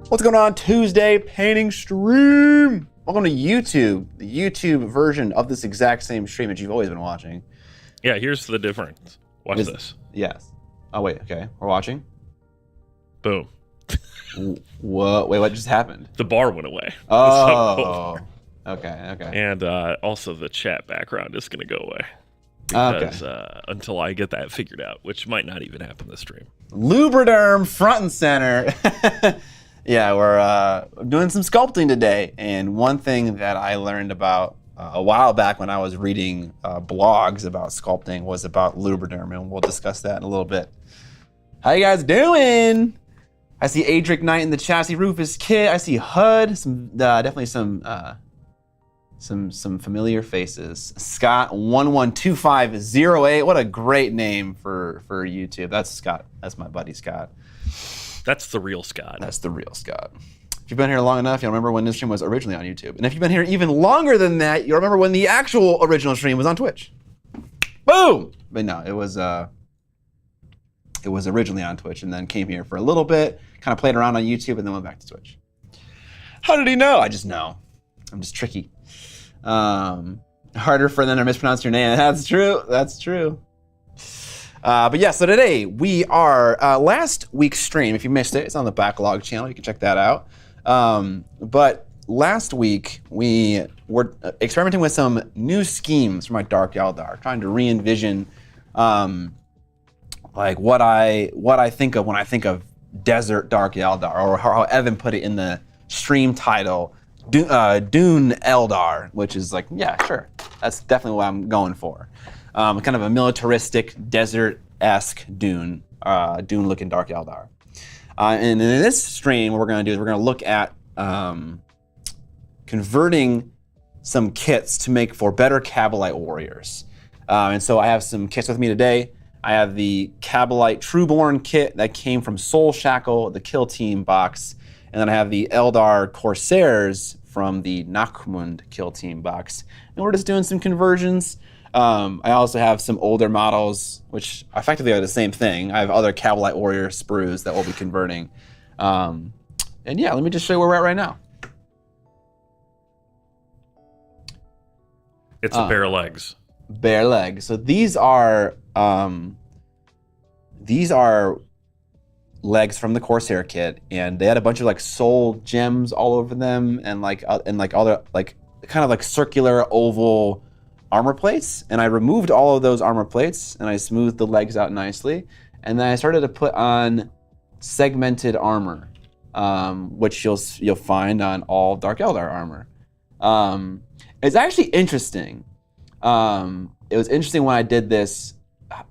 What's going on Tuesday painting stream? Welcome to YouTube, the YouTube version of this exact same stream that you've always been watching. Yeah, here's the difference. Watch this. Yes. Oh, wait, okay. We're watching. Boom. Whoa, wait, what just happened? The bar went away. Oh, okay. And also the chat background is going to go away. Because, until I get that figured out, which might not even happen this stream. Lubriderm front and center. Yeah, we're doing some sculpting today. And one thing that I learned about a while back when I was reading blogs about sculpting was about Lubriderm, and we'll discuss that in a little bit. How you guys doing? I see Adric Knight in the chassis Rufus Kit. I see HUD. Definitely some familiar faces. Scott 112508. What a great name for YouTube. That's Scott. That's my buddy Scott. That's the real Scott. That's the real Scott. If you've been here long enough, you'll remember when this stream was originally on YouTube. And if you've been here even longer than that, you'll remember when the actual original stream was on Twitch. Boom! But no, it was originally on Twitch and then came here for a little bit, kind of played around on YouTube, and then went back to Twitch. How did he know? I just know. I'm just tricky. Harder for them to mispronounce your name. That's true. That's true. But yeah, so today we are, last week's stream, if you missed it, it's on the backlog channel. You can check that out. But last week we were experimenting with some new schemes for my Dark Eldar, trying to re-envision like what I think of when I think of Desert Dark Eldar, or how Evan put it in the stream title, DUNE Eldar, which is like, yeah, sure. That's definitely what I'm going for. Kind of a militaristic, desert-esque Dune, Dune-looking Dark Eldar. And in this stream, what we're going to do is we're going to look at converting some kits to make for better Kabalite warriors. And so I have some kits with me today. I have the Kabalite Trueborn kit that came from Soul Shackle, the Kill Team box. And then I have the Eldar Corsairs from the Nakhmund Kill Team box. And we're just doing some conversions. I also have some older models, which effectively are the same thing. I have other Kabalite Warrior sprues that we'll be converting. And yeah, let me just show you where we're at right now. It's a bare legs. Bare legs. So these are legs from the Corsair kit, and they had a bunch of like soul gems all over them, and like other like kind of like circular oval armor plates. And I removed all of those armor plates and I smoothed the legs out nicely, and then I started to put on segmented armor, which you'll find on all Dark Eldar armor. It's actually interesting. It was interesting when I did this.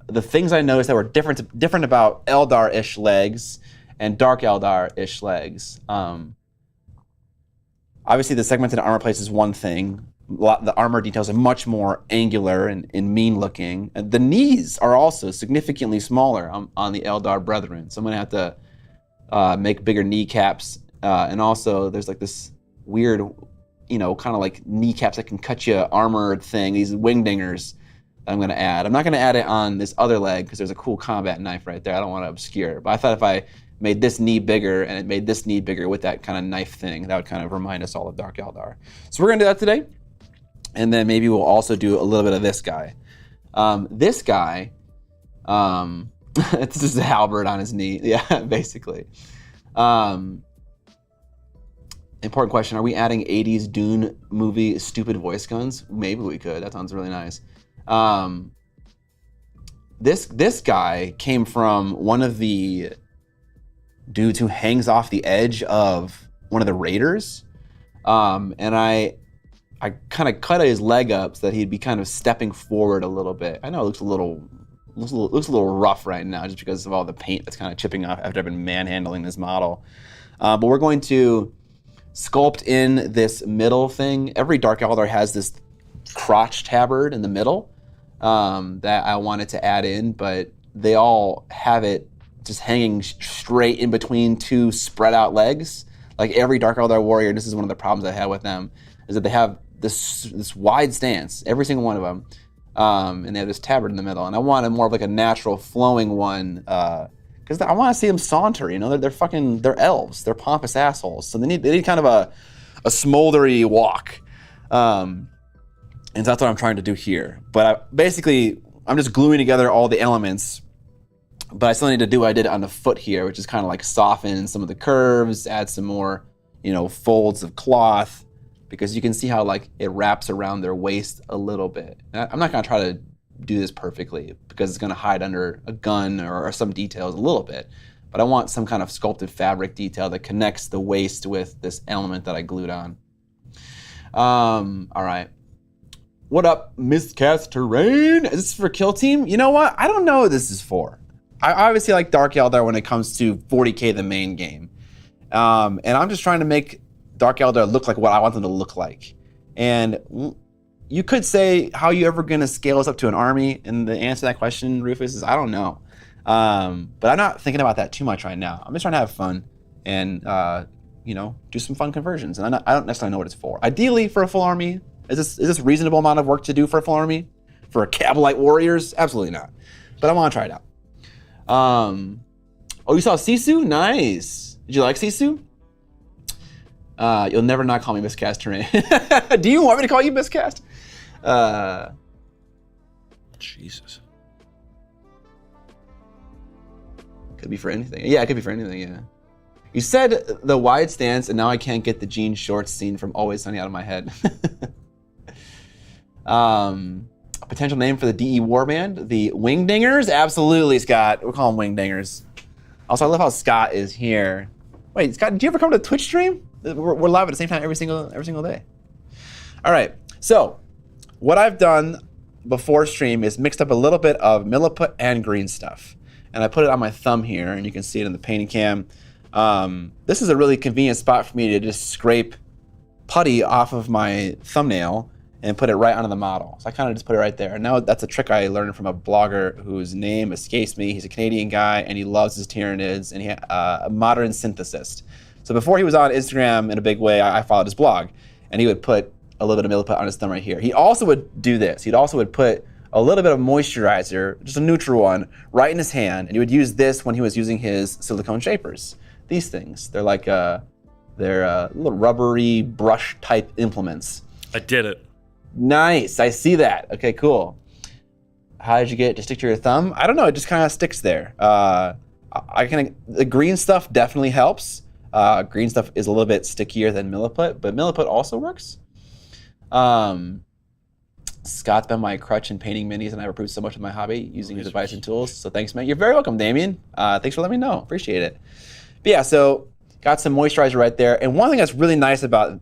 The things I noticed that were different about Eldar-ish legs and Dark Eldar-ish legs. Obviously, the segmented armor plates is one thing. The armor details are much more angular and mean-looking. The knees are also significantly smaller on the Eldar Brethren, so I'm gonna have to make bigger kneecaps. And also, there's like this weird, kind of like kneecaps that can cut you armored thing. These wingdingers that I'm gonna add. I'm not gonna add it on this other leg because there's a cool combat knife right there. I don't want to obscure, but I thought if I made this knee bigger and it made this knee bigger with that kind of knife thing, that would kind of remind us all of Dark Eldar. So we're gonna do that today. And then maybe we'll also do a little bit of this guy. This guy, it's just a halberd on his knee. Yeah, basically. Important question, are we adding 80s Dune movie stupid voice guns? Maybe we could, that sounds really nice. This guy came from one of the dudes who hangs off the edge of one of the raiders. And I kind of cut his leg up so that he'd be kind of stepping forward a little bit. I know it looks a little rough right now just because of all the paint that's kind of chipping off after I've been manhandling this model. But we're going to sculpt in this middle thing. Every Dark Eldar has this crotch tabard in the middle that I wanted to add in, but they all have it just hanging straight in between two spread out legs. Like every Dark Eldar warrior, this is one of the problems I had with them, is that they have this wide stance, every single one of them, and they have this tabard in the middle. And I wanted more of like a natural flowing one because I want to see them saunter. You know, they're elves. They're pompous assholes. So they need kind of a smoldery walk. And so that's what I'm trying to do here. But basically, I'm just gluing together all the elements. But I still need to do what I did on the foot here, which is kind of like soften some of the curves, add some more, folds of cloth, because you can see how like it wraps around their waist a little bit. And I'm not going to try to do this perfectly because it's going to hide under a gun or some details a little bit. But I want some kind of sculpted fabric detail that connects the waist with this element that I glued on. All right. What up, Miscast Terrain? Is this for Kill Team? You know what? I don't know what this is for. I obviously like Dark Eldar when it comes to 40k the main game. And I'm just trying to make Dark Eldar look like what I want them to look like. And you could say, how are you ever going to scale this up to an army? And the answer to that question, Rufus, is I don't know. But I'm not thinking about that too much right now. I'm just trying to have fun and, do some fun conversions. And I don't necessarily know what it's for. Ideally, for a full army, is this reasonable amount of work to do for a full army? For a Cabalite warriors? Absolutely not. But I want to try it out. Oh, you saw Sisu? Nice. Did you like Sisu? You'll never not call me Miscast Terrain. Do you want me to call you Miscast? Jesus. Could be for anything. Yeah, it could be for anything, yeah. You said the wide stance, and now I can't get the jean shorts scene from Always Sunny out of my head. A potential name for the DE Warband, the Wingdingers? Absolutely, Scott. We'll call them Wingdingers. Also, I love how Scott is here. Wait, Scott, did you ever come to the Twitch stream? We're live at the same time every single day. All right, so what I've done before stream is mixed up a little bit of milliput and green stuff. And I put it on my thumb here, and you can see it in the painting cam. This is a really convenient spot for me to just scrape putty off of my thumbnail and put it right onto the model. So I kind of just put it right there. And now that's a trick I learned from a blogger whose name escapes me. He's a Canadian guy, and he loves his Tyranids, and a modern synthesist. So before he was on Instagram in a big way, I followed his blog, and he would put a little bit of milliput on his thumb right here. He also would do this. He'd also would put a little bit of moisturizer, just a neutral one, right in his hand, and he would use this when he was using his silicone shapers. These things, they're like they're little rubbery brush type implements. I did it. Nice, I see that. Okay, cool. How did you get it to stick to your thumb? I don't know, it just kind of sticks there. The green stuff definitely helps. Green stuff is a little bit stickier than milliput, but milliput also works. Scott's been my crutch in painting minis, and I've improved so much with my hobby using his advice and tools. So thanks, man. You're very welcome, Damien. Thanks for letting me know. Appreciate it. But yeah, so got some moisturizer right there. And one thing that's really nice about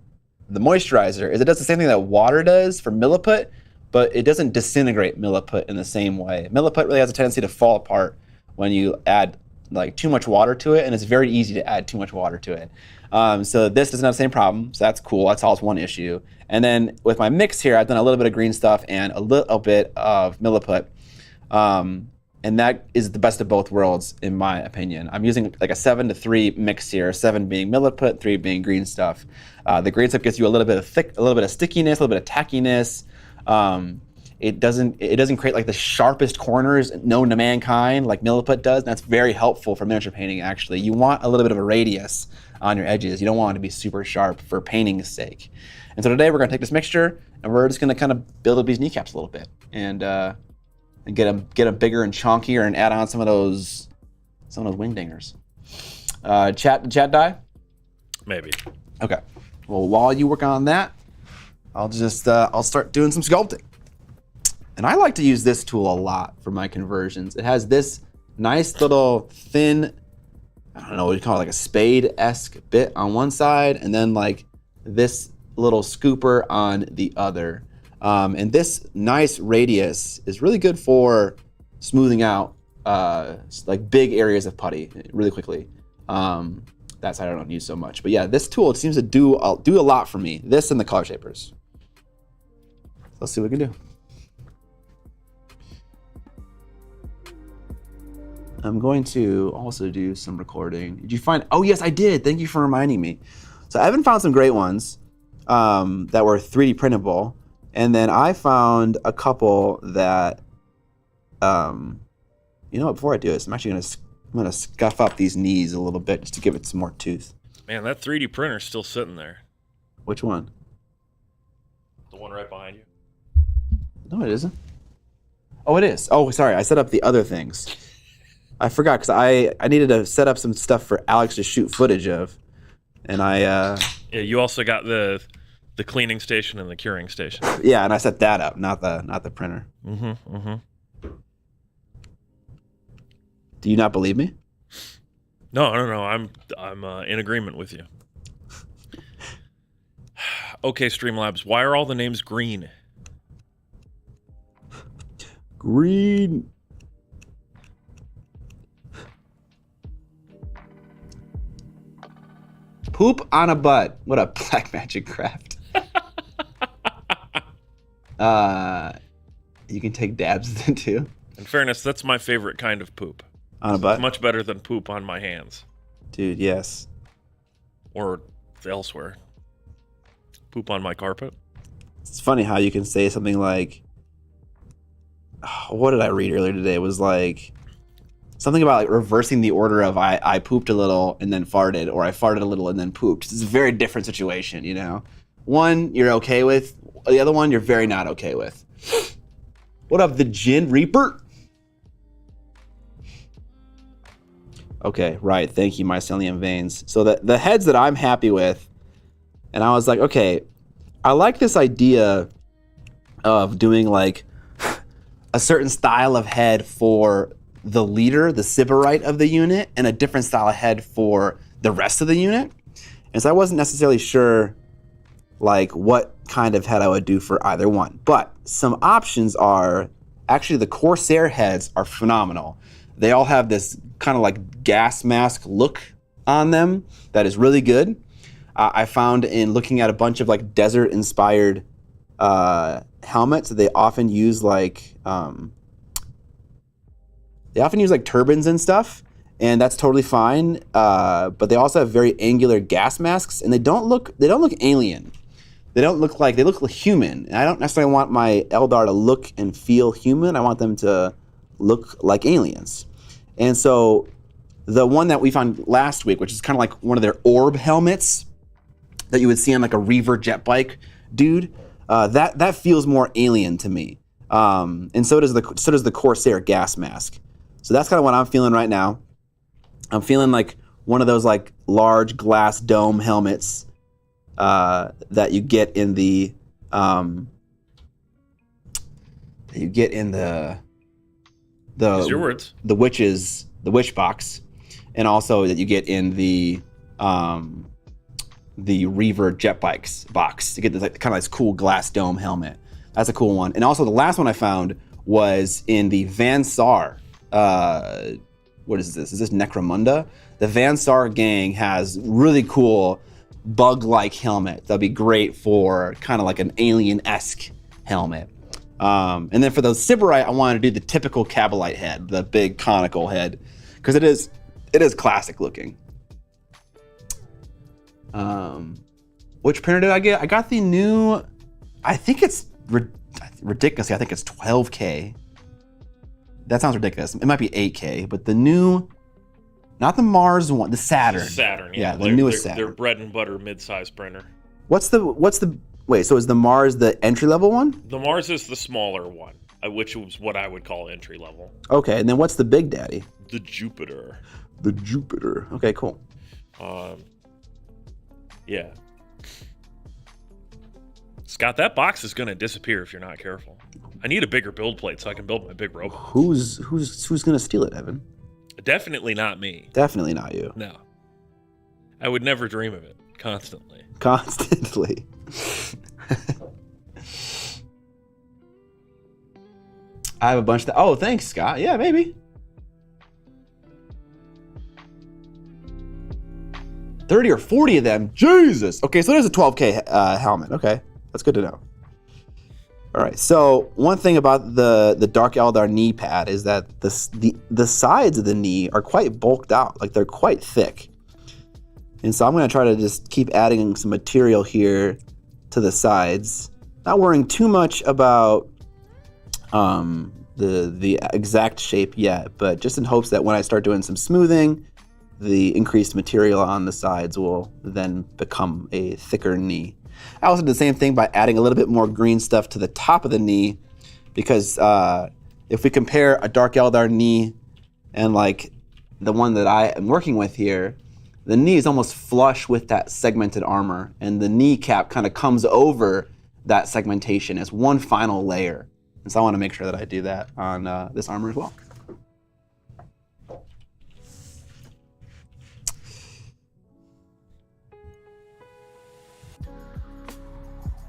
the moisturizer is it does the same thing that water does for milliput, but it doesn't disintegrate milliput in the same way. Milliput really has a tendency to fall apart when you add like too much water to it, and it's very easy to add too much water to it. So this doesn't have the same problem, so that's cool. That solves one issue. And then with my mix here, I've done a little bit of green stuff and a little bit of milliput. And that is the best of both worlds, in my opinion. I'm using like a 7-to-3 mix here, 7 being milliput, 3 being green stuff. The green stuff gives you a little bit of stickiness, a little bit of tackiness. It doesn't create like the sharpest corners known to mankind like milliput does. And that's very helpful for miniature painting, actually. You want a little bit of a radius on your edges. You don't want it to be super sharp for painting's sake. And so today we're going to take this mixture and we're just going to kind of build up these kneecaps a little bit and get them bigger and chunkier and add on some of those wingdingers. Chat die? Maybe. Okay. Well, while you work on that, I'll start doing some sculpting. And I like to use this tool a lot for my conversions. It has this nice little thin, I don't know what you call it, like a spade-esque bit on one side, and then like this little scooper on the other. And this nice radius is really good for smoothing out like big areas of putty really quickly. That side I don't use so much. But yeah, this tool seems to do a lot for me. This and the color shapers. Let's see what we can do. I'm going to also do some recording. Did you find? Oh yes, I did. Thank you for reminding me. So Evan found some great ones that were 3D printable, and then I found a couple that, you know what? Before I do this, I'm actually going to going to scuff up these knees a little bit just to give it some more tooth. Man, that 3D printer's still sitting there. Which one? The one right behind you. No, it isn't. Oh, it is. Oh, sorry. I set up the other things. I forgot because I needed to set up some stuff for Alex to shoot footage of. And Yeah, you also got the cleaning station and the curing station. Yeah, and I set that up, not the printer. Mm-hmm. Do you not believe me? No. I'm in agreement with you. Okay, Streamlabs, why are all the names green? Green. Poop on a butt. What a Blackmagic craft. You can take dabs with it too. In fairness, that's my favorite kind of poop. On a butt? It's much better than poop on my hands. Dude, yes. Or elsewhere. Poop on my carpet. It's funny how you can say something like, what did I read earlier today? It was like something about like reversing the order of I pooped a little and then farted, or I farted a little and then pooped. It's a very different situation, you know? One you're okay with, the other one you're very not okay with. What up, the Gin Reaper? Okay, right. Thank you, mycelium veins. So the heads that I'm happy with, and I was like, okay, I like this idea of doing like a certain style of head for the leader, the Sybarite of the unit, and a different style of head for the rest of the unit. And so I wasn't necessarily sure like what kind of head I would do for either one. But some options are, actually the Corsair heads are phenomenal. They all have this kind of like gas mask look on them that is really good. I found in looking at a bunch of like desert inspired helmets that they often use like turbines and stuff, and that's totally fine. But they also have very angular gas masks, and they don't look alien. They look human. And I don't necessarily want my Eldar to look and feel human. I want them to look like aliens. And so the one that we found last week, which is kind of like one of their orb helmets that you would see on like a Reaver jet bike dude, that feels more alien to me. And so does the Corsair gas mask. So that's kind of what I'm feeling right now. I'm feeling like one of those like large glass dome helmets that you get in the Use your words. the witch box, and also that you get in the Reaver jet bikes box to get this like kind of this cool glass dome helmet. That's a cool one. And also the last one I found was in the Van Sar. What is this? Is this Necromunda? The Van Sar gang has really cool bug-like helmet. That'd be great for kind of like an alien-esque helmet. And then for those Sybarite, I wanted to do the typical Cabalite head, the big conical head, because it is classic looking. Which printer did I get? I got the new, I think it's ridiculous. I think it's 12K. That sounds ridiculous. It might be 8K, but the new, not the Mars one, the Saturn. Saturn, yeah. The newest Saturn. Their bread and butter mid-size printer. What's the wait, so is the Mars the entry-level one? The Mars is the smaller one, which was what I would call entry-level. Okay, and then what's the big daddy? The Jupiter. The Jupiter. Okay, cool. Yeah. Scott, that box is going to disappear if you're not careful. I need a bigger build plate so I can build my big robot. Who's going to steal it, Evan? Definitely not me. Definitely not you. No. I would never dream of it. Constantly. I have a bunch of oh, thanks, Scott. Yeah, maybe. 30 or 40 of them. Jesus. Okay, so there's a 12K helmet. Okay, that's good to know. All right, so one thing about the Dark Eldar knee pad is that the sides of the knee are quite bulked out. Like, they're quite thick. And so I'm going to try to just keep adding some material here to the sides. Not worrying too much about the exact shape yet, but just in hopes that when I start doing some smoothing, the increased material on the sides will then become a thicker knee. I also did the same thing by adding a little bit more green stuff to the top of the knee, because if we compare a Dark Eldar knee and like the one that I am working with here, the knee is almost flush with that segmented armor, and the kneecap kind of comes over that segmentation as one final layer. And so I want to make sure that I do that on this armor as well.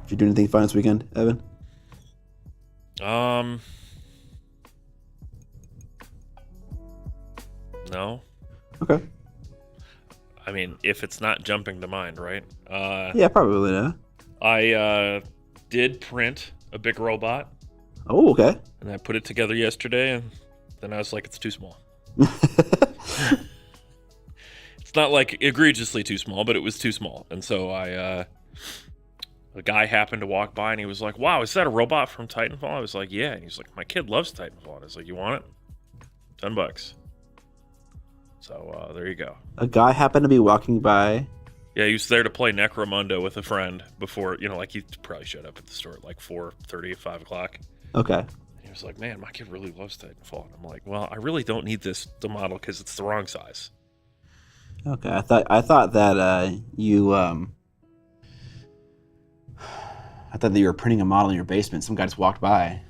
Did you do anything fun this weekend, Evan? No. Okay. I mean, if it's not jumping to mind, right? Yeah, probably not. I did print a big robot. Oh, okay. And I put it together yesterday, and then I was like, it's too small. It's not like egregiously too small, but it was too small. And so a guy happened to walk by, and he was like, wow, is that a robot from Titanfall? I was like, yeah. And he's like, my kid loves Titanfall. And I was like, you want it? $10. So there you go. A guy happened to be walking by. Yeah, he was there to play Necromunda with a friend before, like he probably showed up at the store at like 4:30, 5 o'clock. Okay. He was like, man, my kid really loves Titanfall. And I'm like, well, I really don't need the model because it's the wrong size. Okay, I thought that you were printing a model in your basement. Some guy just walked by.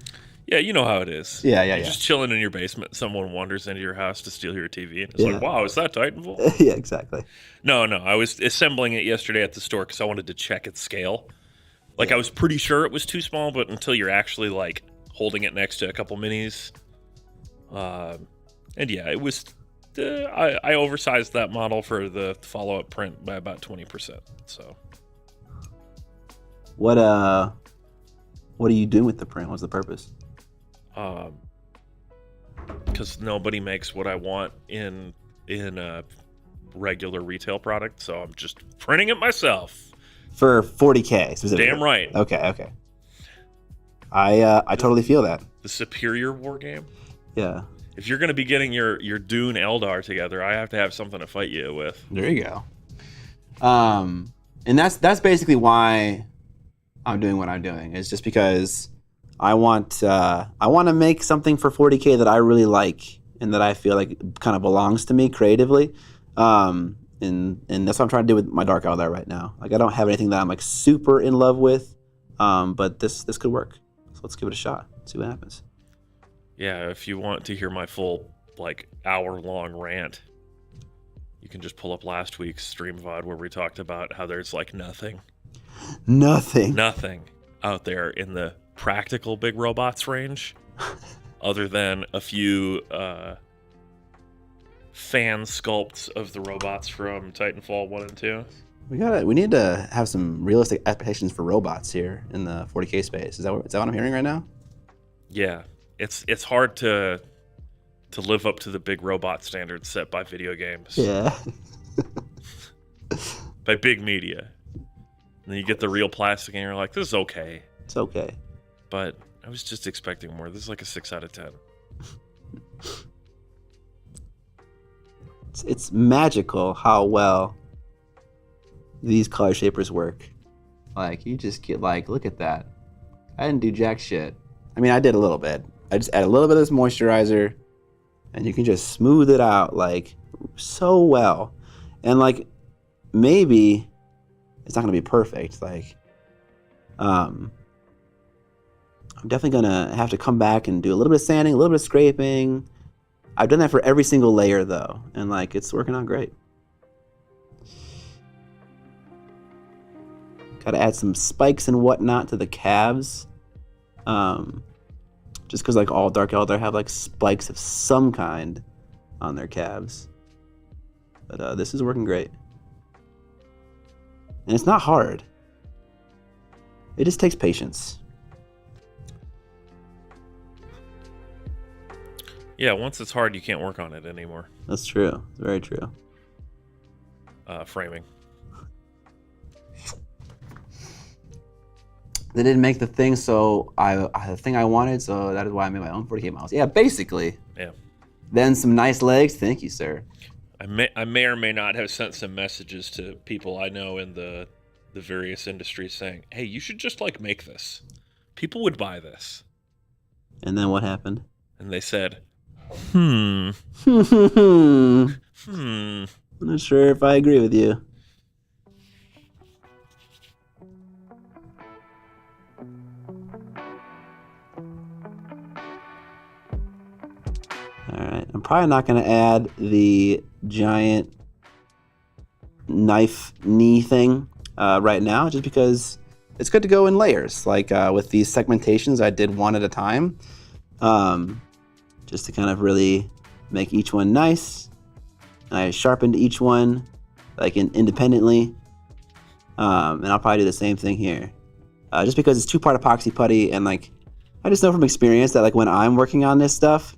Yeah, you know how it is. Yeah. You're just chilling in your basement. Someone wanders into your house to steal your TV. And it's like, wow, is that Titanfall? Yeah, exactly. No. I was assembling it yesterday at the store because I wanted to check its scale. Like, I was pretty sure it was too small, but until you're actually, like, holding it next to a couple minis. And yeah, it was... I oversized that model for the follow-up print by about 20%. So... What are you doing with the print? What's the purpose? Because nobody makes what I want in a regular retail product, so I'm just printing it myself. For 40K specifically. Damn right. Okay. I totally feel that. The Superior War game? Yeah. If you're going to be getting your DUNE Eldar together, I have to have something to fight you with. There you go. And that's basically why I'm doing what I'm doing. It's just because I want to make something for 40K that I really like and that I feel like kind of belongs to me creatively. And that's what I'm trying to do with my Dark Eldar right now. Like, I don't have anything that I'm like super in love with, but this could work. So let's give it a shot. See what happens. Yeah, if you want to hear my full like hour-long rant, you can just pull up last week's stream VOD where we talked about how there's like nothing out there in the practical big robots range other than a few fan sculpts of the robots from Titanfall 1 and 2. We need to have some realistic expectations for robots here in the 40K space. Is that what I'm hearing right now? Yeah, it's hard to live up to the big robot standards set by video games. Yeah. By big media. And then you get the real plastic and you're like, this is okay. It's okay. But I was just expecting more. This is like a 6 out of 10. It's magical how well these color shapers work. Like, you just get like, look at that. I didn't do jack shit. I mean, I did a little bit. I just add a little bit of this moisturizer and you can just smooth it out like so well. And like, maybe it's not gonna be perfect. Like, I'm definitely gonna have to come back and do a little bit of sanding, a little bit of scraping. I've done that for every single layer though, and like, it's working out great. Gotta add some spikes and whatnot to the calves. Just because like all Dark Eldar have like spikes of some kind on their calves. But this is working great. And it's not hard. It just takes patience. Yeah, once it's hard, you can't work on it anymore. That's true. It's very true. Framing. They didn't make the thing, so the thing I wanted, so that is why I made my own 40K models. Yeah, basically. Yeah. Then some nice legs. Thank you, sir. I may or may not have sent some messages to people I know in the various industries saying, "Hey, you should just like make this. People would buy this." And then what happened? And they said, "Hmm, I'm hmm." not sure if I agree with you. Alright, I'm probably not going to add the giant knife knee thing right now, just because it's good to go in layers. Like with these segmentations, I did one at a time, just to kind of really make each one nice. I sharpened each one like independently, and I'll probably do the same thing here, just because it's 2-part epoxy putty, and like I just know from experience that like when I'm working on this stuff,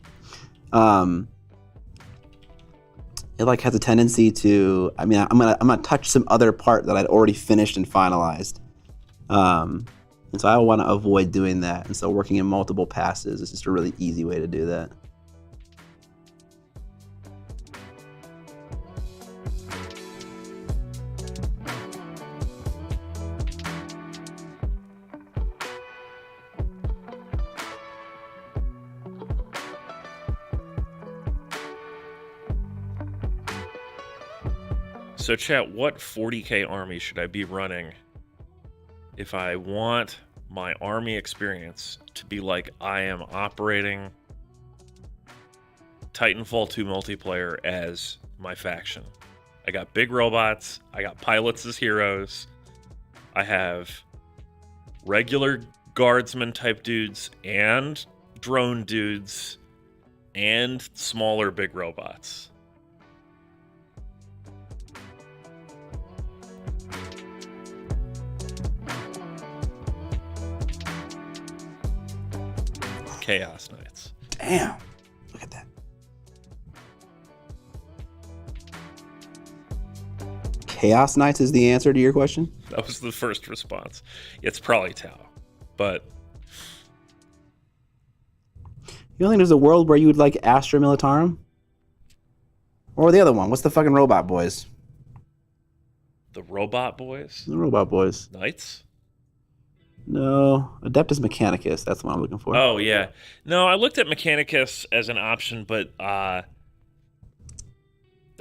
it like has a tendency to, I mean, I'm gonna touch some other part that I'd already finished and finalized, and so I want to avoid doing that. And so working in multiple passes is just a really easy way to do that. So, chat, what 40K army should I be running if I want my army experience to be like I am operating Titanfall 2 multiplayer as my faction? I got big robots, I got pilots as heroes, I have regular guardsman type dudes and drone dudes and smaller big robots. Chaos Knights. Damn, look at that. Chaos Knights is the answer to your question? That was the first response. It's probably Tau, but You don't think there's a world where you would like Astra Militarum? Or the other one? What's the fucking robot boys? the Robot Boys? The robot boys. Knights? No, Adeptus Mechanicus. That's what I'm looking for. Oh, yeah. No, I looked at Mechanicus as an option, but I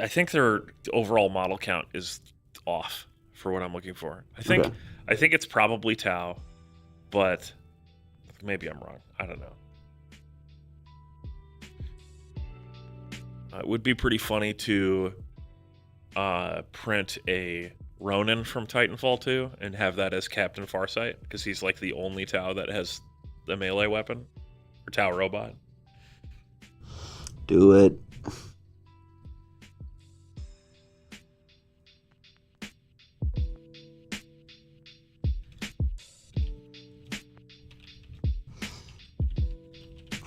think their overall model count is off for what I'm looking for. I think it's probably Tau, but maybe I'm wrong. I don't know. It would be pretty funny to print a Ronin from Titanfall 2 and have that as Captain Farsight, because he's like the only Tau that has the melee weapon, or Tau robot. Do it.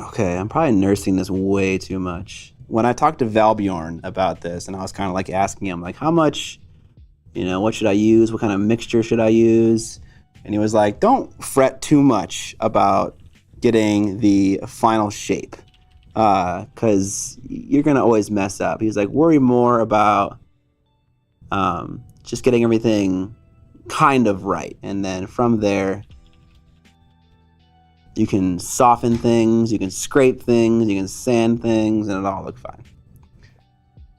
Okay, I'm probably nursing this way too much. When I talked to Valbjorn about this, and I was kind of like asking him, like, how much, what should I use? What kind of mixture should I use? And he was like, don't fret too much about getting the final shape, because you're going to always mess up. He's like, worry more about just getting everything kind of right. And then from there, you can soften things, you can scrape things, you can sand things, and it'll all look fine.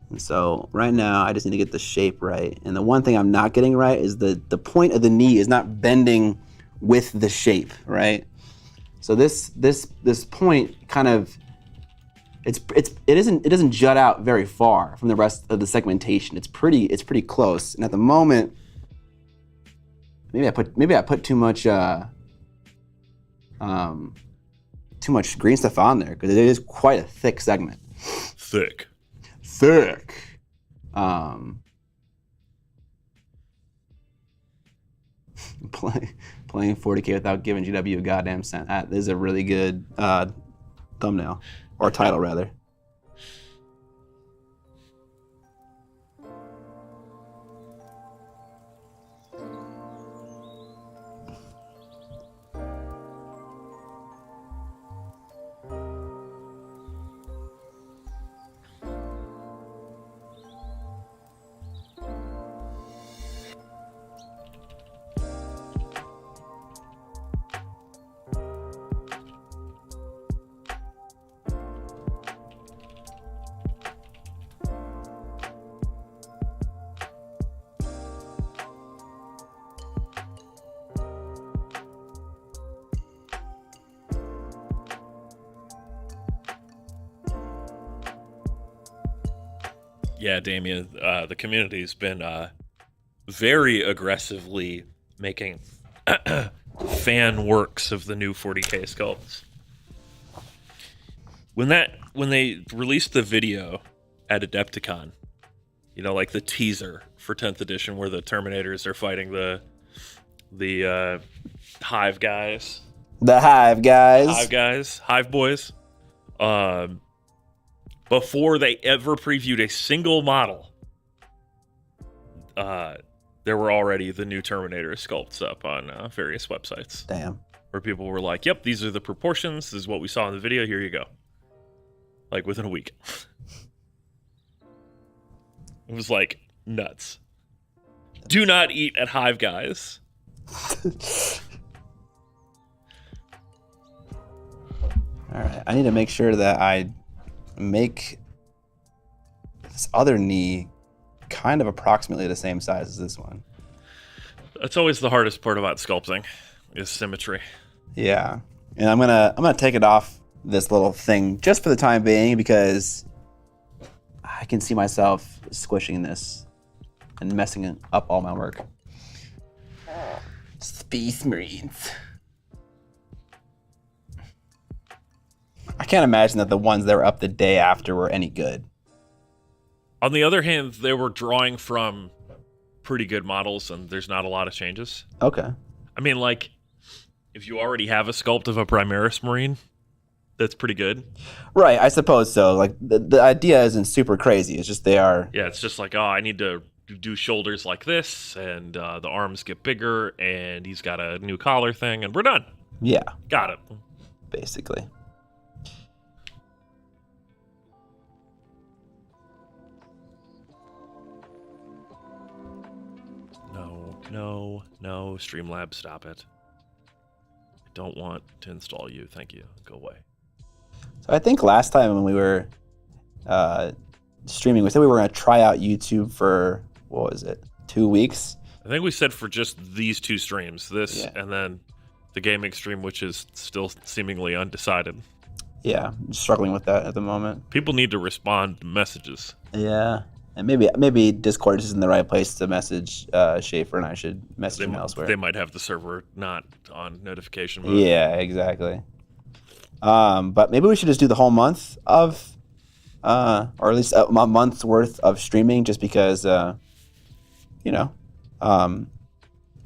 And so right now, I just need to get the shape right. And the one thing I'm not getting right is the point of the knee is not bending with the shape, right? So this point kind of it doesn't jut out very far from the rest of the segmentation. It's pretty close. And at the moment, maybe I put too much green stuff on there, because it is quite a thick segment. Thick. Playing 40K without giving GW a goddamn cent. That is a really good thumbnail, or title rather. Yeah, Damien, the community's been very aggressively making fan works of the new 40K sculpts. When they released the video at Adepticon, you know, like the teaser for 10th edition where the Terminators are fighting the Hive guys. The Hive boys. Before they ever previewed a single model, there were already the new Terminator sculpts up on various websites. Damn. Where people were like, yep, these are the proportions. This is what we saw in the video. Here you go. Like within a week. It was like nuts. Do not eat at Hive guys. All right. I need to make sure that I make this other knee kind of approximately the same size as this one. That's always the hardest part about sculpting, is symmetry. Yeah. And I'm gonna take it off this little thing just for the time being because I can see myself squishing this and messing up all my work. Space Marines. I can't imagine that the ones that were up the day after were any good. On the other hand, they were drawing from pretty good models, and there's not a lot of changes. Okay. I mean, like, if you already have a sculpt of a Primaris Marine, that's pretty good. Right, I suppose so. Like, the idea isn't super crazy. It's just they are... Yeah, it's just like, oh, I need to do shoulders like this, and the arms get bigger, and he's got a new collar thing, and we're done. Yeah. Got it. Basically. No, Streamlabs, stop it. I don't want to install you. Thank you. Go away. So I think last time when we were streaming, we said we were going to try out YouTube for, what was it, 2 weeks? I think we said for just these 2 streams, this and then the gaming stream, which is still seemingly undecided. Yeah, I'm struggling with that at the moment. People need to respond to messages. Yeah. And maybe Discord isn't the right place to message Schaefer, and I should message him elsewhere. They might have the server not on notification mode. Yeah, exactly. But maybe we should just do the whole month of, or at least a month's worth of streaming, just because, it's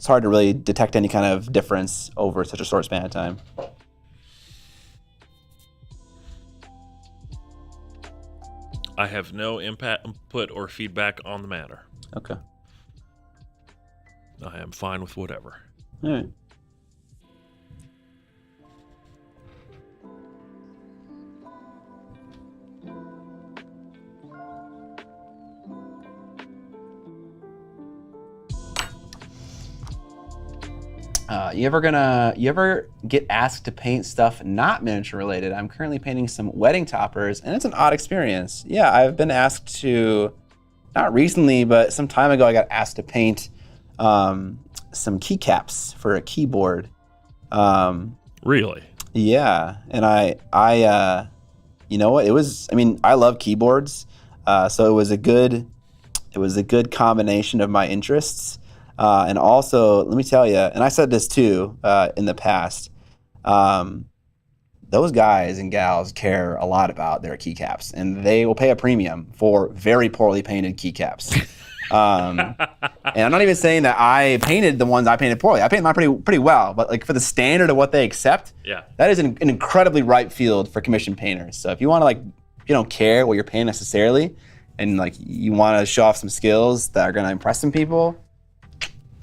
hard to really detect any kind of difference over such a short span of time. I have no input or feedback on the matter. Okay. I am fine with whatever. All right. You ever get asked to paint stuff not miniature related? I'm currently painting some wedding toppers, and it's an odd experience. Yeah, I've been asked to, not recently, but some time ago, I got asked to paint some keycaps for a keyboard. Really? Yeah, and I you know what? I love keyboards, so it was a good combination of my interests. And also, let me tell you, and I said this too in the past, those guys and gals care a lot about their keycaps, and they will pay a premium for very poorly painted keycaps. And I'm not even saying that I painted the ones I painted poorly. I painted mine pretty well, but like for the standard of what they accept, that is an incredibly ripe field for commissioned painters. So if you want to you don't care what you're painting necessarily, and like you want to show off some skills that are going to impress some people,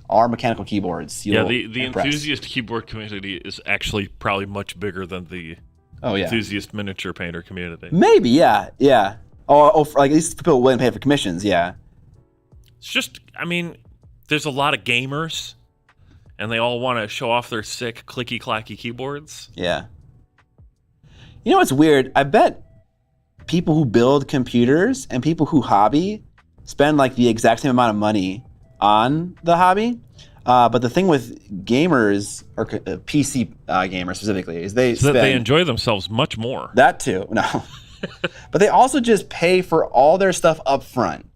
are mechanical keyboards. The enthusiast keyboard community is actually probably much bigger than the enthusiast miniature painter community. Maybe, yeah. Or for, like, at least people willing to pay for commissions, yeah. It's just, there's a lot of gamers, and they all want to show off their sick clicky-clacky keyboards. Yeah. You know what's weird? I bet people who build computers and people who hobby spend like the exact same amount of money on the hobby, but the thing with gamers, or PC gamers specifically, is they enjoy themselves much more. That too. No, But they also just pay for all their stuff up front.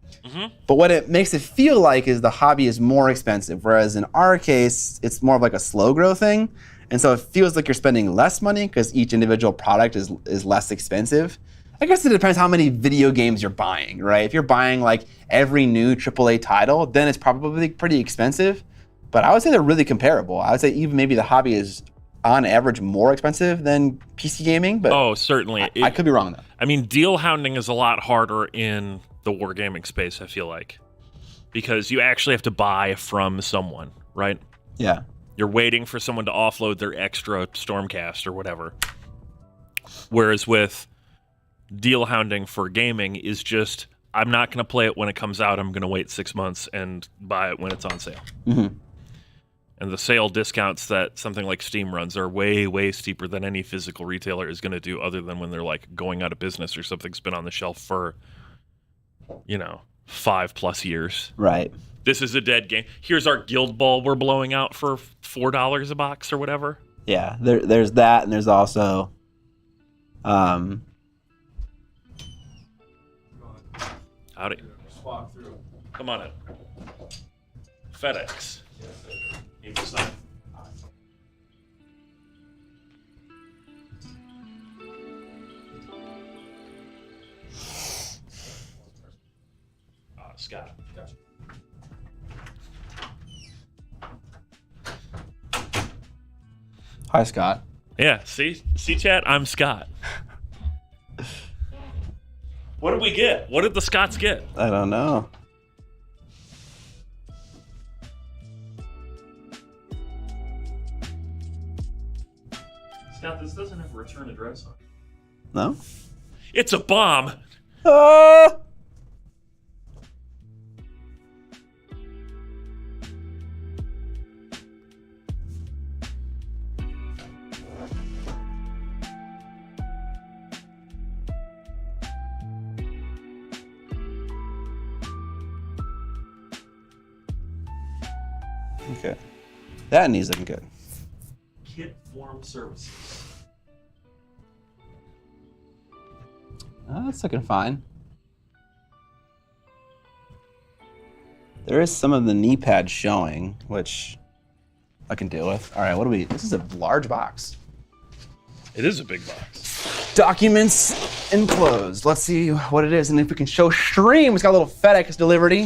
But what it makes it feel like is the hobby is more expensive, whereas in our case, it's more of like a slow grow thing. And so it feels like you're spending less money because each individual product is less expensive. I guess it depends how many video games you're buying, right? If you're buying like every new AAA title, then it's probably pretty expensive. But I would say they're really comparable. I would say even maybe the hobby is on average more expensive than PC gaming. But certainly. I could be wrong though. I mean, deal hounding is a lot harder in the wargaming space, I feel like, because you actually have to buy from someone, right? Yeah. You're waiting for someone to offload their extra Stormcast or whatever. Whereas with deal hounding for gaming is just, I'm not going to play it when it comes out. I'm going to wait 6 months and buy it when it's on sale. Mm-hmm. And the sale discounts that something like Steam runs are way, way steeper than any physical retailer is going to do, other than when they're like going out of business or something's been on the shelf for, 5+ years. Right. This is a dead game. Here's our Guild Ball we're blowing out for $4 a box or whatever. Yeah, there's that, and there's also, Howdy. Come on in. FedEx. Need to sign. Scott. Gotcha. Hi, Scott. Yeah, see, chat, I'm Scott. What did we get? What did the Scots get? I don't know. Scott, this doesn't have a return address on it. No? It's a bomb! Ah! Okay. That needs looking good. Kit form services. That's looking fine. There is some of the knee pads showing, which I can deal with. All right, what do we? This is a large box. It is a big box. Documents enclosed. Let's see what it is, and if we can show stream. It's got a little FedEx delivery.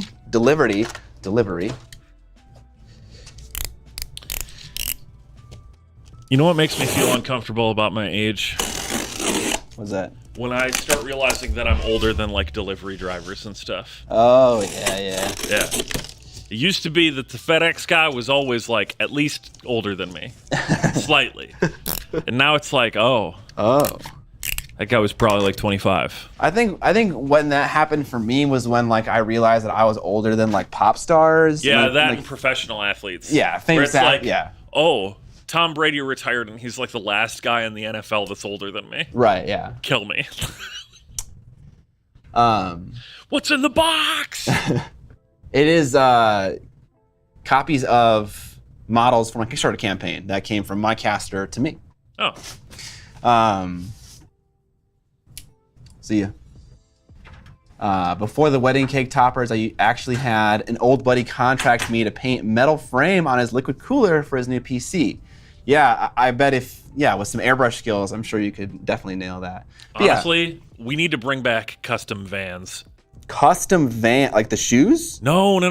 You know what makes me feel uncomfortable about my age? What's that? When I start realizing that I'm older than like delivery drivers and stuff. Oh, yeah. Yeah. It used to be that the FedEx guy was always like at least older than me. Slightly. And now it's like, oh. That guy was probably like 25. I think when that happened for me was when like I realized that I was older than like pop stars. Yeah, like, that and professional athletes. Yeah, famous like, yeah. Oh, Tom Brady retired and he's like the last guy in the NFL that's older than me. Right, yeah. Kill me. What's in the box? It is copies of models from a Kickstarter campaign that came from my caster to me. Oh. See ya. Before the wedding cake toppers, I actually had an old buddy contract me to paint metal frame on his liquid cooler for his new PC. Yeah, I bet with some airbrush skills, I'm sure you could definitely nail that. But honestly, we need to bring back custom vans. Custom van, like the shoes? No. Oh,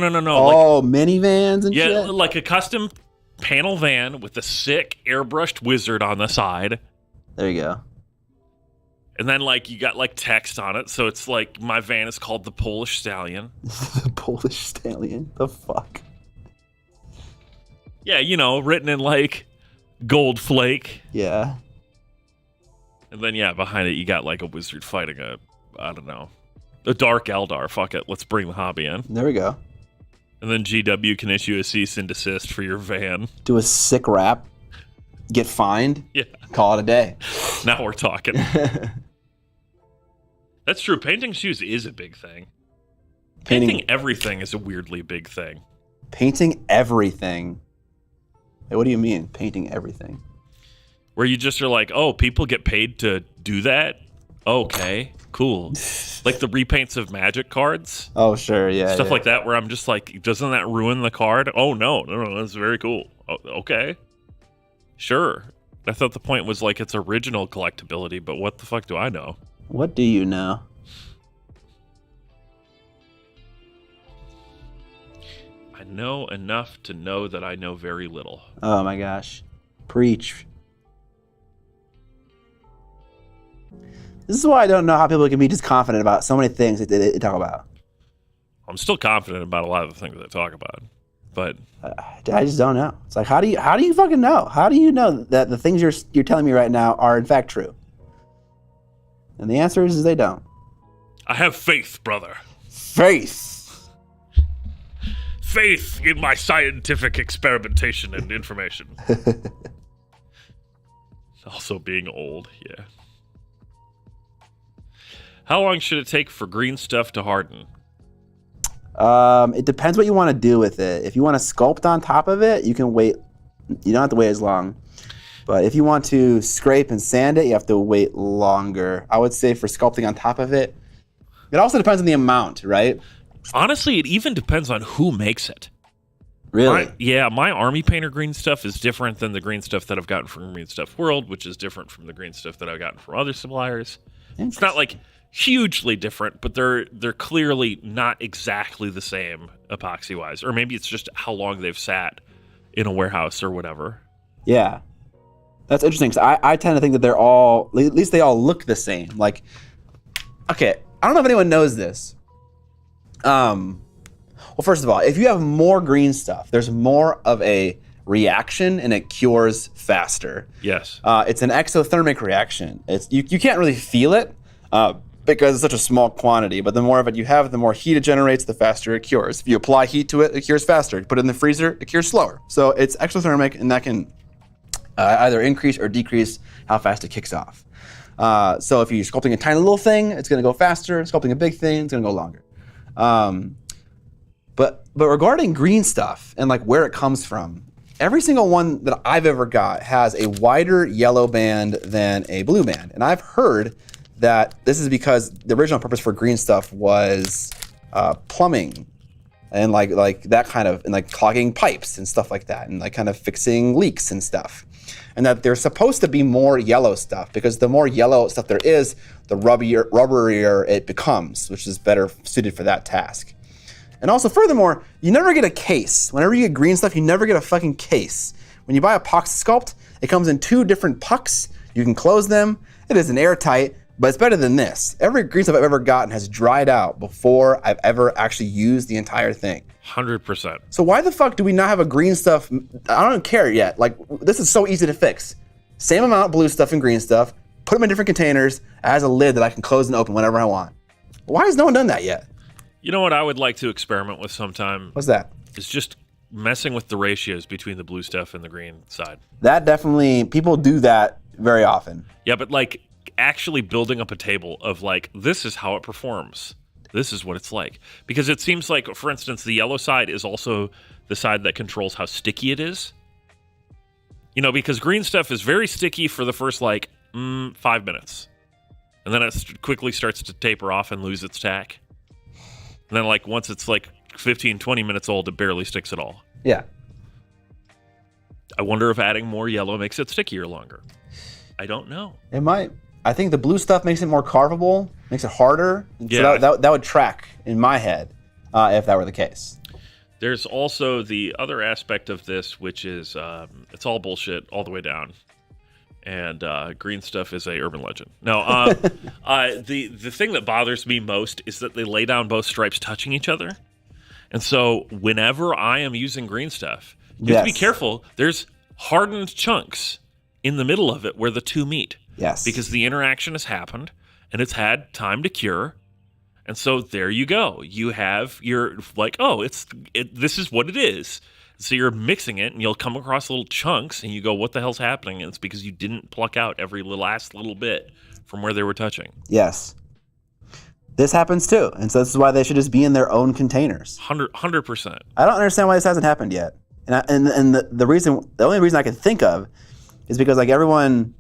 like, minivans and shit? Yeah, like a custom panel van with a sick airbrushed wizard on the side. There you go. And then, like, you got, like, text on it. So it's like, my van is called the Polish Stallion. The Polish Stallion? The fuck? Yeah, written in, like, gold flake. Yeah. And then, yeah, behind it, you got, like, a wizard fighting a dark Eldar. Fuck it. Let's bring the hobby in. There we go. And then GW can issue a cease and desist for your van. Do a sick rap. Get fined. Yeah. Call it a day. Now we're talking. That's true. Painting shoes is a big thing. Painting everything is a weirdly big thing. Painting everything? Hey, what do you mean, painting everything? Where you just are like, oh, people get paid to do that? Okay, cool. Like the repaints of Magic cards, Oh, sure, yeah. stuff yeah. like that, where I'm just like, doesn't that ruin the card? Oh no, that's very cool. Oh, okay, sure. I thought the point was like its original collectability, but what the fuck do I know? What do you know? I know enough to know that I know very little. Oh my gosh. Preach. This is why I don't know how people can be just confident about so many things that they talk about. I'm still confident about a lot of the things I talk about, but I just don't know. It's like, how do you fucking know? How do you know that the things you're telling me right now are in fact true? And the answer is they don't. I have faith, brother. Faith. Faith in my scientific experimentation and information. Also being old, yeah. How long should it take for green stuff to harden? It depends what you want to do with it. If you want to sculpt on top of it, you can wait. You don't have to wait as long. But if you want to scrape and sand it, you have to wait longer. I would say for sculpting on top of it, it also depends on the amount, right? Honestly, it even depends on who makes it. Really? My Army Painter green stuff is different than the green stuff that I've gotten from Green Stuff World, which is different from the green stuff that I've gotten from other suppliers. It's not like hugely different, but they're clearly not exactly the same epoxy-wise. Or maybe it's just how long they've sat in a warehouse or whatever. Yeah. That's interesting, because I tend to think that they're all, at least they all look the same. Like, okay, I don't know if anyone knows this. Well, first of all, if you have more green stuff, there's more of a reaction and it cures faster. Yes. It's an exothermic reaction. You can't really feel it because it's such a small quantity, but the more of it you have, the more heat it generates, the faster it cures. If you apply heat to it, it cures faster. You put it in the freezer, it cures slower. So it's exothermic, and that can either increase or decrease how fast it kicks off. So if you're sculpting a tiny little thing, it's going to go faster. Sculpting a big thing, it's going to go longer. But regarding green stuff and like where it comes from, every single one that I've ever got has a wider yellow band than a blue band. And I've heard that this is because the original purpose for green stuff was plumbing and like that kind of, and like clogging pipes and stuff like that, and like kind of fixing leaks and stuff. And that there's supposed to be more yellow stuff, because the more yellow stuff there is, the rubberier it becomes, which is better suited for that task. And also, furthermore, you never get a case. Whenever you get green stuff, you never get a fucking case. When you buy a Pox Sculpt, it comes in 2 different pucks. You can close them. It isn't airtight, but it's better than this. Every green stuff I've ever gotten has dried out before I've ever actually used the entire thing. 100%. So why the fuck do we not have a green stuff? I don't care yet. Like, this is so easy to fix. Same amount of blue stuff and green stuff. Put them in different containers. It has a lid that I can close and open whenever I want. Why has no one done that yet? You know what I would like to experiment with sometime? What's that? Is just messing with the ratios between the blue stuff and the green side. That definitely, people do that very often. Yeah, but like actually building up a table of like, this is how it performs. This is what it's like. Because it seems like, for instance, the yellow side is also the side that controls how sticky it is. You know, because green stuff is very sticky for the first like 5 minutes. And then it quickly starts to taper off and lose its tack. And then, like, once it's, like, 15, 20 minutes old, it barely sticks at all. Yeah. I wonder if adding more yellow makes it stickier longer. I don't know. It might. I think the blue stuff makes it more carvable, makes it harder. Yeah. So that would track in my head if that were the case. There's also the other aspect of this, which is it's all bullshit all the way down. And green stuff is a urban legend. No, the thing that bothers me most is that they lay down both stripes touching each other. And so whenever I am using green stuff, you have to be careful. There's hardened chunks in the middle of it where the two meet. Yes. Because the interaction has happened and it's had time to cure. And so there you go. You're like, oh, this is what it is. So you're mixing it, and you'll come across little chunks, and you go, what the hell's happening? And it's because you didn't pluck out every last little bit from where they were touching. Yes. This happens too, and so this is why they should just be in their own containers. 100%. I don't understand why this hasn't happened yet. And the only reason I can think of is because like everyone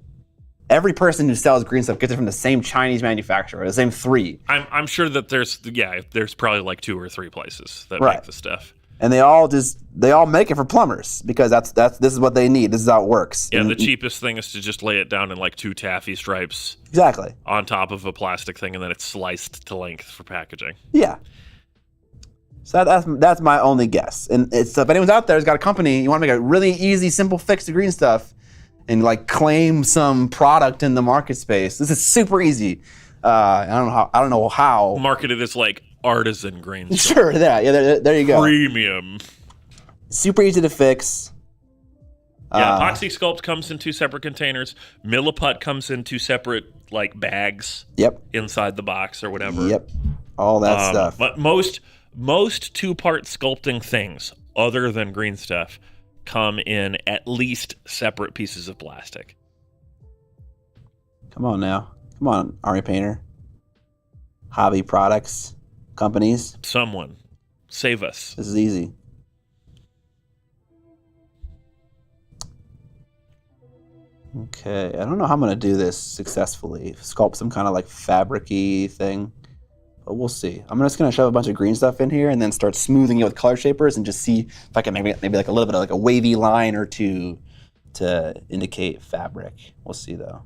every person who sells green stuff gets it from the same Chinese manufacturer, the same 3. I'm sure that there's probably like 2 or 3 places that Right. make the stuff. And they all make it for plumbers because this is what they need. This is how it works. Yeah, and the cheapest thing is to just lay it down in like 2 taffy stripes. Exactly. On top of a plastic thing, and then it's sliced to length for packaging. Yeah. So that's my only guess. And if anyone's out there who's got a company, you want to make a really easy, simple fix to green stuff, and like claim some product in the market space. This is super easy. I don't know how. Marketed as like artisan green stuff. Sure, yeah, there you go. Premium. Super easy to fix. Yeah, Epoxy Sculpt comes in 2 separate containers. Milliput comes in 2 separate like bags. Yep. Inside the box or whatever. Yep. All that stuff. But most 2-part sculpting things, other than green stuff, come in at least separate pieces of plastic. Come on now. Come on, Army Painter. Hobby products, companies. Someone, save us. This is easy. Okay, I don't know how I'm going to do this successfully. Sculpt some kind of like fabric-y thing. But we'll see. I'm just going to shove a bunch of green stuff in here and then start smoothing it with color shapers and just see if I can maybe like a little bit of like a wavy line or two to indicate fabric. We'll see though.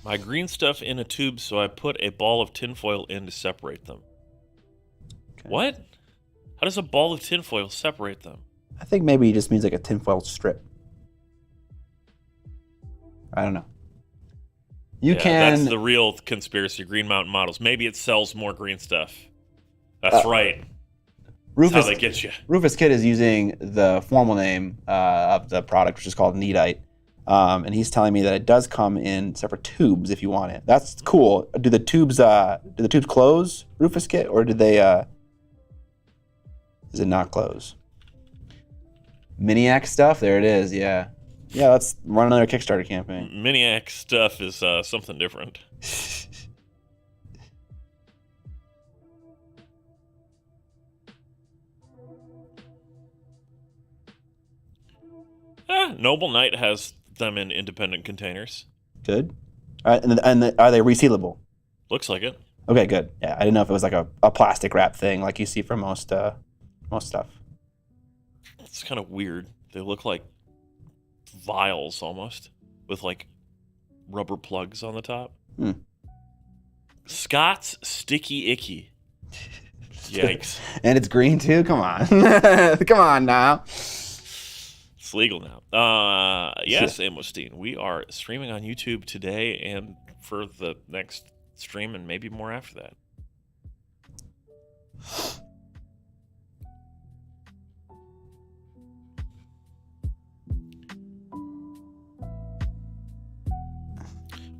My green stuff in a tube, so I put a ball of tinfoil in to separate them. Okay. What? How does a ball of tinfoil separate them? I think maybe it just means like a tinfoil strip. I don't know. That's the real conspiracy, Green Mountain Models. Maybe it sells more green stuff. That's right. That's how they get you. Rufus Kid is using the formal name of the product, which is called Neatite. And he's telling me that it does come in separate tubes if you want it. That's cool. Do the tubes close, Rufus Kit, or did they does it not close? Miniac stuff, there it is, yeah. Yeah, let's run another Kickstarter campaign. Miniac stuff is something different. Noble Knight has them in independent containers. Good. And are they resealable? Looks like it. Okay, good. Yeah, I didn't know if it was like a plastic wrap thing like you see for most stuff. It's kind of weird. They look like vials almost, with like rubber plugs on the top. Scott's Sticky Icky. Yikes. And it's green too? Come on. Come on now. It's legal now. Yes, Amostine. We are streaming on YouTube today and for the next stream and maybe more after that.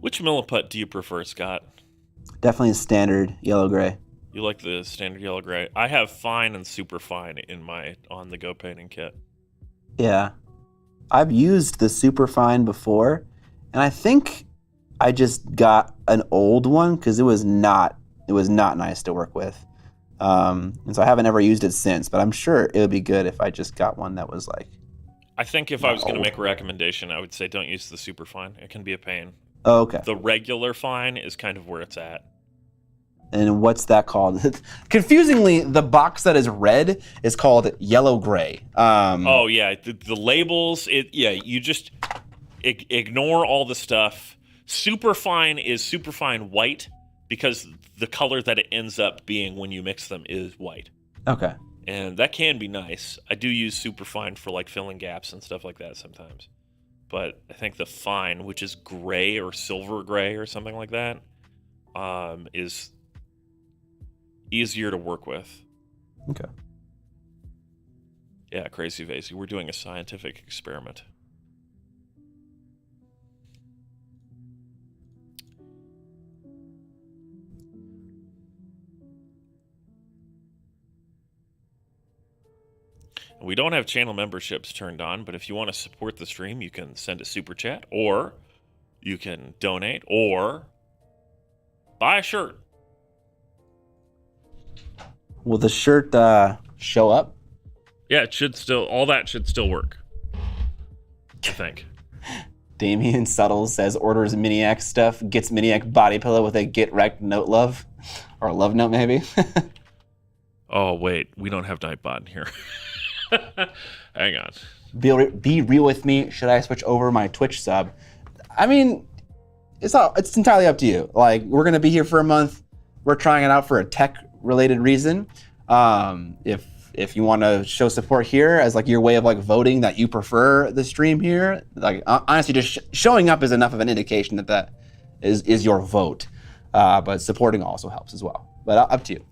Which milliput do you prefer, Scott? Definitely standard yellow gray. You like the standard yellow gray? I have fine and super fine in my on-the-go painting kit. Yeah. I've used the super fine before, and I think I just got an old one because it was not nice to work with. And so I haven't ever used it since, but I'm sure it would be good if I just got one that was like... I think if I was going to make a recommendation, I would say don't use the super fine. It can be a pain. Oh, okay. The regular fine is kind of where it's at. And what's that called? Confusingly, the box that is red is called yellow gray. Oh yeah, the labels. You just ignore all the stuff. Superfine is superfine white because the color that it ends up being when you mix them is white. Okay. And that can be nice. I do use superfine for like filling gaps and stuff like that sometimes. But I think the fine, which is gray or silver gray or something like that, is easier to work with. Okay. Yeah, Crazy Vasey. We're doing a scientific experiment. We don't have channel memberships turned on, but if you want to support the stream, you can send a super chat, or you can donate, or buy a shirt. Will the shirt show up? Yeah, it should still. All that should still work. I think. Damien Subtle says orders Miniac stuff, gets Miniac body pillow with a get wrecked note love. Or a love note, maybe. Oh, wait. We don't have Nightbot in here. Hang on. Be real with me. Should I switch over my Twitch sub? I mean, it's entirely up to you. Like, we're going to be here for a month. We're trying it out for a tech-related reason. If you want to show support here as like your way of like voting that you prefer the stream here, like honestly, just showing up is enough of an indication that is your vote. But supporting also helps as well. But up to you.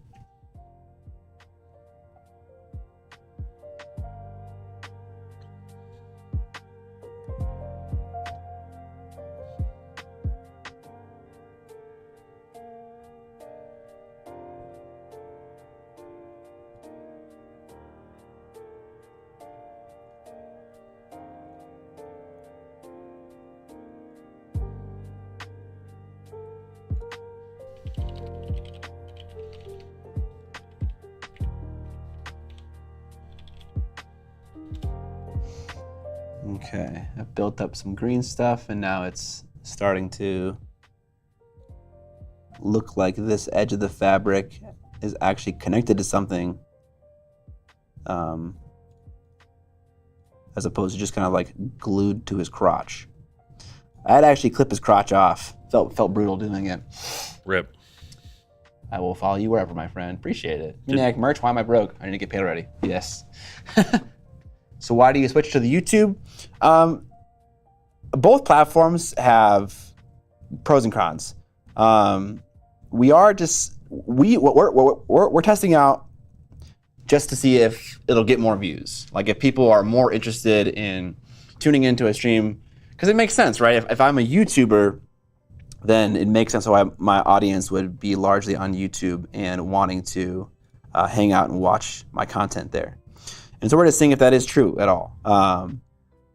Okay, I've built up some green stuff and now it's starting to look like this edge of the fabric is actually connected to something as opposed to just kind of like glued to his crotch. I'd actually clip his crotch off. Felt brutal doing it. Rip. I will follow you wherever, my friend. Appreciate it. Miniac merch, why am I broke? I need to get paid already. Yes. So why do you switch to the YouTube? Both platforms have pros and cons. We're testing out just to see if it'll get more views. Like if people are more interested in tuning into a stream, because it makes sense, right? If I'm a YouTuber, then it makes sense why my audience would be largely on YouTube and wanting to hang out and watch my content there. And so we're just seeing if that is true at all.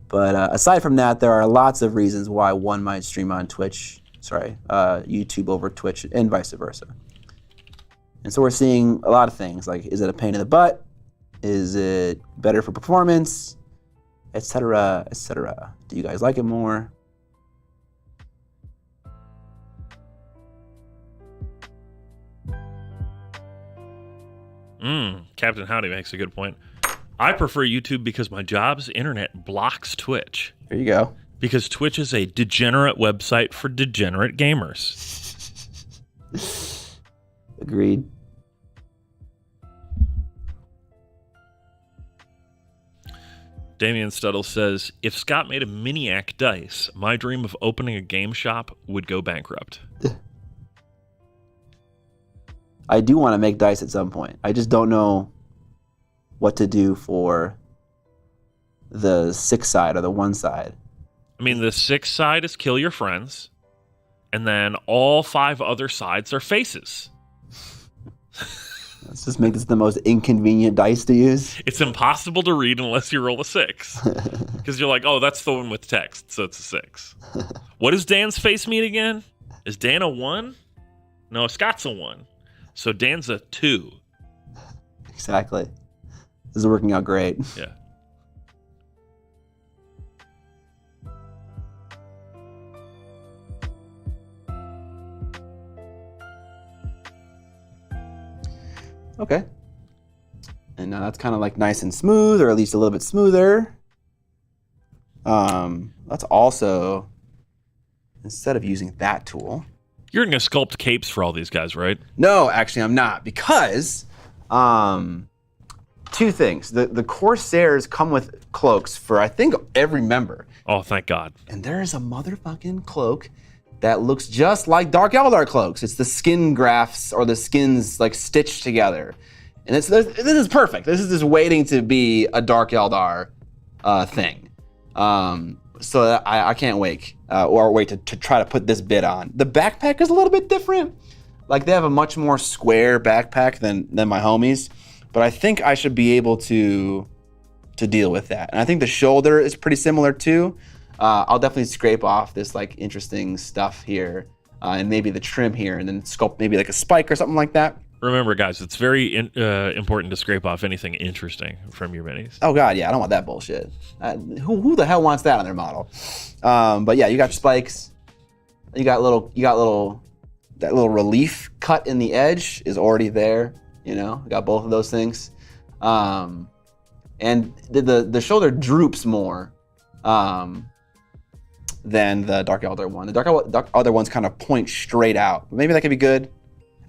But aside from that, there are lots of reasons why one might stream on YouTube over Twitch and vice versa. And so we're seeing a lot of things, like is it a pain in the butt? Is it better for performance? Etc., etc. Do you guys like it more? Captain Howdy makes a good point. I prefer YouTube because my job's internet blocks Twitch. Here you go. Because Twitch is a degenerate website for degenerate gamers. Agreed. Damien Stuttle says, if Scott made a Miniac dice, my dream of opening a game shop would go bankrupt. I do want to make dice at some point. I just don't know what to do for the 6 side or the 1 side. I mean, the 6 side is kill your friends, and then all 5 other sides are faces. Let's just make this the most inconvenient dice to use. It's impossible to read unless you roll a 6. Because you're like, oh, that's the one with text, so it's a 6. What does Dan's face mean again? Is Dan a 1? No, Scott's a 1. So Dan's a 2. Exactly. This is working out great. Yeah. Okay. And now that's kind of like nice and smooth, or at least a little bit smoother. Let's also, instead of using that tool. You're going to sculpt capes for all these guys, right? No, actually I'm not, because 2 things. The Corsairs come with cloaks for, I think, every member. Oh, thank God. And there is a motherfucking cloak that looks just like Dark Eldar cloaks. It's the skin grafts or the skins like stitched together. And this is perfect. This is just waiting to be a Dark Eldar thing. So I can't wait to try to put this bit on. The backpack is a little bit different. Like they have a much more square backpack than my homies. But I think I should be able to deal with that. And I think the shoulder is pretty similar too. I'll definitely scrape off this like interesting stuff here and maybe the trim here and then sculpt maybe like a spike or something like that. Remember, guys, it's very important to scrape off anything interesting from your minis. Oh god, yeah, I don't want that bullshit. Who the hell wants that on their model? But yeah, you got your spikes. You got that little relief cut in the edge is already there. You know, you got both of those things. And the shoulder droops more than the Dark Eldar one. The Dark Eldar ones kind of point straight out. Maybe that could be good.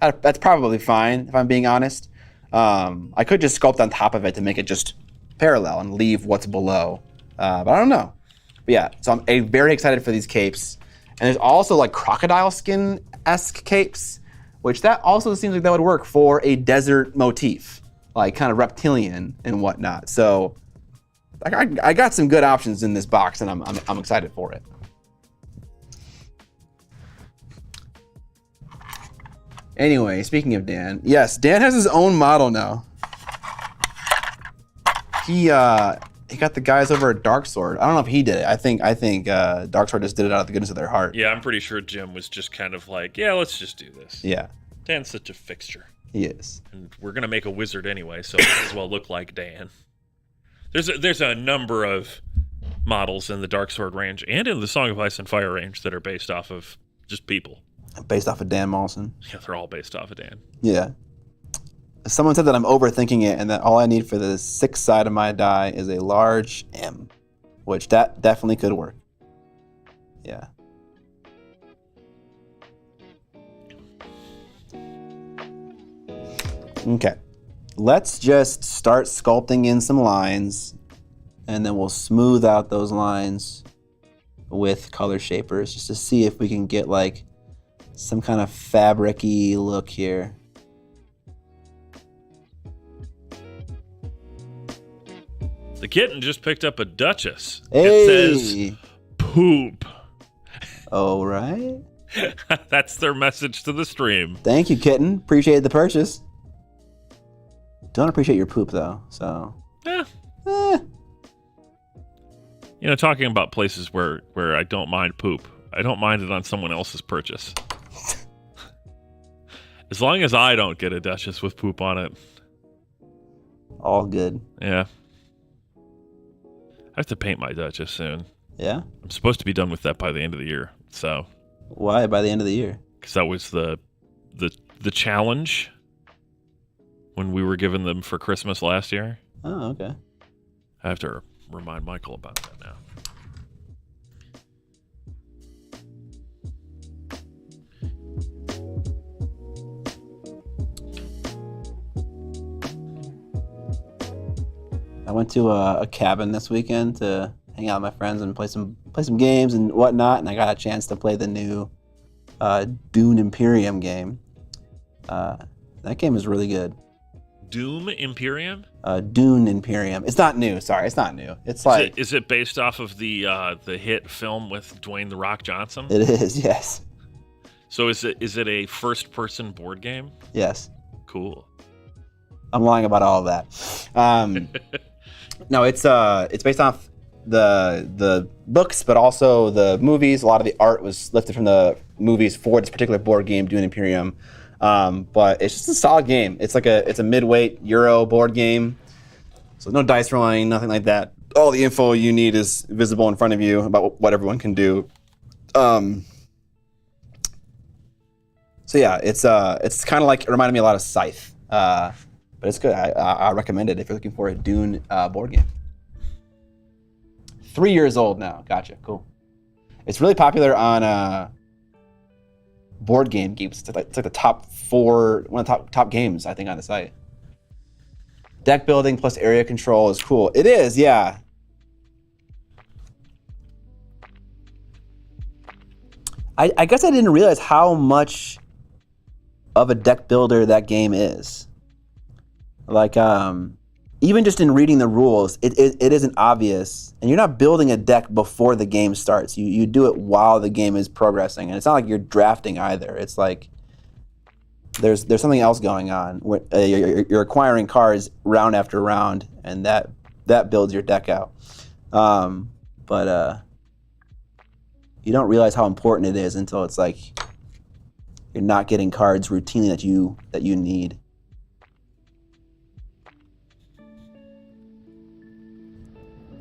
That's probably fine, if I'm being honest. I could just sculpt on top of it to make it just parallel and leave what's below. But I don't know. But yeah, so I'm very excited for these capes. And there's also like crocodile skin-esque capes, which that also seems like that would work for a desert motif, like kind of reptilian and whatnot. So I got some good options in this box, and I'm excited for it. Anyway, speaking of Dan, yes, Dan has his own model now. He got the guys over at Dark Sword. I don't know if he did it. I think Dark Sword just did it out of the goodness of their heart. Yeah, I'm pretty sure Jim was just kind of like, yeah, let's just do this. Yeah. Dan's such a fixture. He is. And we're gonna make a wizard anyway, so it might as well look like Dan. There's a number of models in the Dark Sword range and in the Song of Ice and Fire range that are based off of just people. Based off of Dan Mawson. Yeah, they're all based off of Dan. Yeah. Someone said that I'm overthinking it and that all I need for the 6th side of my die is a large M, which that definitely could work. Yeah. Okay. Let's just start sculpting in some lines, and then we'll smooth out those lines with color shapers just to see if we can get like some kind of fabric-y look here. The kitten just picked up a Duchess. Hey. It says poop. All right. That's their message to the stream. Thank you, kitten. Appreciate the purchase. Don't appreciate your poop though, so. You know, talking about places where I don't mind poop, I don't mind it on someone else's purchase. As long as I don't get a Duchess with poop on it. All good. Yeah. I have to paint my Duchess soon. Yeah? I'm supposed to be done with that by the end of the year, so. Why by the end of the year? Because that was the challenge when we were given them for Christmas last year. Oh, okay. I have to remind Michael about that now. I went to a cabin this weekend to hang out with my friends and play some games and whatnot, and I got a chance to play the new DUNE Imperium game. That game is really good. Doom Imperium? DUNE Imperium. It's not new. Sorry, it's not new. It's like is it based off of the hit film with Dwayne "The Rock" Johnson? It is, yes. So is it a first person board game? Yes. Cool. I'm lying about all of that. No, it's based off the books, but also the movies. A lot of the art was lifted from the movies for this particular board game, DUNE Imperium. But it's just a solid game. It's a midweight Euro board game. So no dice rolling, nothing like that. All the info you need is visible in front of you about what everyone can do. So yeah, it's kind of like, it reminded me a lot of Scythe. But it's good. I recommend it if you're looking for a DUNE board game. 3 years old now. Gotcha. Cool. It's really popular on board game games. It's like the top 4, one of the top games, I think, on the site. Deck building plus area control is cool. It is, yeah. I guess I didn't realize how much of a deck builder that game is. Like, even just in reading the rules, it isn't obvious. And you're not building a deck before the game starts. You do it while the game is progressing. And it's not like you're drafting either. It's like there's something else going on. You're acquiring cards round after round, and that builds your deck out. But you don't realize how important it is until it's like you're not getting cards routinely that you need.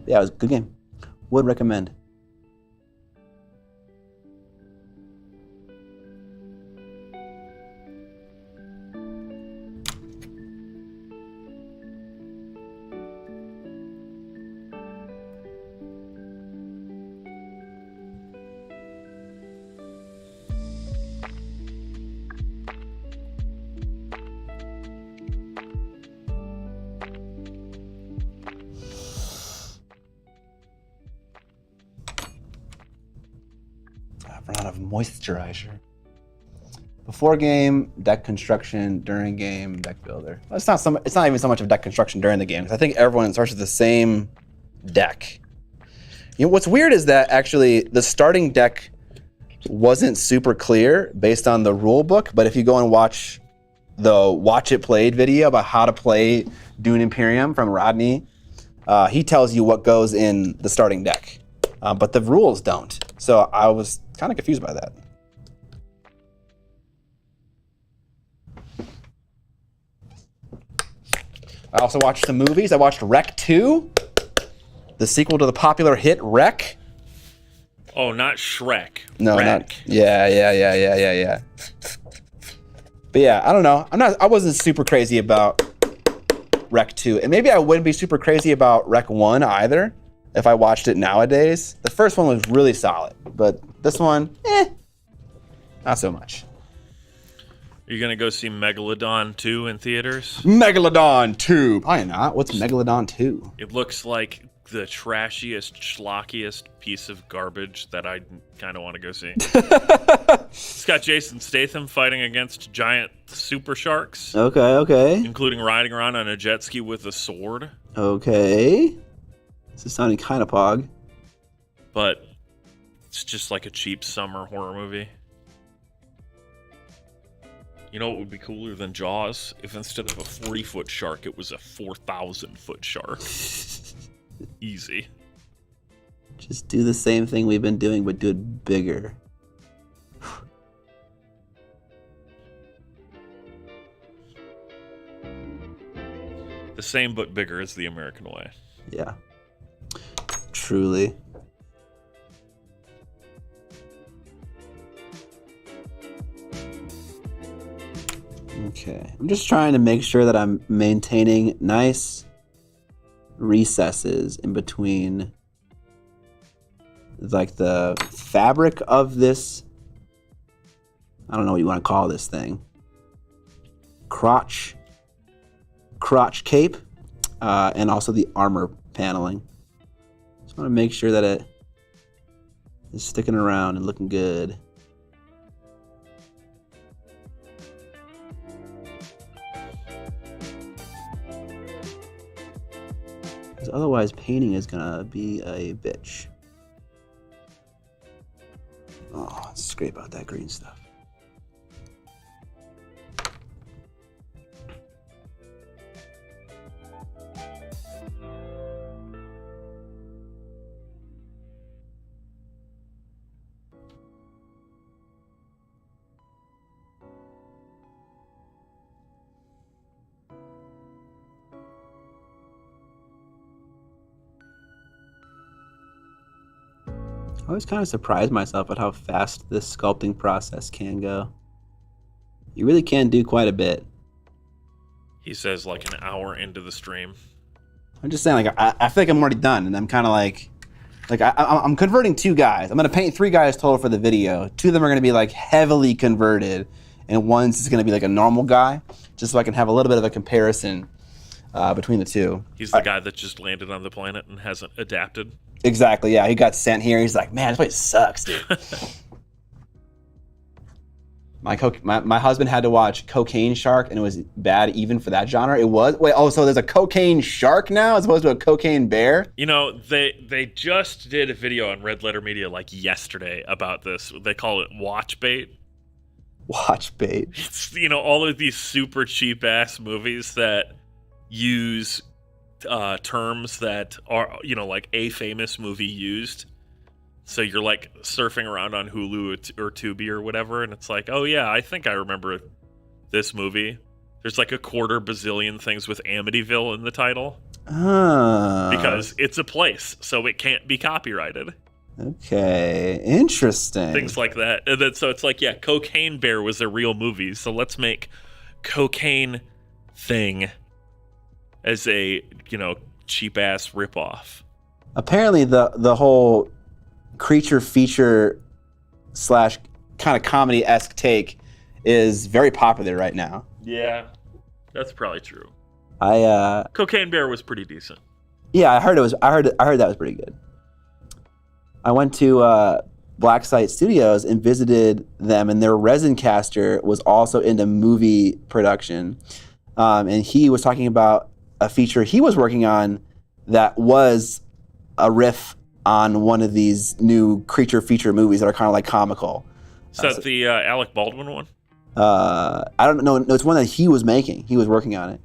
Yeah, it was a good game. Would recommend. I've run out of moisturizer. Before game, deck construction. During game, deck builder. It's not even so much of deck construction during the game, because I think everyone starts with the same deck. You know, what's weird is that actually the starting deck wasn't super clear based on the rule book, but if you go and watch the Watch It Played video about how to play Dune Imperium from Rodney, he tells you what goes in the starting deck, but the rules don't. So I was kind of confused by that. I also watched some movies. I watched Rec 2, the sequel to the popular hit Rec. Oh, not Shrek. No, Rec. not. Yeah. But yeah, I don't know. I wasn't super crazy about Rec 2. And maybe I wouldn't be super crazy about Rec 1 either if I watched it nowadays. The first one was really solid, but this one, not so much. Are you gonna go see Megalodon 2 in theaters? Megalodon 2. Probably not. What's Megalodon 2? It looks like the trashiest, schlockiest piece of garbage that I kind of want to go see. It's got Jason Statham fighting against giant super sharks. Okay. Including riding around on a jet ski with a sword. Okay. This is sounding kind of pog. But it's just like a cheap summer horror movie. You know what would be cooler than Jaws? If instead of a 40-foot shark, it was a 4,000-foot shark. Easy. Just do the same thing we've been doing, but do it bigger. The same but bigger is the American way. Yeah. Truly. Okay. I'm just trying to make sure that I'm maintaining nice recesses in between like the fabric of this, I don't know what you want to call this thing, crotch cape, and also the armor paneling. Just want to make sure that it is sticking around and looking good. Because otherwise painting is gonna be a bitch. Oh, let's scrape out that green stuff. I always kind of surprise myself at how fast this sculpting process can go. You really can do quite a bit. He says like an hour into the stream. I'm just saying, like, I feel like I'm already done, and I'm kind of like I'm converting 2 guys. I'm gonna paint 3 guys total for the video. 2 of them are gonna be like heavily converted, and one's just gonna be like a normal guy, just so I can have a little bit of a comparison between the 2. He's the guy that just landed on the planet and hasn't adapted. Exactly, yeah. He got sent here. He's like, man, this place sucks, dude. My husband had to watch Cocaine Shark, and it was bad even for that genre. It was. Wait, oh, so there's a cocaine shark now as opposed to a cocaine bear? You know, they just did a video on Red Letter Media like yesterday about this. They call it watch bait. Watch bait. It's, you know, all of these super cheap ass movies that use terms that are, you know, like a famous movie used. So you're like surfing around on Hulu or Tubi or whatever, and it's like, oh yeah, I think I remember this movie. There's like a 250 million things with Amityville in the title. Because it's a place, so it can't be copyrighted. Okay, interesting. Things like that. And then, so it's like, yeah, Cocaine Bear was a real movie, so let's make Cocaine Thing as a, cheap-ass ripoff. Apparently, the whole creature feature / kind of comedy-esque take is very popular right now. Yeah, that's probably true. Cocaine Bear was pretty decent. Yeah, I heard that was pretty good. I went to Black Site Studios and visited them, and their resin caster was also into movie production. And he was talking about a feature he was working on that was a riff on one of these new creature feature movies that are kind of like comical. Is that the Alec Baldwin one? I don't know. No, it's one that he was making. He was working on it.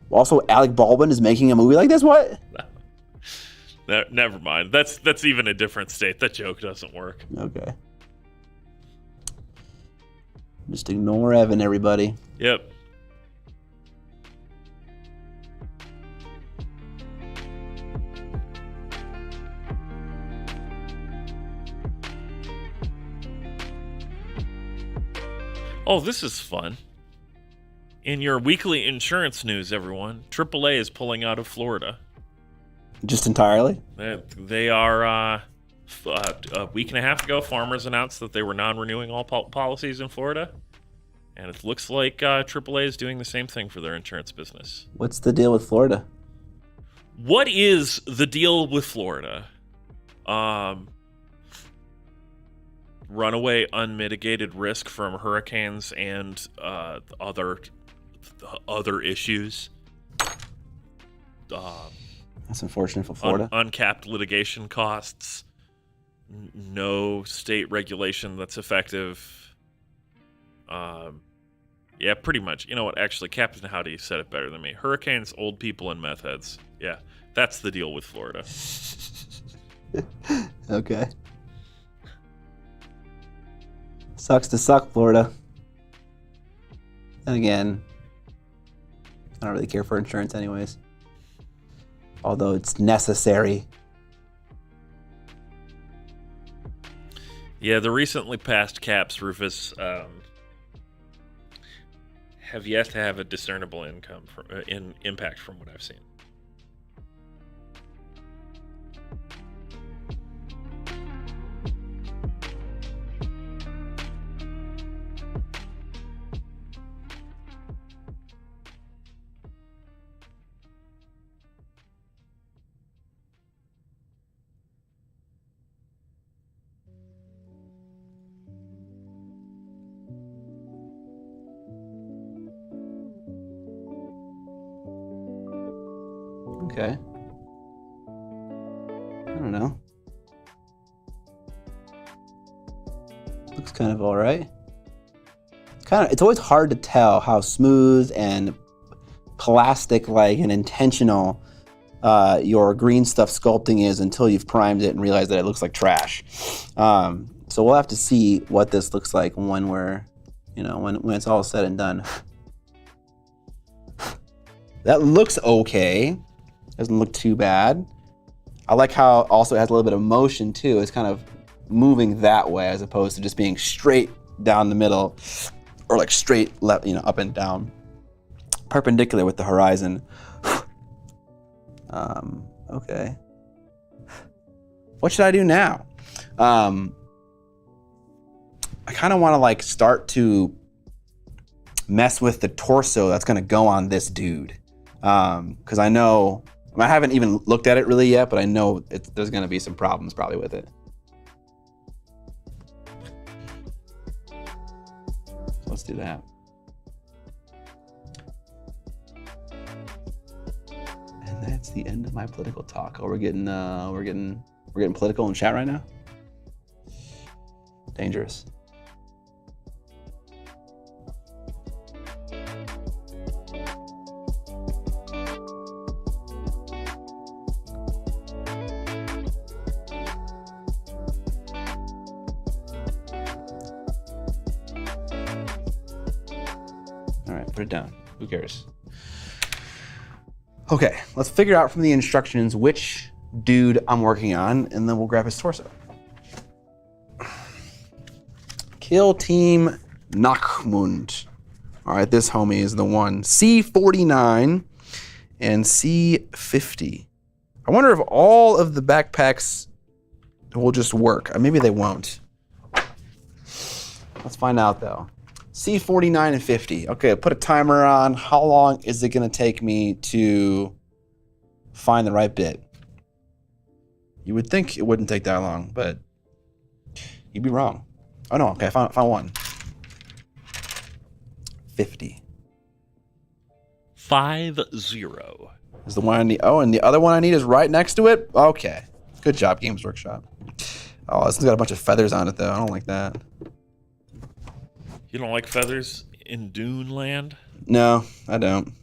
Also, Alec Baldwin is making a movie like this? What? No, never mind. That's even a different state. That joke doesn't work. Okay. Just ignore Evan, everybody. Yep. Oh, this is fun. In your weekly insurance news, everyone, AAA is pulling out of Florida. Just entirely? They are, a week and a half ago, Farmers announced that they were non-renewing all policies in Florida. And it looks like AAA is doing the same thing for their insurance business. What's the deal with Florida? What is the deal with Florida? Runaway unmitigated risk from hurricanes and other issues. That's unfortunate for Florida. Uncapped litigation costs. No state regulation that's effective. Yeah, pretty much. You know what? Actually, Captain Howdy said it better than me. Hurricanes, old people, and meth heads. Yeah, that's the deal with Florida. Okay. Sucks to suck, Florida. And again, I don't really care for insurance anyways. Although it's necessary. Yeah, the recently passed caps, Rufus, have yet to have a discernible impact from what I've seen. Okay. I don't know. Looks kind of all right. It's always hard to tell how smooth and plastic-like and intentional your green stuff sculpting is until you've primed it and realize that it looks like trash. So we'll have to see what this looks like when we're, when it's all said and done. That looks okay. Doesn't look too bad. I like how also it has a little bit of motion too. It's kind of moving that way as opposed to just being straight down the middle or like straight left, up and down, perpendicular with the horizon. Okay. What should I do now? I kind of want to start to mess with the torso that's going to go on this dude. Because I know, I haven't even looked at it really yet, but I know there's going to be some problems probably with it. So let's do that. And that's the end of my political talk. Oh, we're getting political in chat right now. Dangerous. All right, put it down. Who cares? Okay, let's figure out from the instructions which dude I'm working on, and then we'll grab his torso. Kill Team Nachmund. All right, this homie is the one. C49 and C50. I wonder if all of the backpacks will just work. Or maybe they won't. Let's find out, though. C49 and 50. Okay, put a timer on. How long is it going to take me to find the right bit? You would think it wouldn't take that long, but you'd be wrong. Oh, no. Okay, I found one. 50. 50. Is the one I need. Oh, and the other one I need is right next to it? Okay. Good job, Games Workshop. Oh, this one's got a bunch of feathers on it, though. I don't like that. You don't like feathers in Dune land? No, I don't.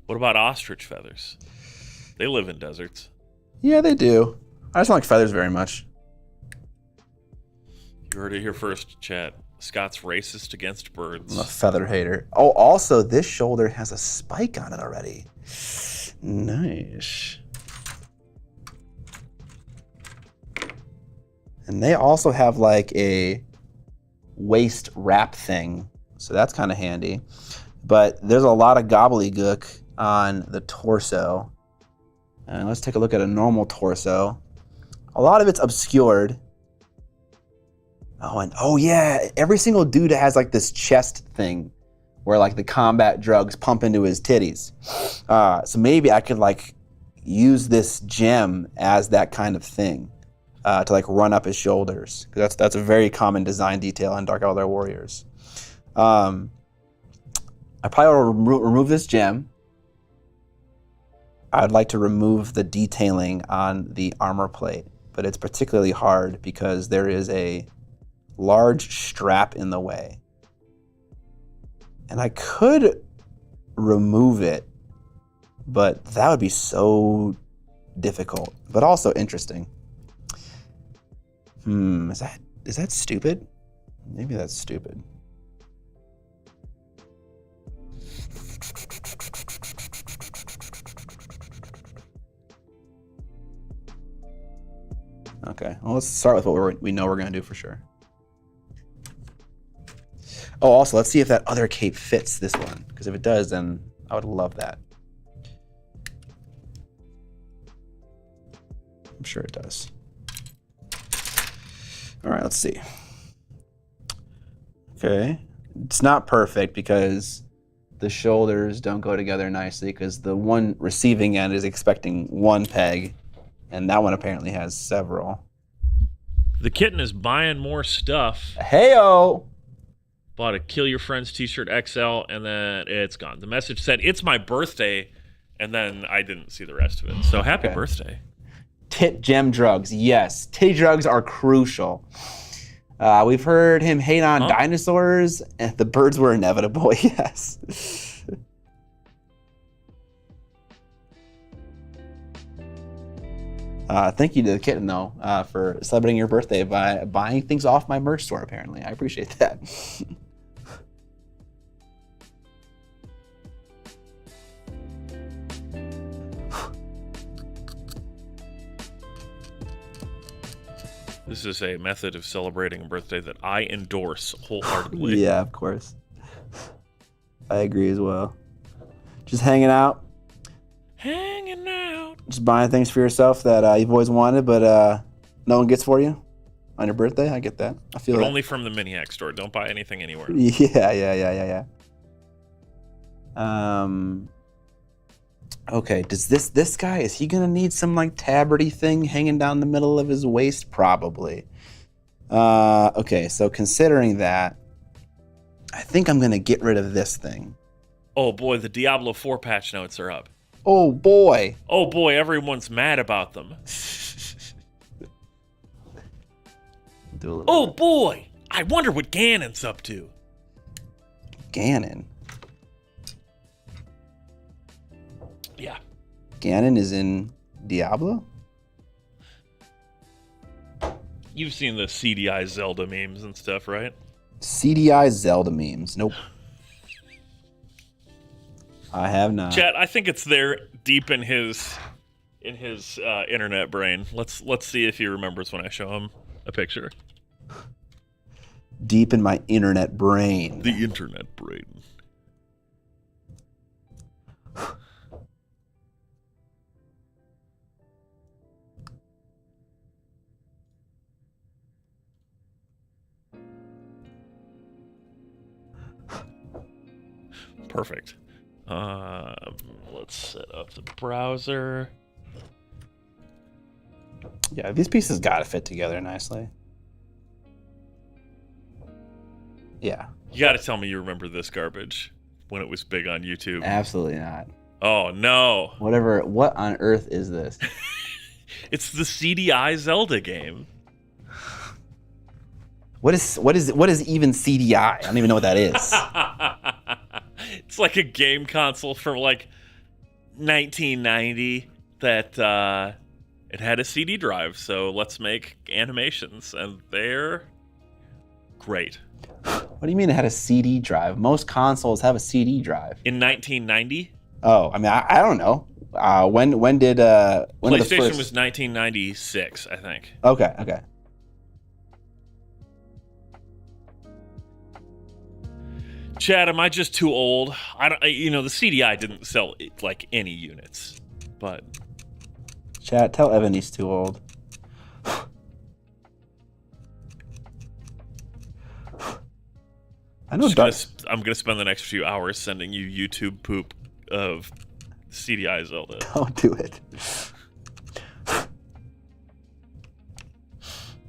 What about ostrich feathers? They live in deserts. Yeah, they do. I just don't like feathers very much. You heard it here first, chat. Scott's racist against birds. I'm a feather hater. Oh, also, this shoulder has a spike on it already. Nice. And they also have like a waist wrap thing, so that's kind of handy. But there's a lot of gobbledygook on the torso. And let's take a look at a normal torso. A lot of it's obscured. Oh, and oh yeah, every single dude has like this chest thing where like the combat drugs pump into his titties. So maybe I could like use this gem as that kind of thing to like run up his shoulders. That's a very common design detail in Dark Eldar Warriors. I probably will remove this gem. I'd like to remove the detailing on the armor plate, but it's particularly hard because there is a large strap in the way. And I could remove it, but that would be so difficult, but also interesting. Is that stupid? Maybe that's stupid. Okay, well, let's start with what we know we're going to do for sure. Oh, also, let's see if that other cape fits this one, because if it does, then I would love that. I'm sure it does. All right, let's see. Okay, it's not perfect because the shoulders don't go together nicely because the one receiving end is expecting one peg, and that one apparently has several. The kitten is buying more stuff. Heyo! Bought a Kill Your Friends t-shirt XL, and then it's gone. The message said, it's my birthday, and then I didn't see the rest of it. So happy birthday. Tit gem drugs. Yes, titty drugs are crucial. We've heard him hate on dinosaurs, and the birds were inevitable. Yes. Thank you to the kitten, though, for celebrating your birthday by buying things off my merch store, apparently. I appreciate that. This is a method of celebrating a birthday that I endorse wholeheartedly. Yeah, of course. I agree as well. Just hanging out. Hanging out. Just buying things for yourself that you've always wanted, but no one gets for you on your birthday. I get that. I feel but that. Only from the Miniac store. Don't buy anything anywhere. Yeah. Okay, does this guy, is he gonna need some like tabbardy thing hanging down the middle of his waist? Probably. Okay, so considering that, I think I'm gonna get rid of this thing. Oh boy, the Diablo 4 patch notes are up. Oh boy. Oh boy, everyone's mad about them. Oh boy, I wonder what Ganon's up to. Ganon? Yeah. Ganon is in Diablo? You've seen the CDI Zelda memes and stuff, right? CDI Zelda memes. Nope. I have not. Chat, I think it's there deep in his internet brain. Let's see if he remembers when I show him a picture. Deep in my internet brain. The internet brain. Perfect. Let's set up the browser. Yeah, these pieces gotta fit together nicely. Yeah. You gotta tell me you remember this garbage when it was big on YouTube. Absolutely not. Oh no. What on earth is this? It's the CDI Zelda game. What is even CDI? I don't even know what that is. It's like a game console from like 1990 that it had a CD drive, so let's make animations, and they're great. What do you mean it had a CD drive? Most consoles have a CD drive. In 1990? Oh, I mean, I don't know. When did PlayStation was 1996, I think. Okay. Chad, am I just too old? The CDI didn't sell like any units, but Chat, tell Evan he's too old. I know. I'm gonna spend the next few hours sending you YouTube poop of CDI Zelda. Don't do it.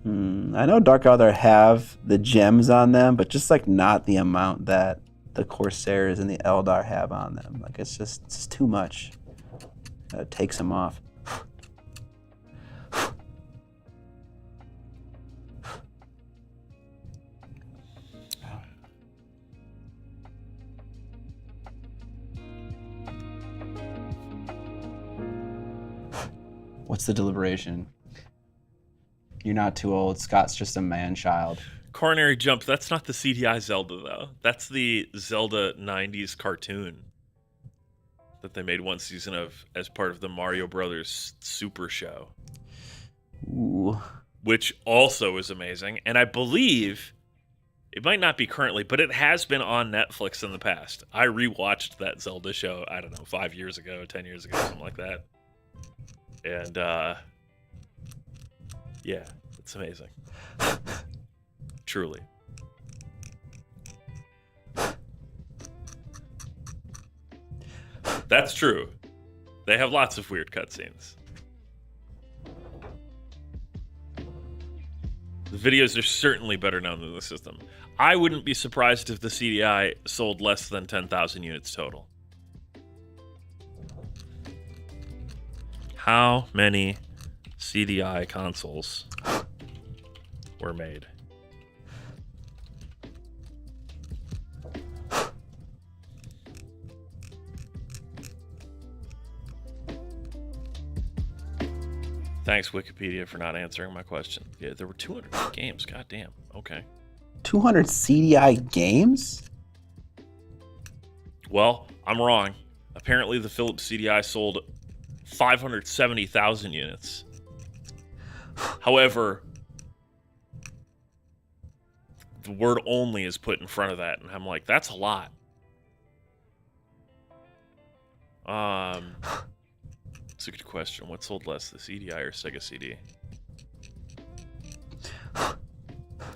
I know Dark Eldar have the gems on them, but just like not the amount that the Corsairs and the Eldar have on them. Like it's just too much. It takes them off. What's the deliberation? You're not too old. Scott's just a man-child. Coronary Jump, that's not the CDI Zelda, though. That's the Zelda 90s cartoon that they made one season of as part of the Mario Brothers Super Show. Ooh. Which also is amazing. And I believe, it might not be currently, but it has been on Netflix in the past. I rewatched that Zelda show, I don't know, 5 years ago, 10 years ago, something like that. And, yeah, it's amazing. Truly. That's true. They have lots of weird cutscenes. The videos are certainly better known than the system. I wouldn't be surprised if the CDI sold less than 10,000 units total. How many CDI consoles were made? Thanks, Wikipedia, for not answering my question. Yeah, there were 200 games. God damn. Okay. 200 CDI games? Well, I'm wrong. Apparently, the Philips CDI sold 570,000 units. However, the word only is put in front of that, and I'm like, that's a lot. It's a good question. What sold less, the CDI or Sega CD?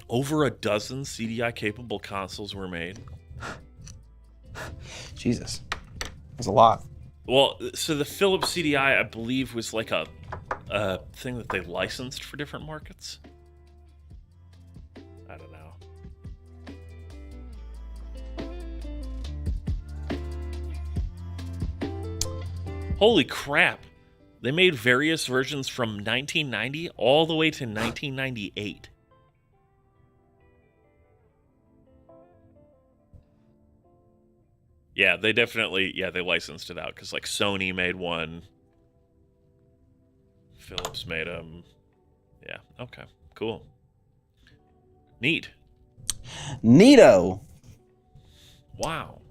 Over a dozen CDI-capable consoles were made. Jesus. That's a lot. Well, so the Philips CDI, I believe, was like a thing that they licensed for different markets. I don't know. Holy crap. They made various versions from 1990 all the way to 1998. Yeah, they definitely, they licensed it out, because like Sony made one. Philips made them. Yeah, okay, cool. Neat. Neato. Wow.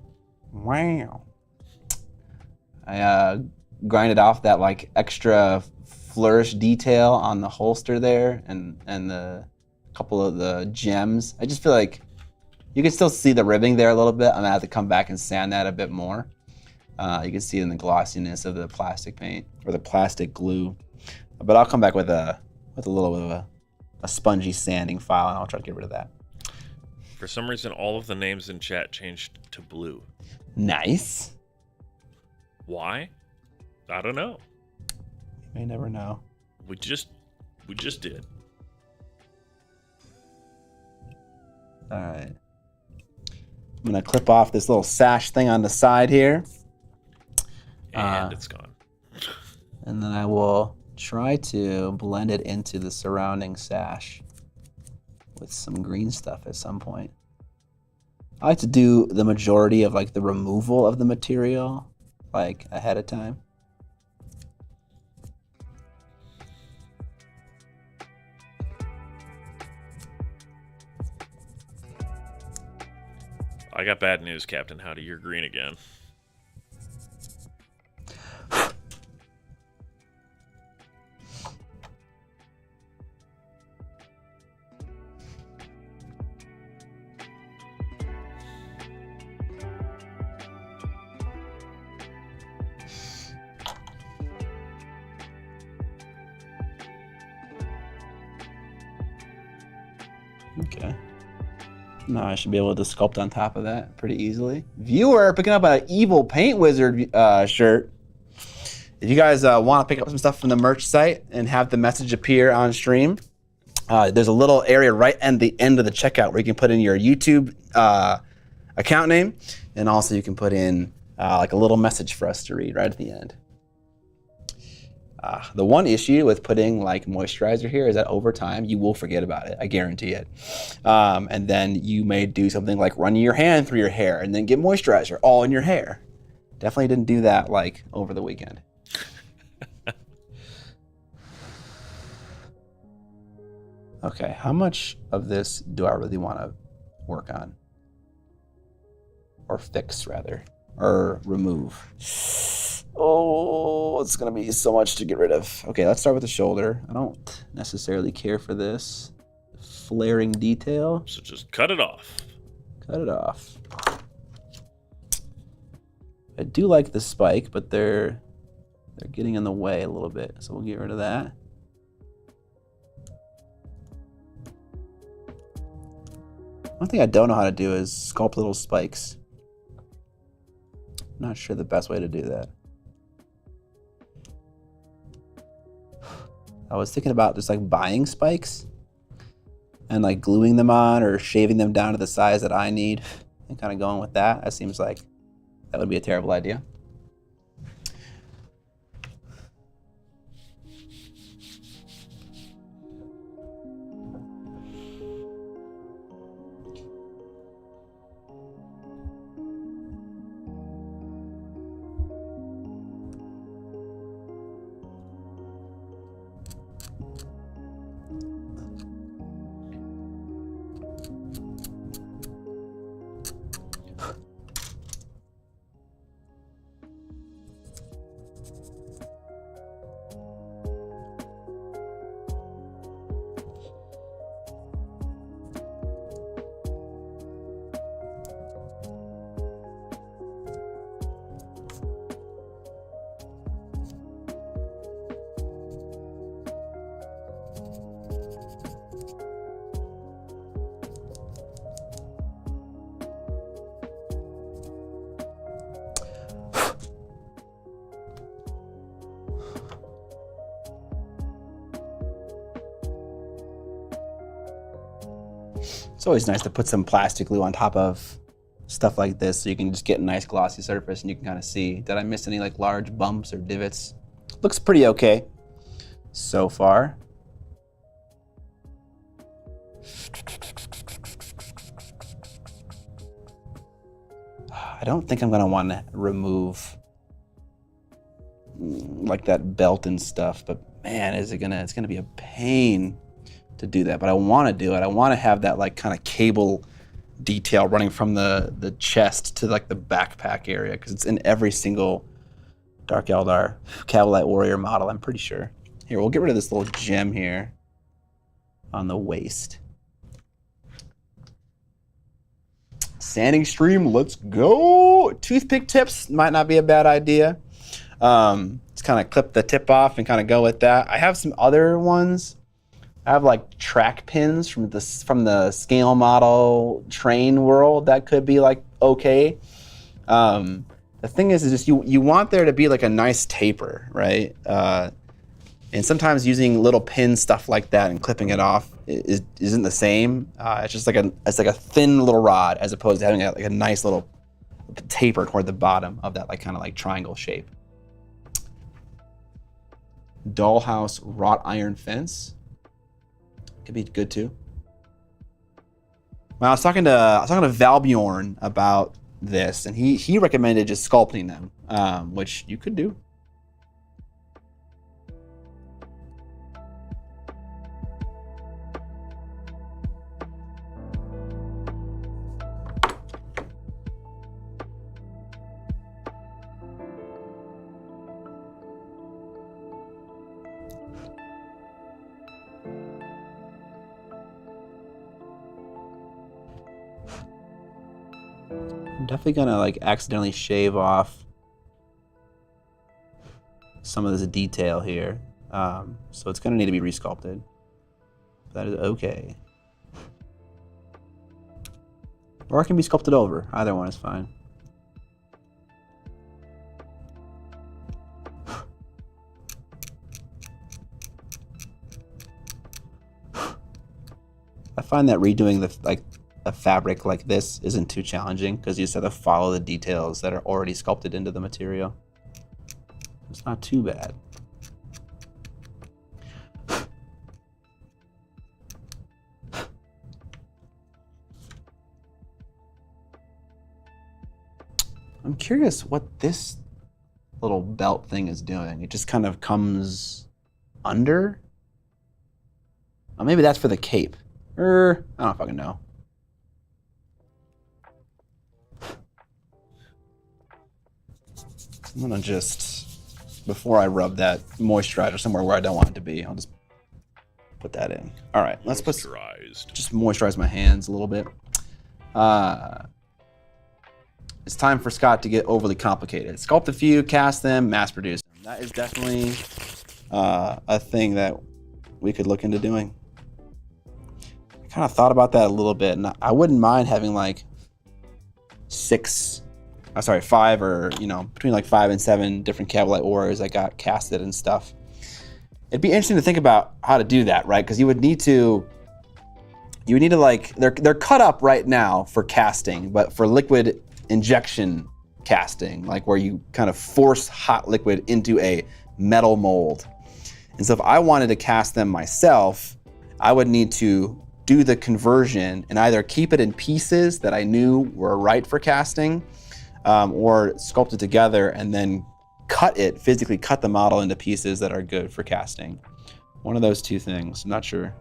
Wow. I grinded off that like extra flourish detail on the holster there and the couple of the gems. I just feel like you can still see the ribbing there a little bit. I'm gonna have to come back and sand that a bit more. You can see it in the glossiness of the plastic paint or the plastic glue. But I'll come back with a little bit of a spongy sanding file, and I'll try to get rid of that. For some reason, all of the names in chat changed to blue. Nice. Why? I don't know. You may never know. We just did. All right. I'm gonna clip off this little sash thing on the side here. And it's gone. And then I will try to blend it into the surrounding sash with some green stuff at some point. I like to do the majority of like the removal of the material like ahead of time. I got bad news, Captain Howdy. You're green again. Okay. Now I should be able to sculpt on top of that pretty easily. Viewer picking up an Evil Paint Wizard shirt. If you guys want to pick up some stuff from the merch site and have the message appear on stream, there's a little area right at the end of the checkout where you can put in your YouTube account name, and also you can put in like a little message for us to read right at the end. The one issue with putting like moisturizer here is that over time you will forget about it. I guarantee it. And then you may do something like running your hand through your hair and then get moisturizer all in your hair. Definitely didn't do that like over the weekend. Okay, how much of this do I really want to work on? Or fix rather, or remove? Oh, it's gonna be so much to get rid of. Okay, let's start with the shoulder. I don't necessarily care for this flaring detail. So just cut it off. Cut it off. I do like the spike, but they're getting in the way a little bit, so we'll get rid of that. One thing I don't know how to do is sculpt little spikes. I'm not sure the best way to do that. I was thinking about just like buying spikes and like gluing them on or shaving them down to the size that I need and kind of going with that. That seems like that would be a terrible idea. It's always nice to put some plastic glue on top of stuff like this so you can just get a nice glossy surface and you can kind of see, did I miss any like large bumps or divots? Looks pretty okay so far. I don't think I'm gonna want to remove like that belt and stuff, but man, it's gonna be a pain to do that, but I want to do it. I want to have that like kind of cable detail running from the chest to like the backpack area because it's in every single Dark Eldar Cavalite Warrior model, I'm pretty sure. Here, we'll get rid of this little gem here on the waist. Sanding stream, let's go. Toothpick tips might not be a bad idea. Just kind of clip the tip off and kind of go with that. I have some other ones. I have like track pins from the scale model train world that could be like okay. The thing is just you want there to be like a nice taper, right? And sometimes using little pin stuff like that and clipping it off isn't the same. It's just like a thin little rod as opposed to having like a nice little taper toward the bottom of that like kind of like triangle shape. Dollhouse wrought iron fence could be good too. Well, I was talking to Valbjorn about this, and he recommended just sculpting them, which you could do. I'm definitely gonna like accidentally shave off some of this detail here, so it's gonna need to be resculpted. That is okay, or it can be sculpted over. Either one is fine. I find that redoing a fabric like this isn't too challenging because you just have to follow the details that are already sculpted into the material. It's not too bad. I'm curious what this little belt thing is doing. It just kind of comes under? Oh, maybe that's for the cape. I don't fucking know. I'm gonna just, before I rub that moisturizer somewhere where I don't want it to be, I'll just put that in. All right, let's just moisturize my hands a little bit. It's time for Scott to get overly complicated. Sculpt a few, cast them, mass produce them. That is definitely a thing that we could look into doing. I kind of thought about that a little bit, and I wouldn't mind having like 5 or, between like 5 and 7 different Cavalite Warriors that got casted and stuff. It'd be interesting to think about how to do that, right? Because you would need to like, they're cut up right now for casting, but for liquid injection casting, like where you kind of force hot liquid into a metal mold. And so if I wanted to cast them myself, I would need to do the conversion and either keep it in pieces that I knew were right for casting, or sculpt it together and then physically cut the model into pieces that are good for casting. One of those two things. I'm not sure.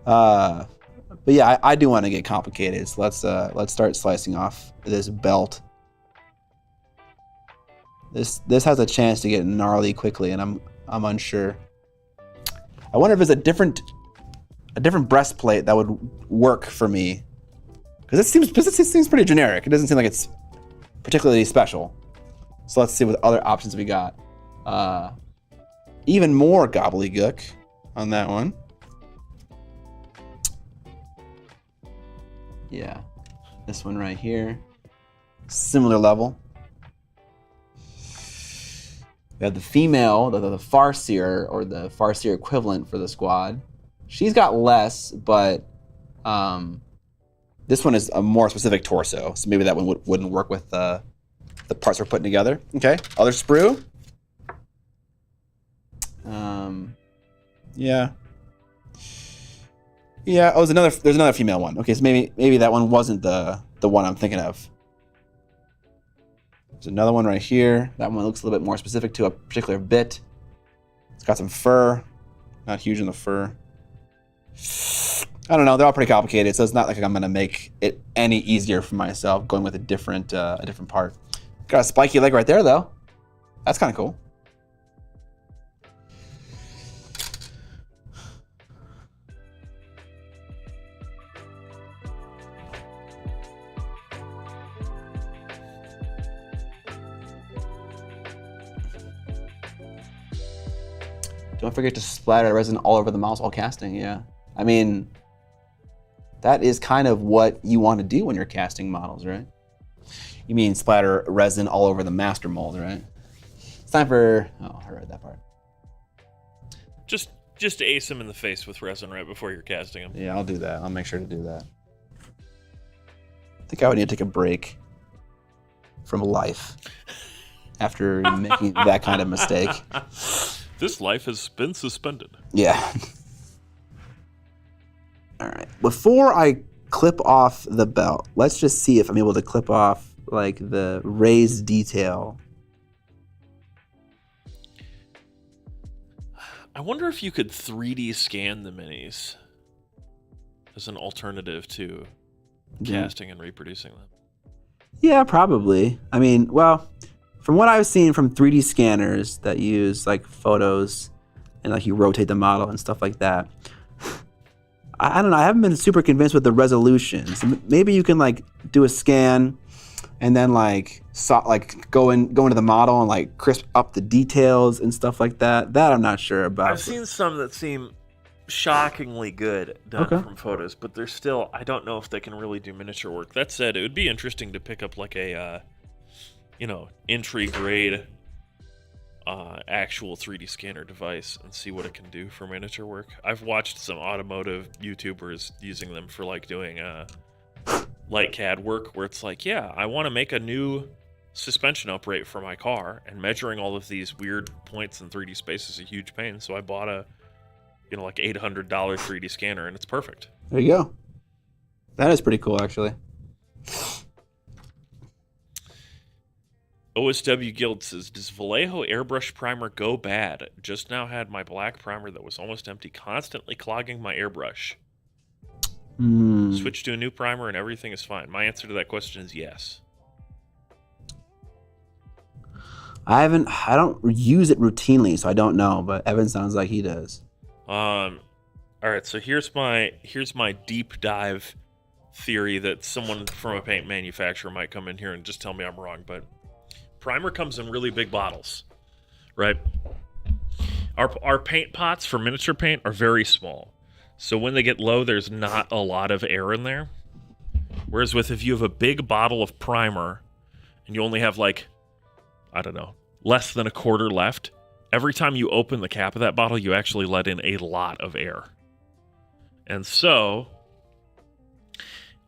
But yeah, I do want to get complicated. So let's start slicing off this belt. This has a chance to get gnarly quickly, and I'm unsure. I wonder if there's a different breastplate that would work for me, because this seems pretty generic. It doesn't seem like it's particularly special. So let's see what other options we got. Even more gobbledygook on that one. Yeah, this one right here, similar level. We have the female, the Farseer, or the Farseer equivalent for the squad. She's got less, but this one is a more specific torso, so maybe that one wouldn't work with the parts we're putting together. Okay, other sprue. Yeah. Oh, there's another female one. Okay, so maybe that one wasn't the one I'm thinking of. There's another one right here. That one looks a little bit more specific to a particular bit. It's got some fur. Not huge in the fur. I don't know. They're all pretty complicated, so it's not like I'm gonna make it any easier for myself going with a different part. Got a spiky leg right there, though. That's kind of cool. Don't forget to splatter resin all over the mouse while casting. Yeah, I mean, that is kind of what you want to do when you're casting models, right? You mean splatter resin all over the master mold, right? It's time for, oh, I read that part. Just ace him in the face with resin right before you're casting him. Yeah, I'll do that. I'll make sure to do that. I think I would need to take a break from life after making that kind of mistake. This life has been suspended. Yeah. All right. Before I clip off the belt, let's just see if I'm able to clip off like the raised detail. I wonder if you could 3D scan the minis as an alternative to casting and reproducing them. Yeah, probably. I mean, well, from what I've seen from 3D scanners that use like photos and like you rotate the model and stuff like that, I don't know. I haven't been super convinced with the resolutions. Maybe you can like do a scan and then like go into the model and like crisp up the details and stuff like that. That I'm not sure about. I've seen some that seem shockingly good done from photos, but they're still, I don't know if they can really do miniature work. That said, it would be interesting to pick up like a entry grade actual 3D scanner device and see what it can do for miniature work. I've watched some automotive YouTubers using them for like doing light CAD work where it's like, yeah, I want to make a new suspension upright for my car, and measuring all of these weird points in 3D space is a huge pain, so I bought a like $800 3D scanner, and it's perfect. There you go. That is pretty cool, actually. OSW Guild says, does Vallejo airbrush primer go bad? Just now had my black primer that was almost empty, constantly clogging my airbrush. Switch to a new primer and everything is fine. My answer to that question is yes. I don't use it routinely, so I don't know, but Evan sounds like he does. All right, so here's my deep dive theory that someone from a paint manufacturer might come in here and just tell me I'm wrong, but primer comes in really big bottles, right? Our paint pots for miniature paint are very small. So when they get low, there's not a lot of air in there. Whereas if you have a big bottle of primer and you only have like, I don't know, less than a quarter left, every time you open the cap of that bottle, you actually let in a lot of air. And so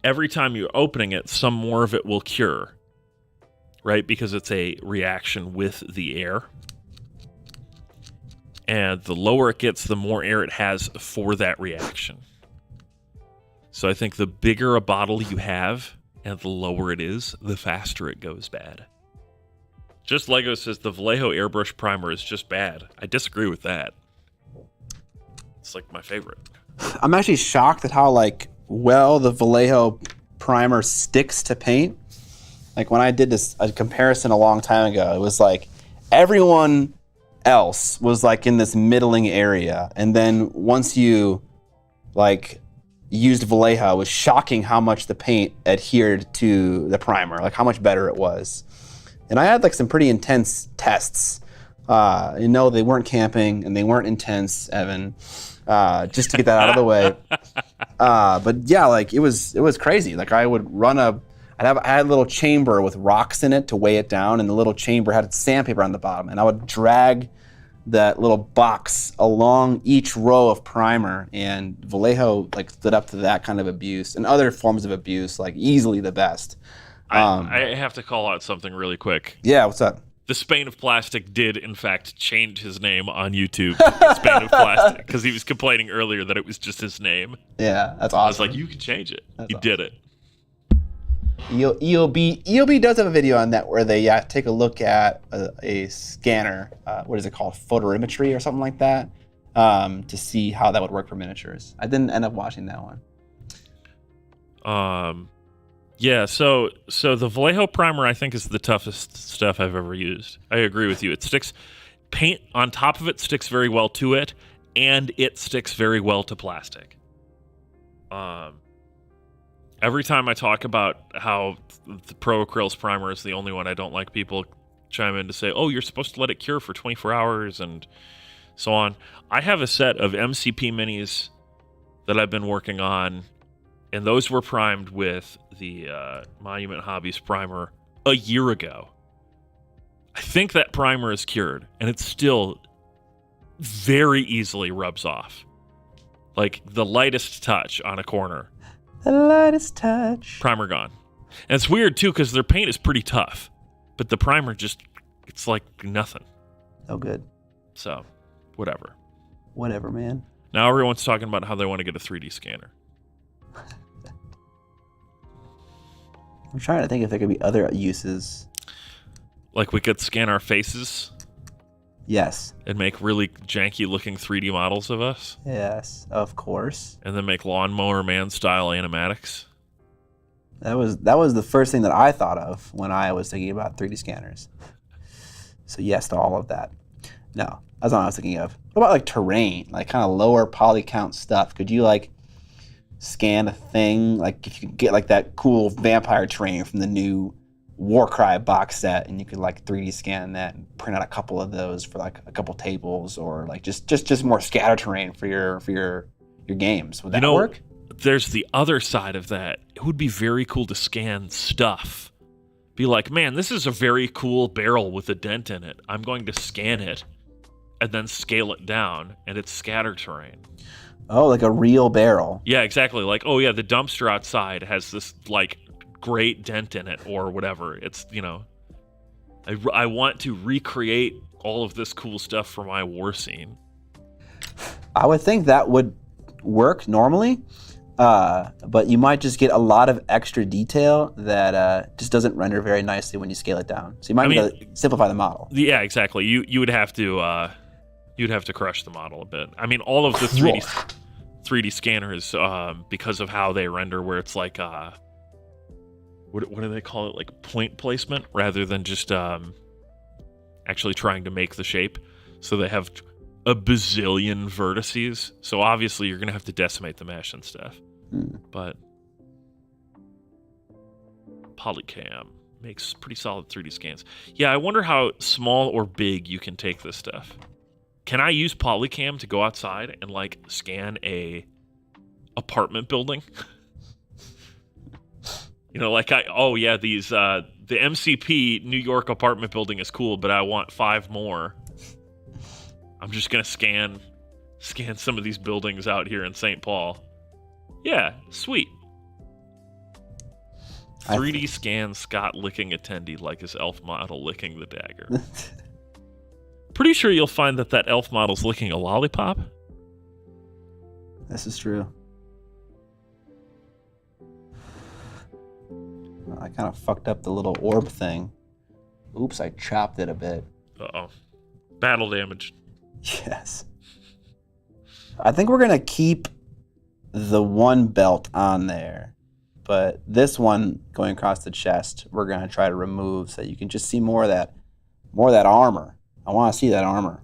every time you're opening it, some more of it will cure, right? Because it's a reaction with the air. And the lower it gets, the more air it has for that reaction. So I think the bigger a bottle you have and the lower it is, the faster it goes bad. Just Lego says the Vallejo airbrush primer is just bad. I disagree with that. It's like my favorite. I'm actually shocked at how well the Vallejo primer sticks to paint. Like when I did a comparison a long time ago, it was like everyone else was like in this middling area, and then once you used Vallejo, it was shocking how much the paint adhered to the primer, like how much better it was. And I had some pretty intense tests. They weren't camping and they weren't intense, Evan. Just to get that out of the way. But yeah, it was crazy. I would run I had a little chamber with rocks in it to weigh it down, and the little chamber had sandpaper on the bottom, and I would drag that little box along each row of primer, and Vallejo stood up to that kind of abuse and other forms of abuse, easily the best. I have to call out something really quick. Yeah, what's up? The Spain of Plastic did, in fact, change his name on YouTube to Spain of Plastic because he was complaining earlier that it was just his name. Yeah, that's awesome. I was like, you can change it. He did it. EOB does have a video on that where they take a look at a scanner, what is it called, photorimetry or something like that, to see how that would work for miniatures. I didn't end up watching that one. Yeah, so the Vallejo primer I think is the toughest stuff I've ever used. I agree with you. It sticks paint on top of it sticks very well to it, and it sticks very well to plastic. Every time I talk about how the Pro Acrylics primer is the only one I don't like, people chime in to say, "Oh, you're supposed to let it cure for 24 hours and so on." I have a set of MCP minis that I've been working on, and those were primed with the Monument Hobbies primer a year ago. I think that primer is cured, and it still very easily rubs off. Like the lightest touch on a corner. The lightest touch. Primer gone. And it's weird, too, because their paint is pretty tough. But the primer just, it's like nothing. No good. So, whatever. Whatever, man. Now everyone's talking about how they want to get a 3D scanner. I'm trying to think if there could be other uses. Like we could scan our faces Yes. and make really janky looking 3D models of us. Yes, of course. And then make Lawnmower Man style animatics. That was the first thing that I thought of when I was thinking about 3D scanners. So yes to all of that. No, that's not what I was thinking of. What about like terrain, like kind of lower poly count stuff? Could you like scan a thing, like if you could get like that cool vampire terrain from the new Warcry box set, and you could like 3D scan that and print out a couple of those for like a couple tables, or like just more scatter terrain for your games. Would that work? There's the other side of that. It would be very cool to scan stuff. Be like, man, this is a very cool barrel with a dent in it. I'm going to scan it and then scale it down, and it's scatter terrain. Oh, like a real barrel. Yeah, exactly. Like, oh yeah, the dumpster outside has this like great dent in it or whatever. It's, I want to recreate all of this cool stuff for my war scene. I would think that would work normally, but you might just get a lot of extra detail that just doesn't render very nicely when you scale it down. So you might need to simplify the model. Yeah, exactly. You would have to you'd have to crush the model a bit. I mean, all of the 3D scanners, because of how they render, where it's like what do they call it? Like point placement rather than just actually trying to make the shape. So they have a bazillion vertices. So obviously you're going to have to decimate the mesh and stuff. But Polycam makes pretty solid 3D scans. Yeah, I wonder how small or big you can take this stuff. Can I use Polycam to go outside and like scan a apartment building? Like these the MCP New York apartment building is cool, but I want 5 more. I'm just gonna scan some of these buildings out here in St. Paul. Yeah, sweet. 3D scan Scott licking attendee like his elf model licking the dagger. Pretty sure you'll find that elf model's licking a lollipop. This is true. I kind of fucked up the little orb thing. Oops, I chopped it a bit. Uh-oh. Battle damage. Yes. I think we're going to keep the one belt on there. But this one going across the chest, we're going to try to remove so you can just see more of that armor. I want to see that armor.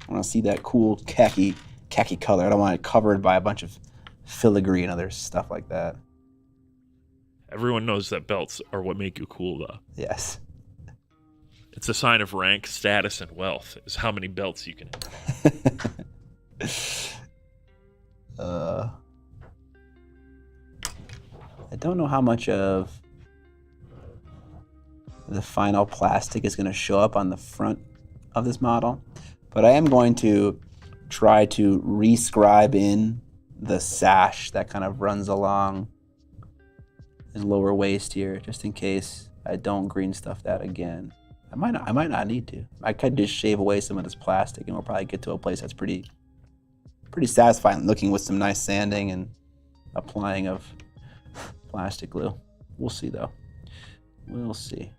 I want to see that cool khaki color. I don't want it covered by a bunch of filigree and other stuff like that. Everyone knows that belts are what make you cool, though. Yes. It's a sign of rank, status, and wealth, is how many belts you can have. I don't know how much of the final plastic is going to show up on the front of this model, but I am going to try to rescribe in the sash that kind of runs along his lower waist here, just in case I don't green stuff that again. I might not need to. I could just shave away some of this plastic, and we'll probably get to a place that's pretty satisfying looking with some nice sanding and applying of plastic glue. We'll see though. We'll see.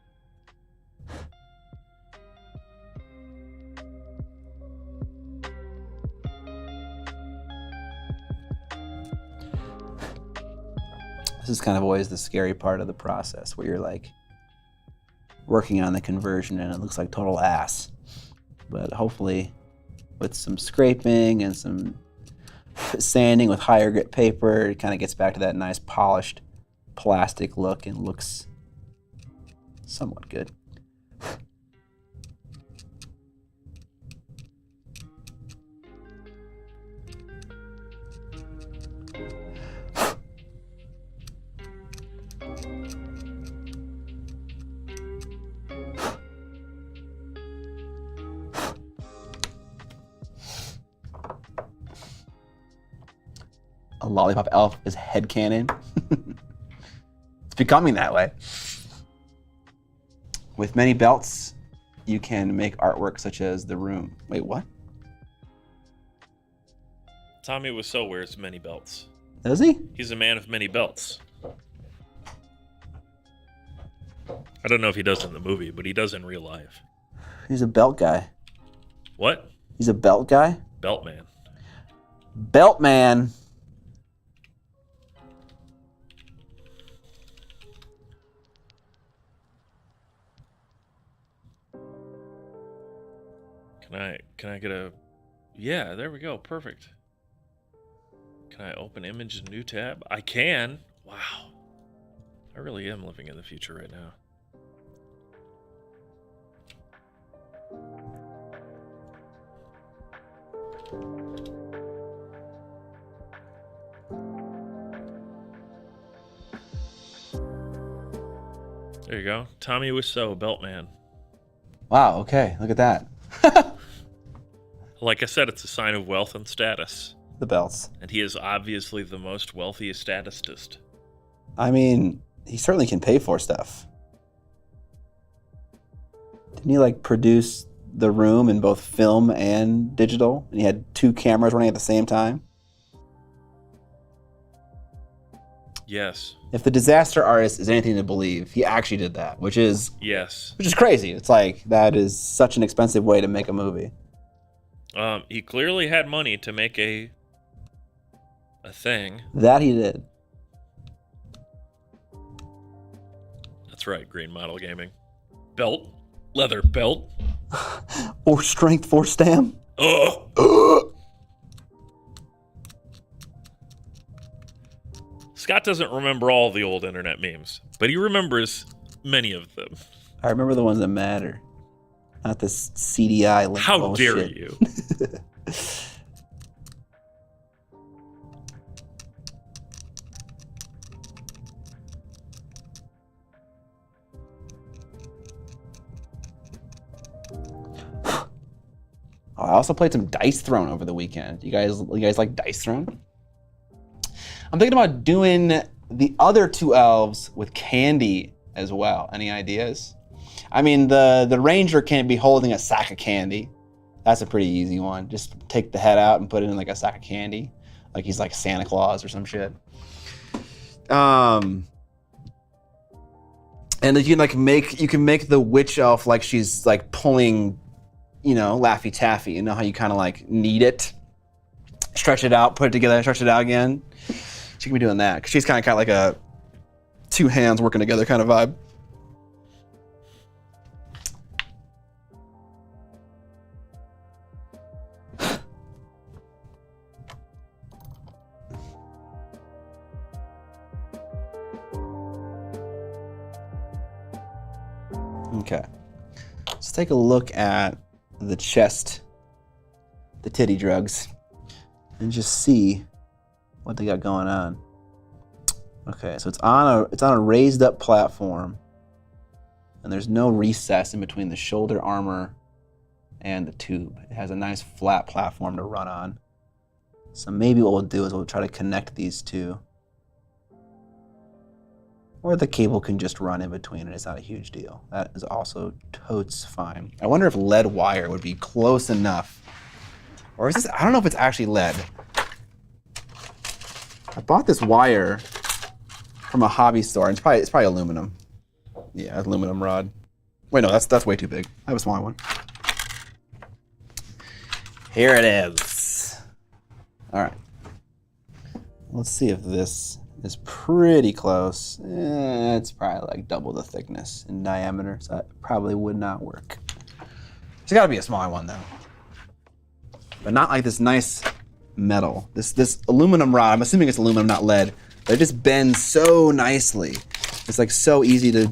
This is kind of always the scary part of the process, where you're like working on the conversion and it looks like total ass. But hopefully with some scraping and some sanding with higher grit paper, it kind of gets back to that nice polished plastic look and looks somewhat good. A lollipop elf is headcanon. It's becoming that way. With many belts, you can make artwork such as The Room. Wait, what? Tommy Wiseau wears many belts. Does he? He's a man of many belts. I don't know if he does in the movie, but he does in real life. He's a belt guy. What? He's a belt guy? Belt man. Belt man. Can I get a... Yeah, there we go. Perfect. Can I open image in new tab? I can. Wow. I really am living in the future right now. There you go. Tommy Wiseau, belt man. Wow, okay. Look at that. Like I said, it's a sign of wealth and status. The belts. And he is obviously the most wealthiest statistist. I mean, he certainly can pay for stuff. Didn't he like produce The Room in both film and digital? And he had 2 cameras running at the same time? Yes. If the Disaster Artist is anything to believe, he actually did that, which is Yes. Which is crazy. It's like, that is such an expensive way to make a movie. He clearly had money to make a thing. That he did. That's right, Green Model Gaming. Belt. Leather belt. Or strength for stam. Scott doesn't remember all the old internet memes, but he remembers many of them. I remember the ones that matter. Not this CDI link How bullshit. dare you? Oh, I also played some Dice Throne over the weekend. You guys like Dice Throne? I'm thinking about doing the other 2 elves with candy as well. Any ideas? I mean, the ranger can't be holding a sack of candy. That's a pretty easy one. Just take the head out and put it in like a sack of candy, like he's like Santa Claus or some shit. And you can make the witch elf like she's like pulling, Laffy Taffy. You know how you kind of like knead it, stretch it out, put it together, stretch it out again. She can be doing that because she's kind of like a 2 hands working together kind of vibe. Okay, let's take a look at the chest, the titty drugs, and just see what they got going on. Okay, so it's on a raised up platform, and there's no recess in between the shoulder armor and the tube. It has a nice flat platform to run on. So maybe what we'll do is we'll try to connect these 2. Or the cable can just run in between and it's not a huge deal. That is also totes fine. I wonder if lead wire would be close enough. Or is this, I don't know if it's actually lead. I bought this wire from a hobby store, and it's probably aluminum. Yeah, aluminum rod. Wait, no, that's way too big. I have a smaller one. Here it is. All right. Let's see if this is pretty close. It's probably like double the thickness in diameter, so that probably would not work. It's got to be a smaller one though, but not like this nice metal. This aluminum rod. I'm assuming it's aluminum, not lead. But it just bends so nicely. It's like so easy to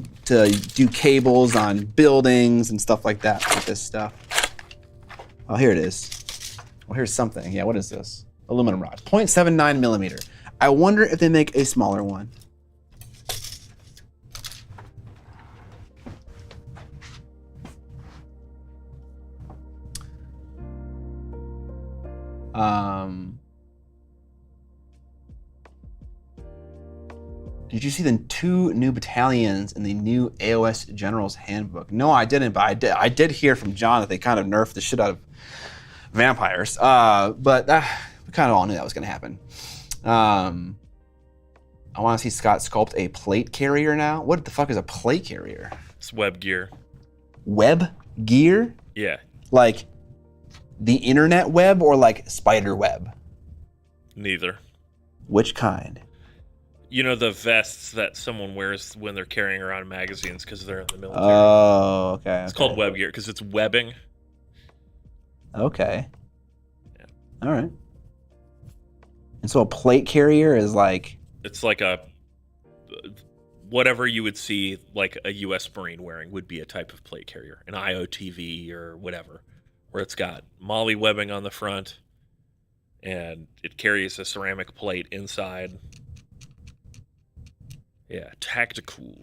do cables on buildings and stuff like that with this stuff. Oh, here it is. Well, here's something. Yeah, what is this? Aluminum rod, 0.79 millimeter. I wonder if they make a smaller one. Did you see the 2 new battalions in the new AOS General's Handbook? No, I didn't, but I did hear from John that they kind of nerfed the shit out of vampires. But we kind of all knew that was going to happen. I want to see Scott sculpt a plate carrier now. What the fuck is a plate carrier? It's web gear. Web gear? Yeah. Like the internet web or like spider web? Neither. Which kind? You know the vests that someone wears when they're carrying around magazines because they're in the military. Oh, okay. It's called web gear because it's webbing. Okay. Yeah. All right. And so a plate carrier is like... It's like a... Whatever you would see like a U.S. Marine wearing would be a type of plate carrier. An IOTV or whatever. Where it's got molly webbing on the front. And it carries a ceramic plate inside. Yeah, tactical.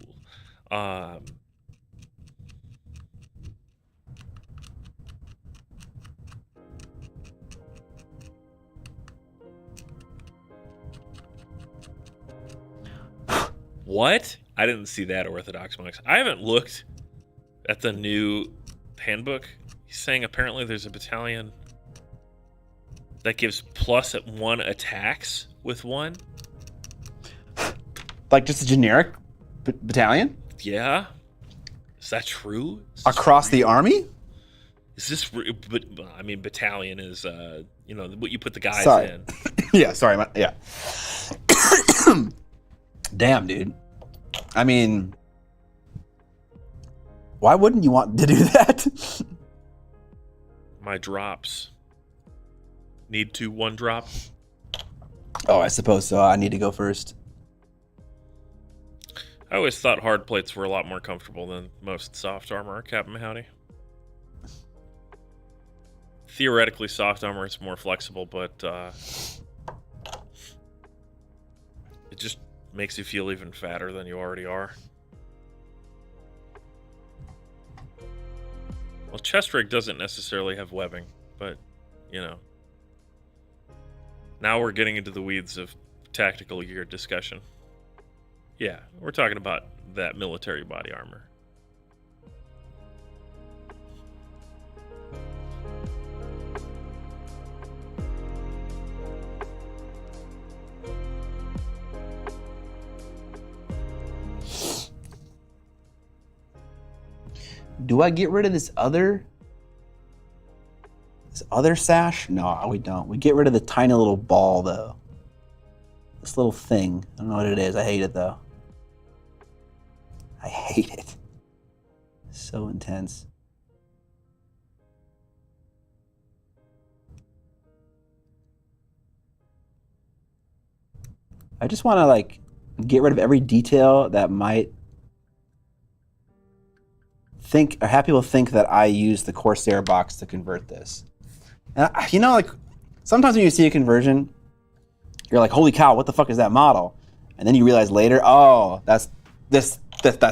What? I didn't see that, Orthodox monks. I haven't looked at the new handbook. He's saying apparently there's a battalion that gives +1 attacks with 1. Like just a generic battalion? Yeah. Is that true? Across the army? Is this... But I mean, battalion is, you know, what you put the guys Sorry. in. Yeah, sorry. Yeah. Damn, dude. I mean, why wouldn't you want to do that? My drops. Need to 1 drop? Oh, I suppose so. I need to go first. I always thought hard plates were a lot more comfortable than most soft armor, Captain Howdy. Theoretically, soft armor is more flexible, but it just makes you feel even fatter than you already are. Well, chest rig doesn't necessarily have webbing, but, you know. Now we're getting into the weeds of tactical gear discussion. Yeah, we're talking about that military body armor. Do I get rid of this other sash? No, we don't. We get rid of the tiny little ball though. This little thing. I don't know what it is. I hate it though. I hate it. So intense. I just want to like get rid of every detail that might have people think that I use the Corsair box to convert this. And you know, like sometimes when you see a conversion, you're like, "Holy cow, what the fuck is that model?" And then you realize later, "Oh, that's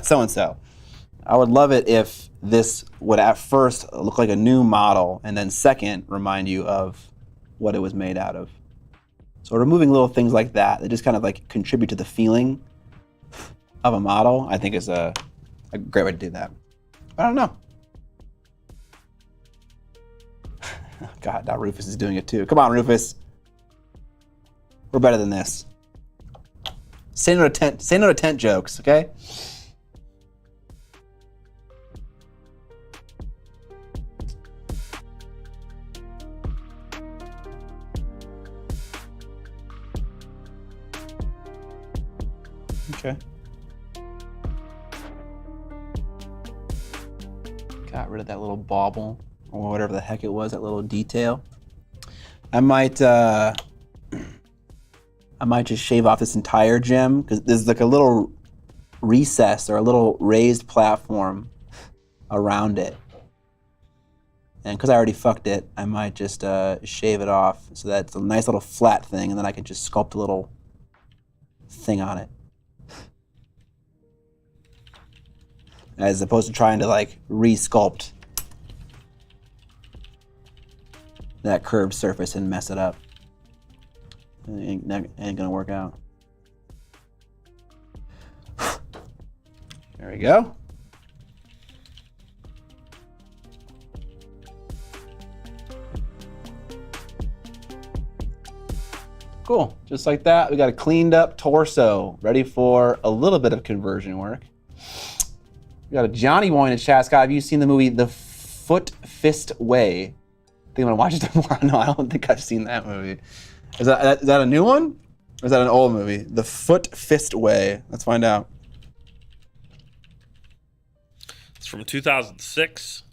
so and so." I would love it if this would at first look like a new model, and then second remind you of what it was made out of. So removing little things like that just kind of like contribute to the feeling of a model, I think is a great way to do that. I don't know. God, now Rufus is doing it too. Come on, Rufus. We're better than this. Say no to tent jokes, okay? Okay. Got rid of that little bauble or whatever the heck it was, that little detail. I might just shave off this entire gym because there's like a little recess or a little raised platform around it. And because I already fucked it, I might just shave it off so that it's a nice little flat thing, and then I can just sculpt a little thing on it. As opposed to trying to like re-sculpt that curved surface and mess it up. It ain't gonna work out. There we go. Cool, just like that, we got a cleaned up torso, ready for a little bit of conversion work. We got a Johnny Boy in the chat. Scott, have you seen the movie The Foot Fist Way? I think I'm gonna watch it tomorrow. No, I don't think I've seen that movie. Is that a new one? Or is that an old movie? The Foot Fist Way. Let's find out. It's from 2006.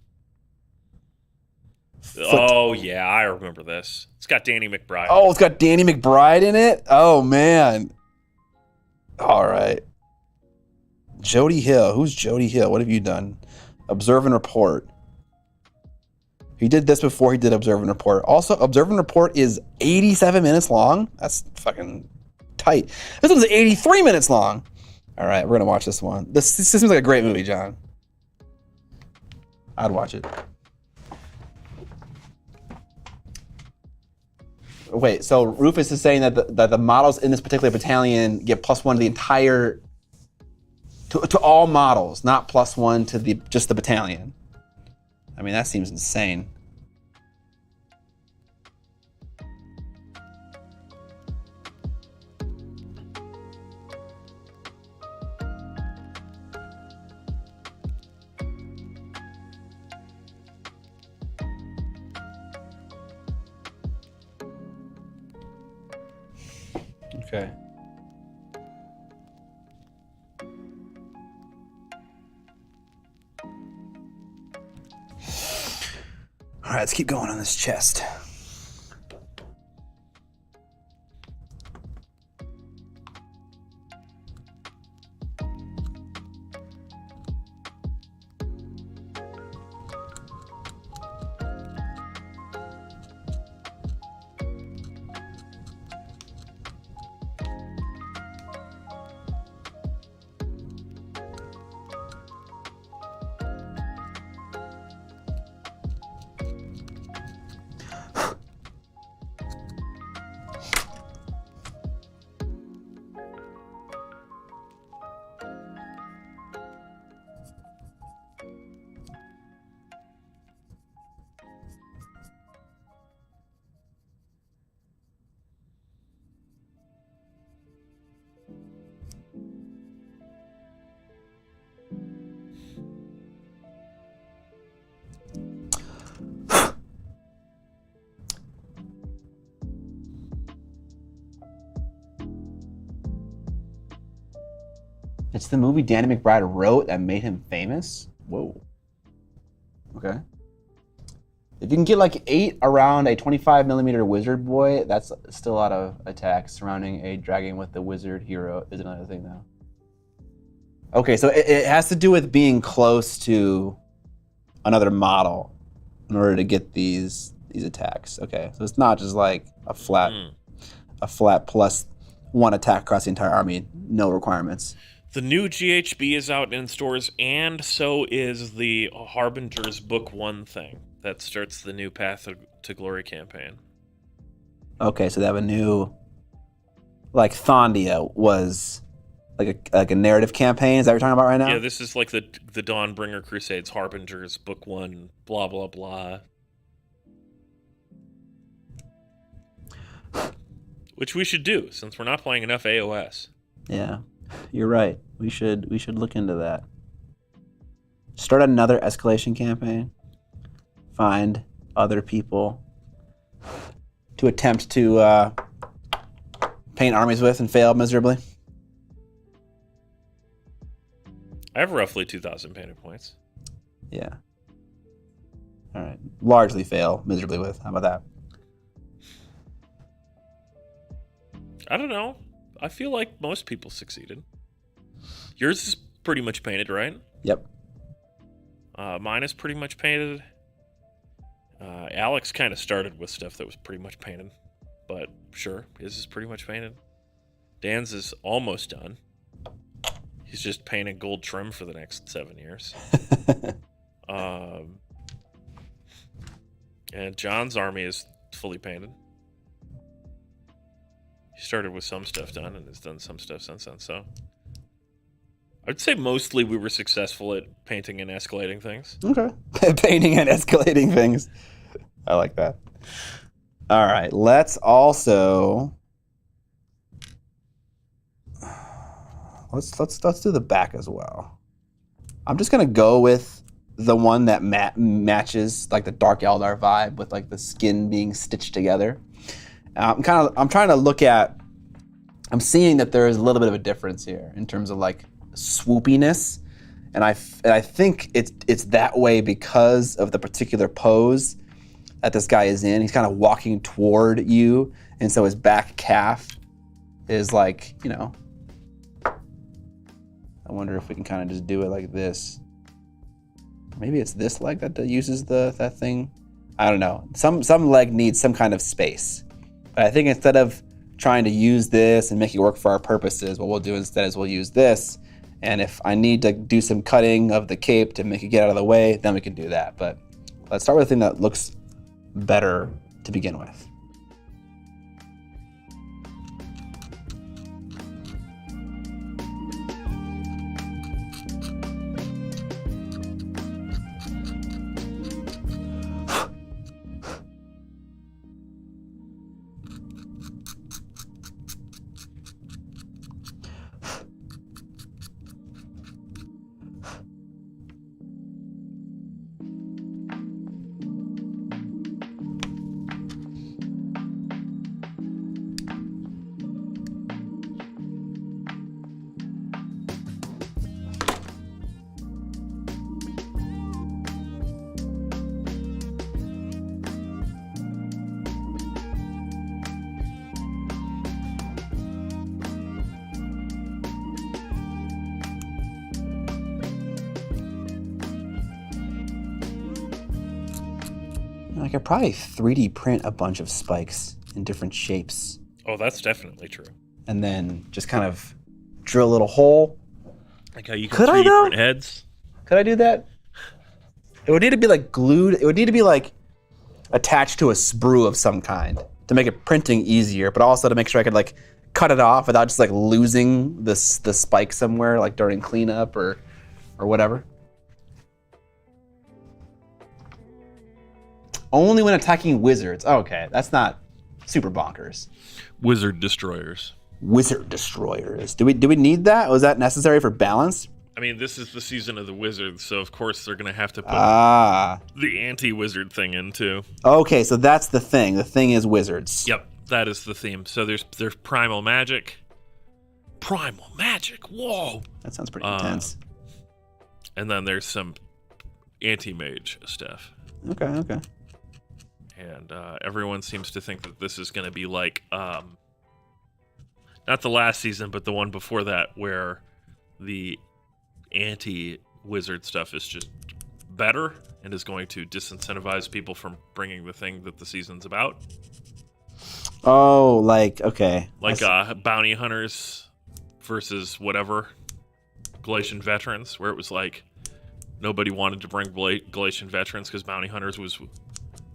Oh, yeah, I remember this. It's got Danny McBride. Oh, it's got Danny McBride in it? Oh, man. All right. Jody Hill. Who's Jody Hill? What have you done? Observe and Report. He did this before he did Observe and Report. Also, Observe and Report is 87 minutes long. That's fucking tight. This one's 83 minutes long. All right, we're going to watch this one. This seems like a great movie, John. I'd watch it. Wait, so Rufus is saying that the models in this particular battalion get +1 to the entire... To all models, not +1 to just the battalion. I mean, that seems insane. Okay. All right, let's keep going on this chest. It's the movie Danny McBride wrote that made him famous? Whoa. Okay. If you can get like 8 around a 25mm wizard boy, that's still a lot of attacks surrounding a dragon with the wizard hero is another thing though. Okay, so it has to do with being close to another model in order to get these attacks. Okay, so it's not just like a flat +1 attack across the entire army, no requirements. The new GHB is out in stores, and so is the Harbinger's Book 1 thing that starts the new Path to Glory campaign. Okay, so they have a new, like Thondia was like a narrative campaign. Is that what you're talking about right now? Yeah, this is like the Dawnbringer Crusades, Harbinger's Book 1, blah, blah, blah. Which we should do, since we're not playing enough AOS. Yeah. You're right. We should look into that. Start another escalation campaign. Find other people to attempt to paint armies with and fail miserably. I have roughly 2,000 painted points. Yeah. All right. Largely fail miserably with. How about that? I don't know. I feel like most people succeeded. Yours is pretty much painted, right? Yep. Mine is pretty much painted. Alex kind of started with stuff that was pretty much painted, but sure, his is pretty much painted. Dan's is almost done. He's just painting gold trim for the next 7 years. And John's army is fully painted. He started with some stuff done and has done some stuff since then, so I'd say mostly we were successful at painting and escalating things. Okay. Painting and escalating things. I like that. All right. Let's also let's do the back as well. I'm just gonna go with the one that matches like the Dark Eldar vibe with like the skin being stitched together. I'm trying to look at. I'm seeing that there is a little bit of a difference here in terms of like swoopiness, and I think it's that way because of the particular pose that this guy is in. He's kind of walking toward you, and so his back calf is like, you know. I wonder if we can kind of just do it like this. Maybe it's this leg that uses that thing. I don't know. Some leg needs some kind of space. But I think instead of trying to use this and make it work for our purposes, what we'll do instead is we'll use this. And if I need to do some cutting of the cape to make it get out of the way, then we can do that. But let's start with a thing that looks better to begin with. I could probably 3D print a bunch of spikes in different shapes. Oh, that's definitely true. And then just kind of drill a little hole. Like how you can 3D print heads. Could I do that? It would need to be like glued. It would need to be like attached to a sprue of some kind to make it printing easier, but also to make sure I could like cut it off without just like losing the spike somewhere, like during cleanup or whatever. Only when attacking wizards. Oh, okay, that's not super bonkers. Wizard destroyers. Wizard destroyers. Do we need that? Was that necessary for balance? I mean, this is the season of the wizards, so of course they're going to have to put the anti-wizard thing in too. Okay, so that's the thing. The thing is wizards. Yep, that is the theme. So there's primal magic. Primal magic. Whoa. That sounds pretty intense. And then there's some anti-mage stuff. Okay. And everyone seems to think that this is going to be like, not the last season, but the one before that, where the anti-wizard stuff is just better and is going to disincentivize people from bringing the thing that the season's about. Oh, like, okay. Like bounty hunters versus whatever, Galatian veterans, where it was like nobody wanted to bring Galatian veterans because bounty hunters was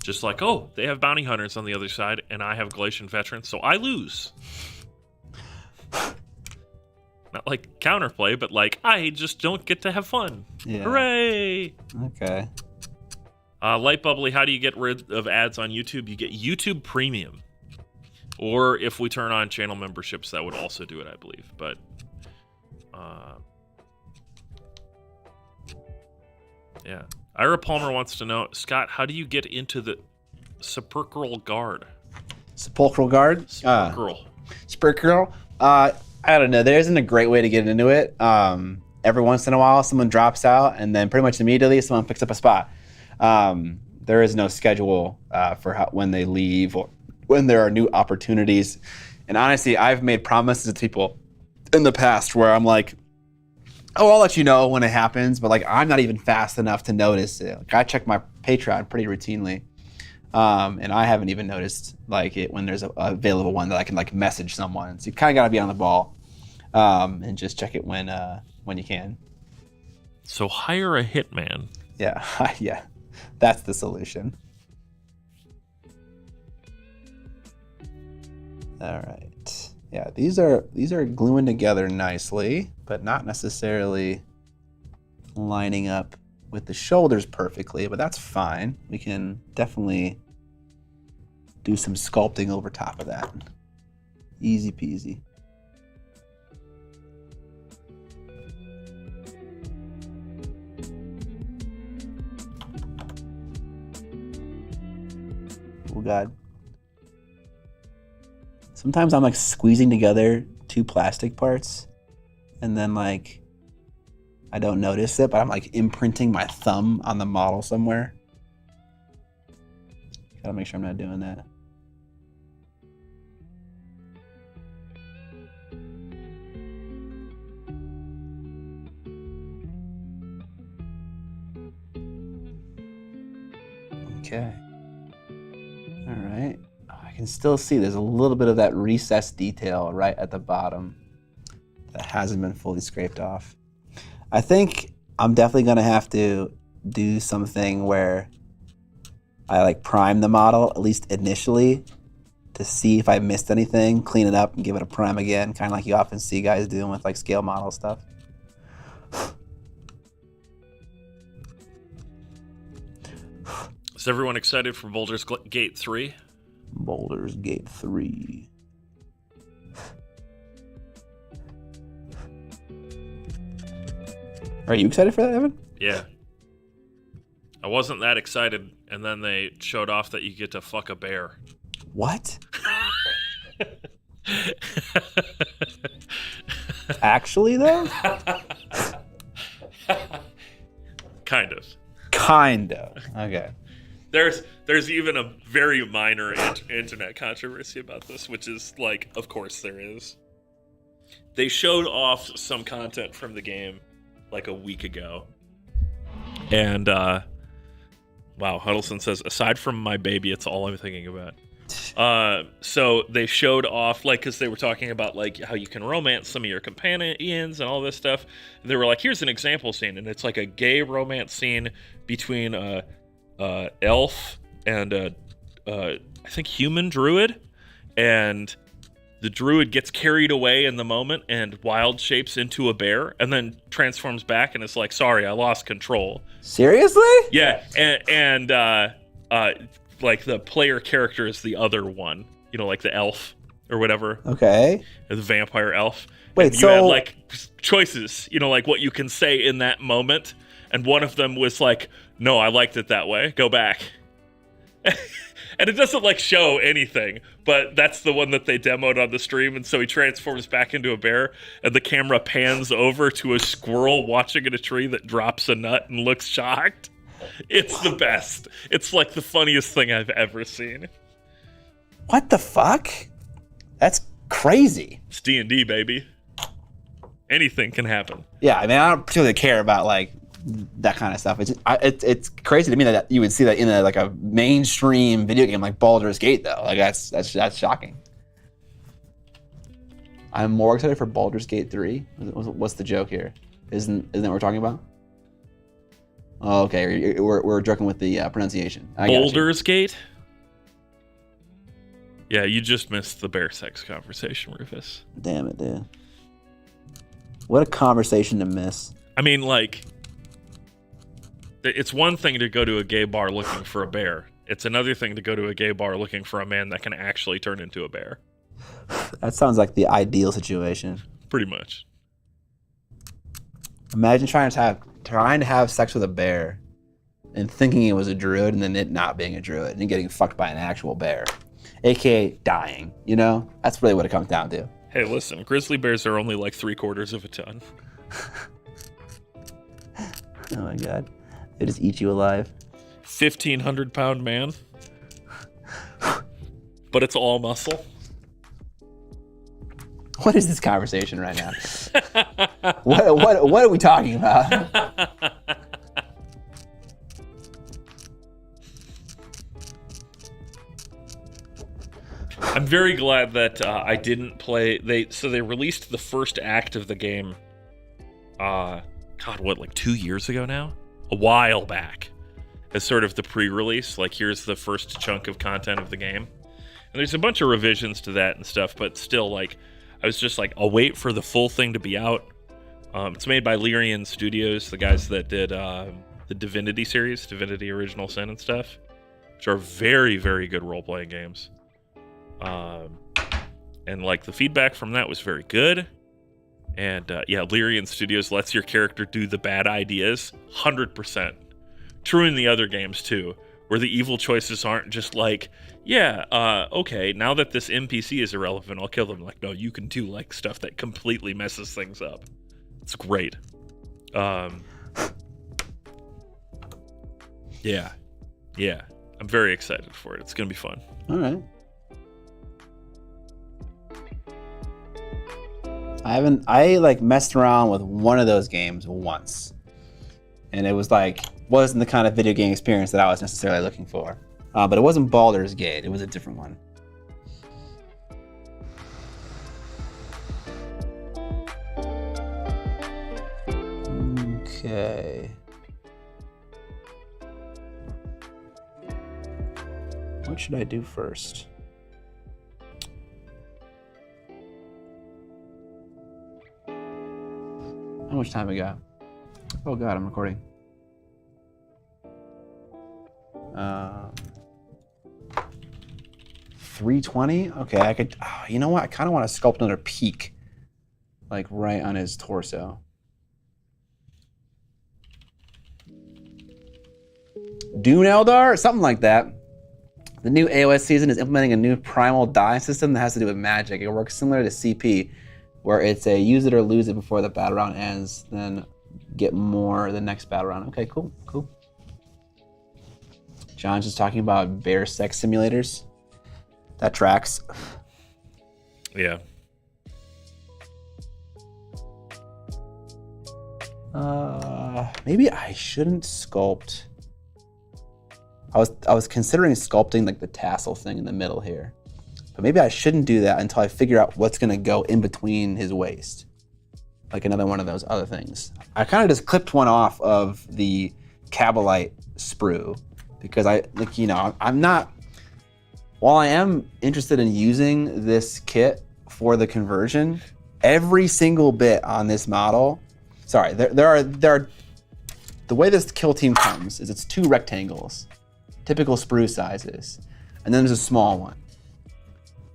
just like, oh, they have bounty hunters on the other side, and I have Galatian veterans, so I lose. Not like counterplay, but like, I just don't get to have fun. Yeah. Hooray! Okay. Light Bubbly, how do you get rid of ads on YouTube? You get YouTube Premium. Or if we turn on channel memberships, that would also do it, I believe. But, yeah. Ira Palmer wants to know, Scott, how do you get into the sepulchral guard? Sepulchral guard? Sepulchral. Sepulchral? I don't know. There isn't a great way to get into it. every once in a while someone drops out, and then pretty much immediately someone picks up a spot. There is no schedule for when they leave or when there are new opportunities. And honestly, I've made promises to people in the past where I'm like, oh, I'll let you know when it happens, but like I'm not even fast enough to notice it. Like I check my Patreon pretty routinely, and I haven't even noticed like it when there's a available one that I can like message someone. So you kind of got to be on the ball, and just check it when you can. So hire a hitman. Yeah, yeah, that's the solution. All right. Yeah, these are gluing together nicely, but not necessarily lining up with the shoulders perfectly, but that's fine. We can definitely do some sculpting over top of that. Easy peasy. Oh God. Sometimes I'm like squeezing together two plastic parts and then like I don't notice it, but I'm like imprinting my thumb on the model somewhere. Gotta make sure I'm not doing that. Okay. All right. I can still see there's a little bit of that recessed detail right at the bottom that hasn't been fully scraped off. I think I'm definitely gonna have to do something where I like prime the model, at least initially, to see if I missed anything, clean it up and give it a prime again, kind of like you often see guys doing with like scale model stuff. Is everyone excited for Baldur's Gate 3? Baldur's Gate 3. Are you excited for that, Evan? Yeah. I wasn't that excited, and then they showed off that you get to fuck a bear. What? Actually, though? Kind of. Kind of. Okay. There's even a very minor internet controversy about this, which is like, of course there is. They showed off some content from the game like a week ago. And, wow, Huddleston says, aside from my baby, it's all I'm thinking about. So they showed off, like, because they were talking about, like, how you can romance some of your companions and all this stuff. They were like, here's an example scene, and it's like a gay romance scene between elf and I think human druid, and the druid gets carried away in the moment and wild shapes into a bear and then transforms back and is like, sorry, I lost control. Seriously? Yeah, and like the player character is the other one, you know, like the elf or whatever. Okay. The vampire elf. Wait, and so you have like choices, you know, like what you can say in that moment. And one of them was like, no, I liked it that way. Go back. And it doesn't like show anything, but that's the one that they demoed on the stream. And so he transforms back into a bear, and the camera pans over to a squirrel watching in a tree that drops a nut and looks shocked. It's the best. It's like the funniest thing I've ever seen. What the fuck? That's crazy. It's D&D, baby. Anything can happen. Yeah, I mean, I don't particularly care about like that kind of stuff. It's crazy to me that you would see that in a mainstream video game like Baldur's Gate, though. Like that's shocking. I'm more excited for Baldur's Gate 3. What's the joke here? Isn't that what we're talking about? Oh, okay, we're joking with the pronunciation. Baldur's Gate? Yeah, you just missed the bear sex conversation, Rufus. Damn it, dude. What a conversation to miss. I mean, like, it's one thing to go to a gay bar looking for a bear. It's another thing to go to a gay bar looking for a man that can actually turn into a bear. That sounds like the ideal situation. Pretty much. Imagine trying to have sex with a bear and thinking it was a druid and then it not being a druid and getting fucked by an actual bear, aka dying. You know, that's really what it comes down to. Hey, listen, grizzly bears are only like 3/4 of a ton. Oh my god. They just eat you alive. 1,500-pound man. But it's all muscle. What is this conversation right now? What are we talking about? I'm very glad that I didn't play. They released the first act of the game. Like 2 years ago now? A while back, as sort of the pre-release. Like, here's the first chunk of content of the game, and there's a bunch of revisions to that and stuff. But still, like, I was just like, I'll wait for the full thing to be out. It's made by Lyrian Studios, the guys that did the Divinity series, Divinity Original Sin and stuff, which are very, very good role-playing games. And like the feedback from that was very good. And Lyrian Studios lets your character do the bad ideas 100%. True in the other games too, where the evil choices aren't just like, okay, now that this NPC is irrelevant, I'll kill them. Like, no, you can do like stuff that completely messes things up. It's great. Yeah. I'm very excited for it. It's gonna be fun. All right. I messed around with one of those games once, and it was wasn't the kind of video game experience that I was necessarily looking for. But it wasn't Baldur's Gate. It was a different one. Okay. What should I do first? How much time we got? Oh god, I'm recording. 320? Okay, I could. You know what? I kind of want to sculpt another peak, like right on his torso. DUNE Eldar? Something like that. The new AOS season is implementing a new primal die system that has to do with magic. It works similar to CP, where it's a use it or lose it before the battle round ends, then get more the next battle round. Okay, cool. John's just talking about bear sex simulators. That tracks. Yeah. Maybe I shouldn't sculpt. I was considering sculpting like the tassel thing in the middle here. But maybe I shouldn't do that until I figure out what's gonna go in between his waist. Like another one of those other things. I kind of just clipped one off of the Cabalite sprue because I'm not, while I am interested in using this kit for the conversion, every single bit on this model, there are, the way this kill team comes is it's 2 rectangles, typical sprue sizes, and then there's a small one.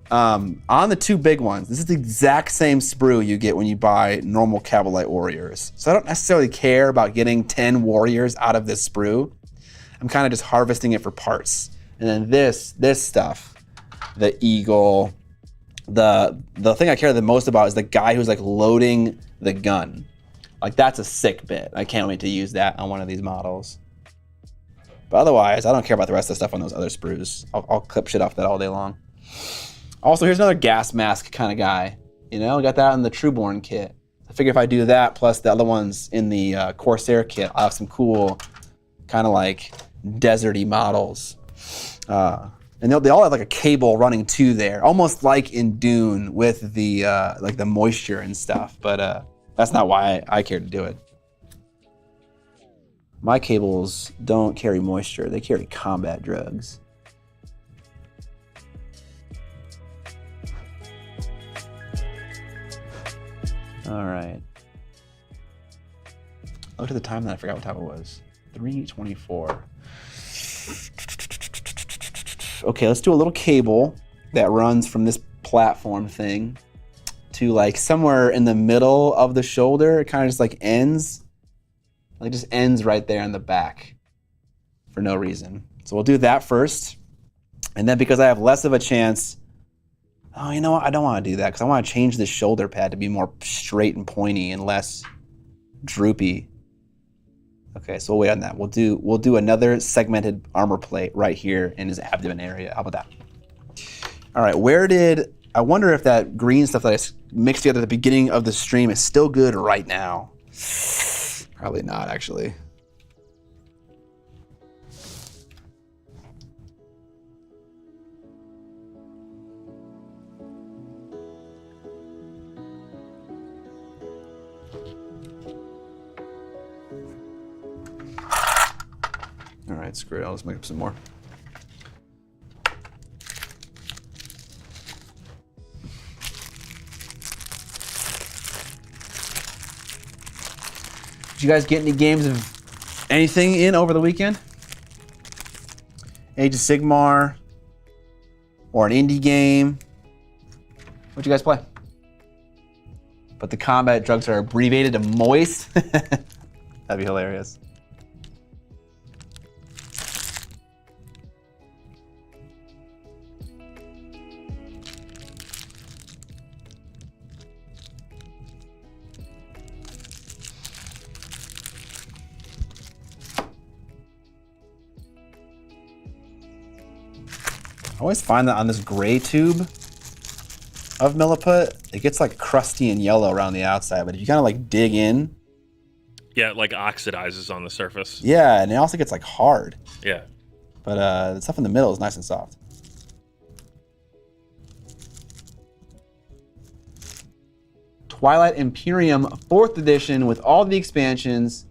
On the 2 big ones, this is the exact same sprue you get when you buy normal Cabalite warriors. So I don't necessarily care about getting 10 warriors out of this sprue. I'm kind of just harvesting it for parts. And then this stuff, the eagle, the thing I care the most about is the guy who's like loading the gun. Like that's a sick bit. I can't wait to use that on one of these models. But otherwise, I don't care about the rest of the stuff on those other sprues. I'll clip shit off that all day long. Also, here's another gas mask kind of guy. You know, got that in the Trueborn kit. I figure if I do that plus the other ones in the Corsair kit, I'll have some cool kind of like deserty models. And they all have like a cable running to there, almost like in Dune with the like the moisture and stuff. But that's not why I care to do it. My cables don't carry moisture; they carry combat drugs. All right. I looked at the time and I forgot what time it was. 3:24. Okay, let's do a little cable that runs from this platform thing to like somewhere in the middle of the shoulder. It kind of just like ends. Like just ends right there in the back for no reason. So we'll do that first. And then because I have less of a chance, oh, you know what? I don't want to do that because I want to change this shoulder pad to be more straight and pointy and less droopy. Okay, so we'll wait on that. We'll do another segmented armor plate right here in his abdomen area. How about that? All right, I wonder if that green stuff that I mixed together at the beginning of the stream is still good right now. Probably not, actually. All right, screw it. I'll just make up some more. Did you guys get any games of anything in over the weekend? Age of Sigmar or an indie game? What'd you guys play? But the combat drugs are abbreviated to moist. That'd be hilarious. I always find that on this gray tube of milliput, it gets like crusty and yellow around the outside, but if you kind of like dig in. Yeah, it like oxidizes on the surface. Yeah, and it also gets like hard. Yeah. But the stuff in the middle is nice and soft. Twilight Imperium 4th edition with all the expansions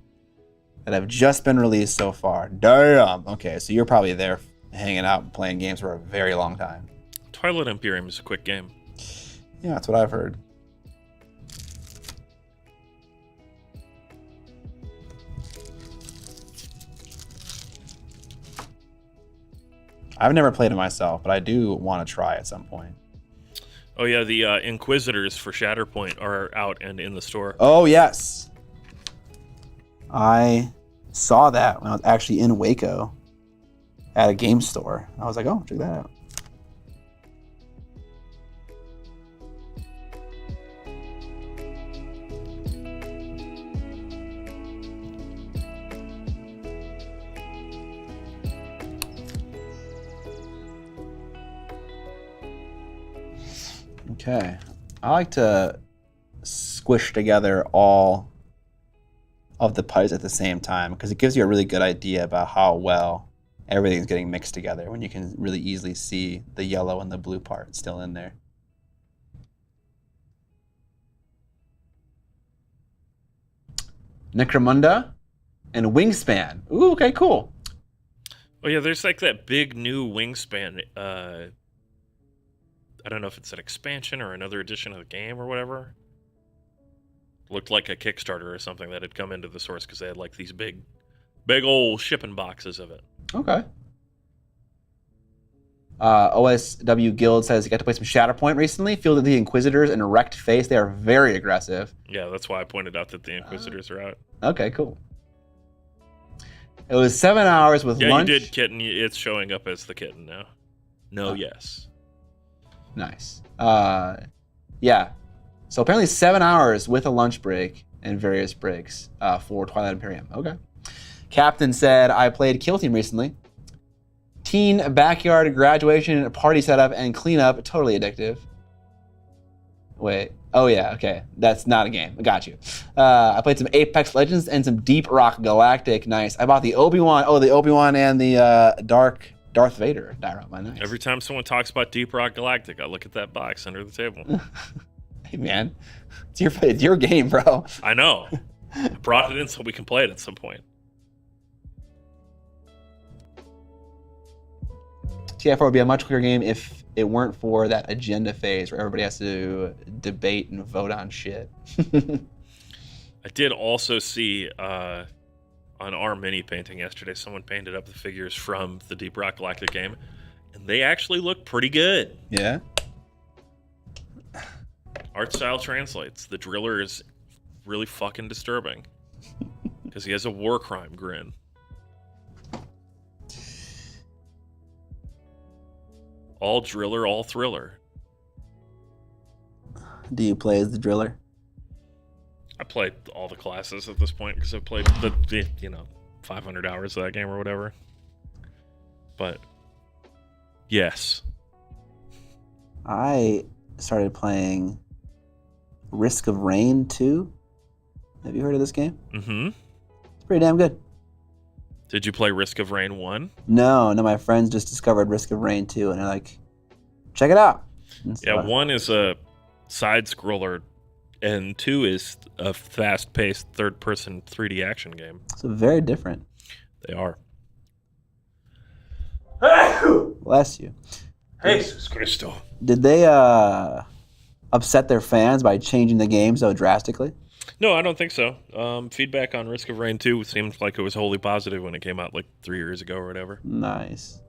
that have just been released so far. Damn. Okay, so you're probably there hanging out and playing games for a very long time. Twilight Imperium is a quick game. Yeah, that's what I've heard. I've never played it myself, but I do want to try at some point. Oh yeah, the Inquisitors for Shatterpoint are out and in the store. Oh yes. I saw that when I was actually in Waco at a game store. I was like, oh, check that out. Okay. I like to squish together all of the putties at the same time because it gives you a really good idea about how well everything's getting mixed together when you can really easily see the yellow and the blue part still in there. Necromunda and Wingspan. Ooh, okay, cool. Oh yeah, there's like that big new Wingspan. I don't know if it's an expansion or another edition of the game or whatever. Looked like a Kickstarter or something that had come into the source because they had like these big old shipping boxes of it. Okay. OSW Guild says he got to play some Shatterpoint recently. Fielded the Inquisitors in erect face. They are very aggressive. Yeah, that's why I pointed out that the Inquisitors are out. Okay, cool. It was 7 hours with lunch. Yeah, you did kitten. It's showing up as the kitten now. No, yes. Nice. Yeah. So apparently 7 hours with a lunch break and various breaks for Twilight Imperium. Okay. Captain said, I played Kill Team recently. Teen backyard graduation party setup and cleanup, totally addictive. Wait. Oh yeah, okay. That's not a game. I got you. I played some Apex Legends and some Deep Rock Galactic. Nice. I bought the Obi-Wan. Oh, the Obi-Wan and the Darth Vader diorama. Nice. Every time someone talks about Deep Rock Galactic, I look at that box under the table. Hey man, it's your game, bro. I know. I brought it in so we can play it at some point. TF4 would be a much quicker game if it weren't for that agenda phase where everybody has to debate and vote on shit. I did also see on our mini painting yesterday, someone painted up the figures from the Deep Rock Galactic game, and they actually look pretty good. Yeah? Art style translates. The Driller is really fucking disturbing because he has a war crime grin. All Driller, all Thriller. Do you play as the Driller? I played all the classes at this point because I played the 500 hours of that game or whatever. But yes. I started playing Risk of Rain 2. Have you heard of this game? Mm-hmm. It's pretty damn good. Did you play Risk of Rain 1? No, my friends just discovered Risk of Rain 2, and they're like, check it out. Yeah, 1 is a side-scroller, and 2 is a fast-paced third-person 3D action game. So very different. They are. Bless you. Jesus Cristo. Did they upset their fans by changing the game so drastically? No, I don't think so. Feedback on Risk of Rain 2 seemed like it was wholly positive when it came out like 3 years ago or whatever. Nice.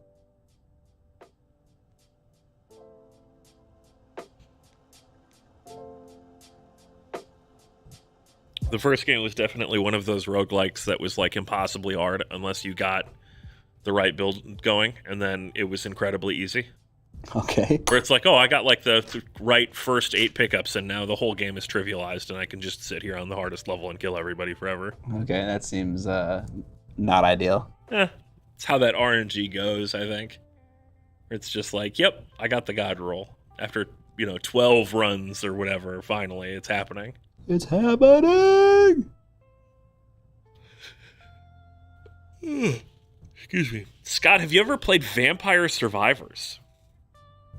The first game was definitely one of those roguelikes that was like impossibly hard unless you got the right build going, and then it was incredibly easy. Okay. Where it's like, oh, I got like the right first 8 pickups, and now the whole game is trivialized, and I can just sit here on the hardest level and kill everybody forever. Okay, that seems not ideal. It's how that RNG goes, I think. It's just like, yep, I got the god roll. After, 12 runs or whatever, finally, it's happening. It's happening! Excuse me. Scott, have you ever played Vampire Survivors?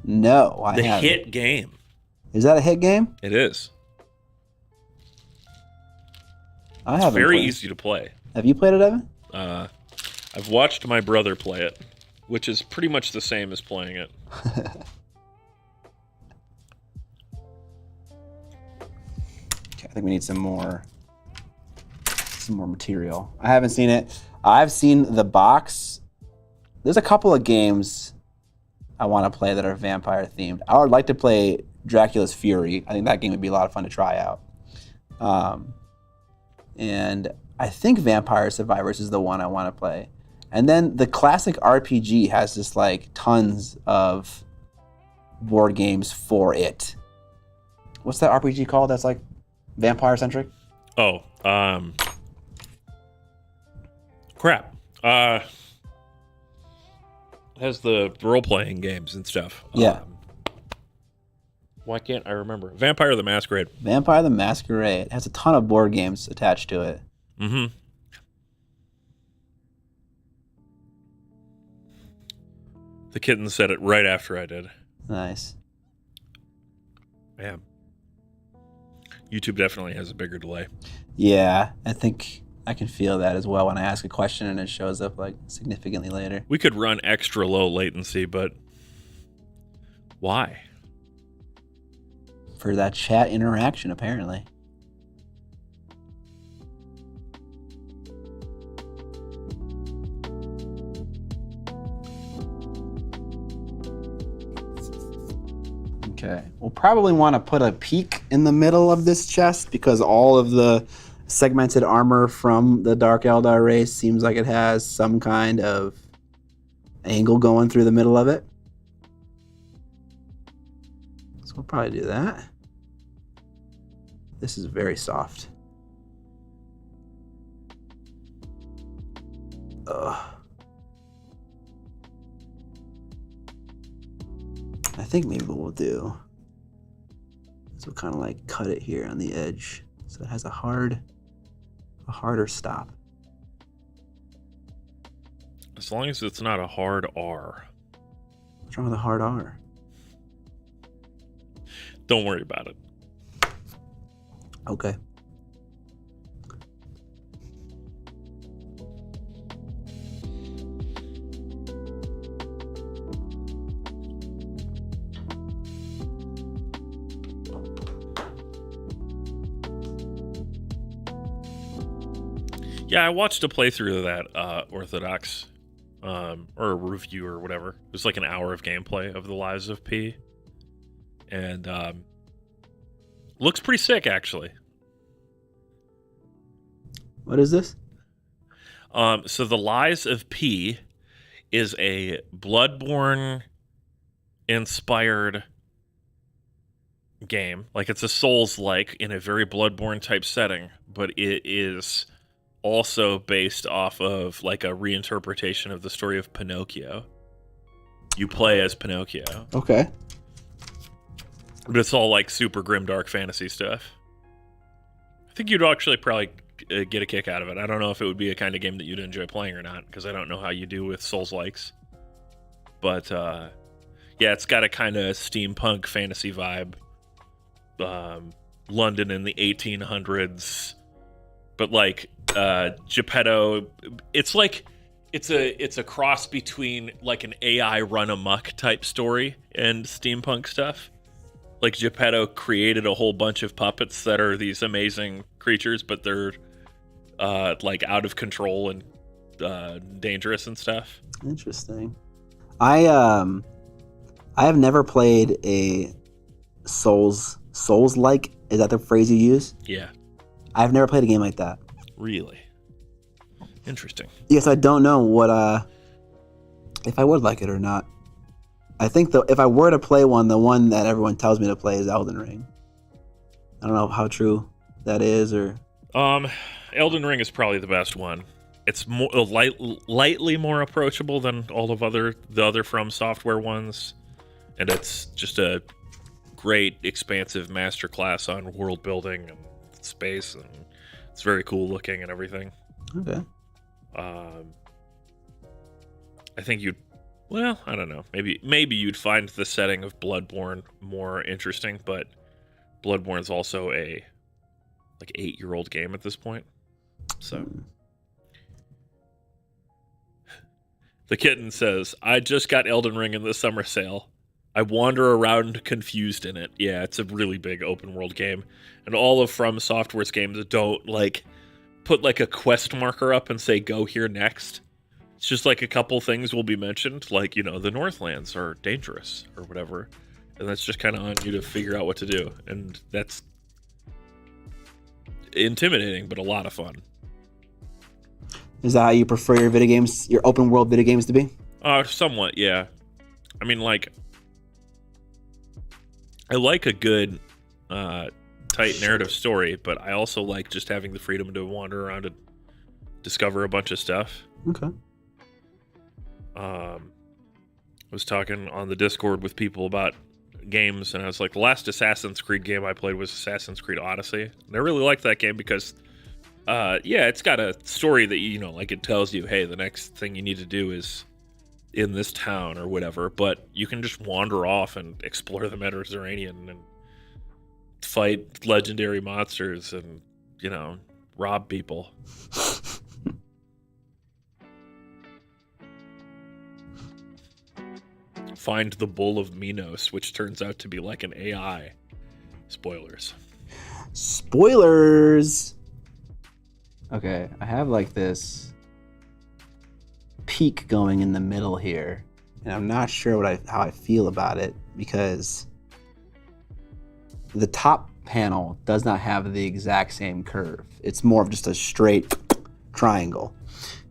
No, I haven't. The hit game. Is that a hit game? It is. I haven't. Very played. easy to play. Have you played it, Evan? I've watched my brother play it, which is pretty much the same as playing it. Okay, I think we need some more material. I haven't seen it. I've seen the box. There's a couple of games I want to play that are vampire themed. I would like to play Dracula's Fury. I think that game would be a lot of fun to try out. And I think Vampire Survivors is the one I want to play. And then the classic RPG has just like tons of board games for it. What's that RPG called that's like vampire centric? Oh, crap. Has the role-playing games and stuff. Yeah. Why can't I remember? Vampire the Masquerade. Vampire the Masquerade. It has a ton of board games attached to it. Mm-hmm. The kitten said it right after I did. Nice. Yeah. YouTube definitely has a bigger delay. Yeah, I think I can feel that as well when I ask a question and it shows up like significantly later. We could run extra low latency, but why? For that chat interaction, apparently. Okay, we'll probably want to put a peak in the middle of this chest because all of the segmented armor from the Dark Eldar race seems like it has some kind of angle going through the middle of it. So we'll probably do that. This is very soft. Ugh. I think maybe what we'll do is we'll kind of like cut it here on the edge so it has a harder stop. As long as it's not a hard R. What's wrong with a hard R? Don't worry about it. Okay. Yeah, I watched a playthrough of that Orthodox, or a review or whatever. It was like an hour of gameplay of the Lives of P. And looks pretty sick, actually. What is this? So the Lies of P is a Bloodborne-inspired game. Like, it's a Souls-like in a very Bloodborne-type setting, but it is also based off of like a reinterpretation of the story of Pinocchio. You play as Pinocchio. Okay. But it's all like super grim, dark fantasy stuff. I think you'd actually probably get a kick out of it. I don't know if it would be a kind of game that you'd enjoy playing or not, because I don't know how you do with Souls-likes. But yeah, it's got a kind of steampunk fantasy vibe. London in the 1800s, but like Geppetto. It's like it's a cross between like an AI run amok type story and steampunk stuff. Like Geppetto created a whole bunch of puppets that are these amazing creatures, but they're like out of control and dangerous and stuff. Interesting. I have never played a Souls-like. Is that the phrase you use? Yeah. I've never played a game like that. Really? Interesting. Yes, I don't know what if I would like it or not. I think if I were to play one, the one that everyone tells me to play is Elden Ring. I don't know how true that is, or Elden Ring is probably the best one. It's more lightly more approachable than all of the other From Software ones, and it's just a great expansive masterclass on world building and space, and it's very cool looking and everything. Okay. I think I don't know. Maybe you'd find the setting of Bloodborne more interesting, but Bloodborne is also a like 8-year-old game at this point. So the kitten says, "I just got Elden Ring in the summer sale. I wander around confused in it." Yeah, it's a really big open world game, and all of From Software's games don't like put like a quest marker up and say go here next. It's just like a couple things will be mentioned, like, you know, the Northlands are dangerous or whatever, and that's just kind of on you to figure out what to do, and that's intimidating but a lot of fun. Is that how you prefer your video games, your open world video games to be? Somewhat, yeah. I mean, like, I like a good tight narrative story, but I also like just having the freedom to wander around and discover a bunch of stuff. Okay. I was talking on the Discord with people about games, and I was like, the last Assassin's Creed game I played was Assassin's Creed Odyssey. And I really liked that game because, yeah, it's got a story that, you know, like it tells you, hey, the next thing you need to do is in this town or whatever, but you can just wander off and explore the Mediterranean and fight legendary monsters and, you know, rob people. Find the Bull of Minos, which turns out to be like an AI. Spoilers. Spoilers! Okay, I have like this peak going in the middle here, and I'm not sure how I feel about it, because the top panel does not have the exact same curve. It's more of just a straight triangle.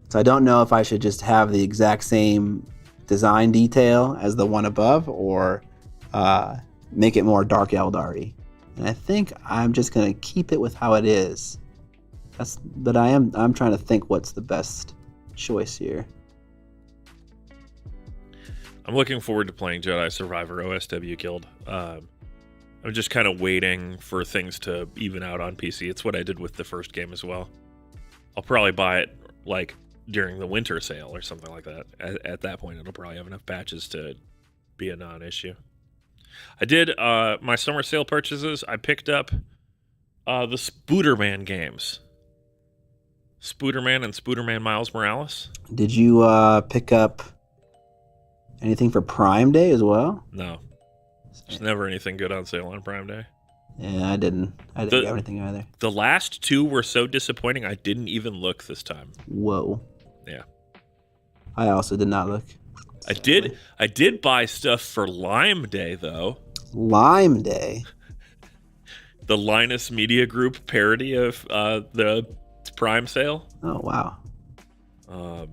So I don't know if I should just have the exact same design detail as the one above, or make it more dark Eldar-y. And I think I'm just gonna keep it with how it is. But I'm trying to think what's the best choice here. I'm looking forward to playing Jedi Survivor OSW Guild. I'm just kind of waiting for things to even out on PC. It's what I did with the first game as well. I'll probably buy it like during the winter sale or something like that. At that point, it'll probably have enough patches to be a non-issue. I did my summer sale purchases. I picked up the Spooderman games. Spooderman and Spooderman Miles Morales. Did you pick up anything for Prime Day as well? No. There's never anything good on sale on Prime Day. Yeah, I didn't get anything either. The last two were so disappointing, I didn't even look this time. Whoa. Yeah. I also did not look. I did buy stuff for Lime Day, though. Lime Day? The Linus Media Group parody of the Prime sale. Oh, wow. I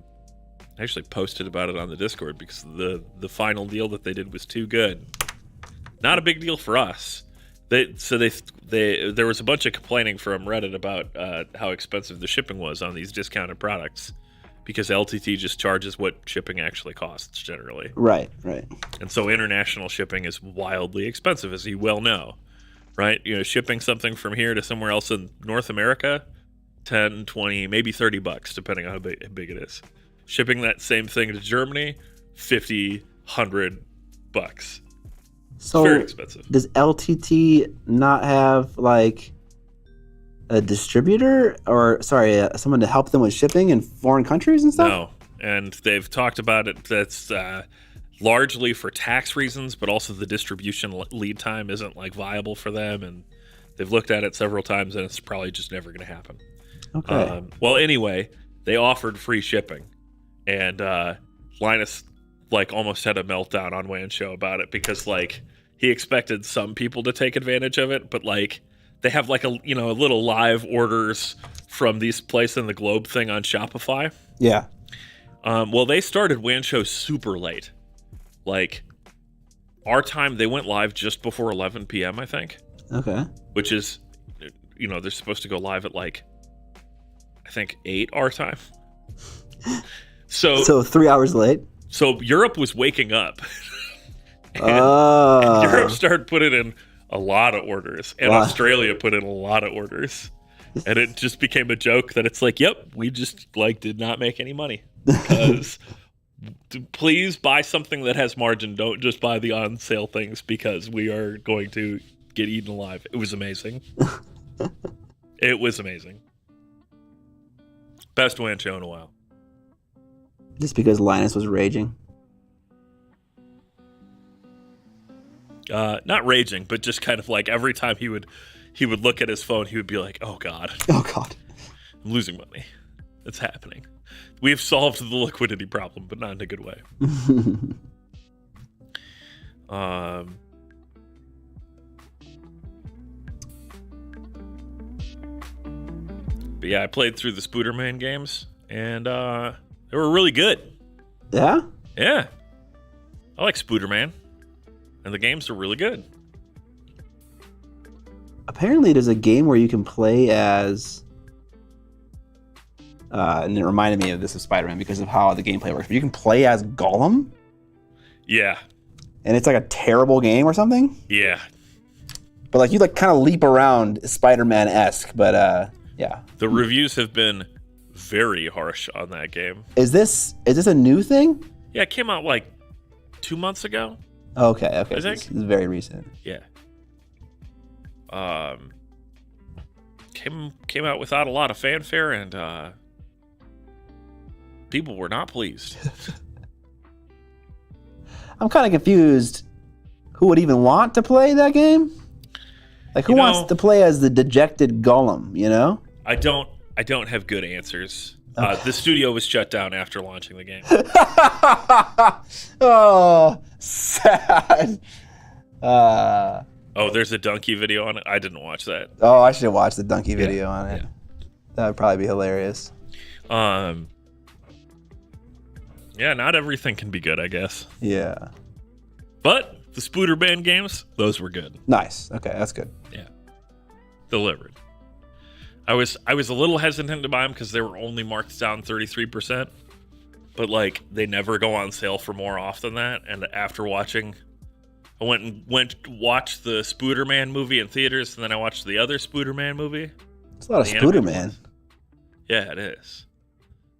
actually posted about it on the Discord because the final deal that they did was too good. Not a big deal for us. There was a bunch of complaining from Reddit about how expensive the shipping was on these discounted products, because LTT just charges what shipping actually costs generally. Right. And so international shipping is wildly expensive, as you well know, right? Shipping something from here to somewhere else in North America, 10, 20, maybe $30, depending on how big it is. Shipping that same thing to Germany, 50, 100 bucks. So very expensive. Does LTT not have like a distributor or someone to help them with shipping in foreign countries and stuff? No, and they've talked about it. That's largely for tax reasons, but also the distribution lead time isn't like viable for them, and they've looked at it several times, and it's probably just never going to happen. Okay. Well, anyway, they offered free shipping, and Linus like almost had a meltdown on Wan Show about it, because like he expected some people to take advantage of it, but like they have like a little live orders from these place in the globe thing on Shopify. Yeah. Well, they started Wan Show super late. Like our time, they went live just before 11 p.m. I think. Okay. Which is, they're supposed to go live at like I think 8 our time. So 3 hours late. So Europe was waking up. and Europe started putting in a lot of orders, and Australia put in a lot of orders, and it just became a joke that it's like, yep, we just like did not make any money, because please buy something that has margin. Don't just buy the on sale things, because we are going to get eaten alive. It was amazing. It was amazing. Best WAN show in a while. Just because Linus was raging. Not raging, but just kind of like every time he would look at his phone, he would be like, "Oh God, oh God, I'm losing money. It's happening. We have solved the liquidity problem, but not in a good way." But yeah, I played through the Spooderman games, and they were really good. Yeah? Yeah. I like Spooderman, and the games are really good. Apparently there's a game where you can play as... and it reminded me of this of Spider-Man because of how the gameplay works. But you can play as Gollum? Yeah. And it's like a terrible game or something? Yeah. But like you like kind of leap around Spider-Man-esque, but yeah. The reviews have been very harsh on that game. Is this a new thing? Yeah, it came out like 2 months ago. Okay. I think. This is very recent. Yeah. Came out without a lot of fanfare, and people were not pleased. I'm kind of confused. Who would even want to play that game? Like, who wants to play as the dejected Gollum? You know? I don't have good answers. The studio was shut down after launching the game. Oh, sad. Oh, there's a donkey video on it. I didn't watch that. Oh, I should have watched the donkey video on it. Yeah. That would probably be hilarious. Yeah, not everything can be good, I guess. Yeah. But the Spooderman games, those were good. Nice. Okay, that's good. Yeah. Delivered. I was a little hesitant to buy them because they were only marked down 33%. But like they never go on sale for more off than that. And after watching, I went to watch the Spooderman movie in theaters, and then I watched the other Spooderman movie. It's a lot of Spooderman. Yeah, it is.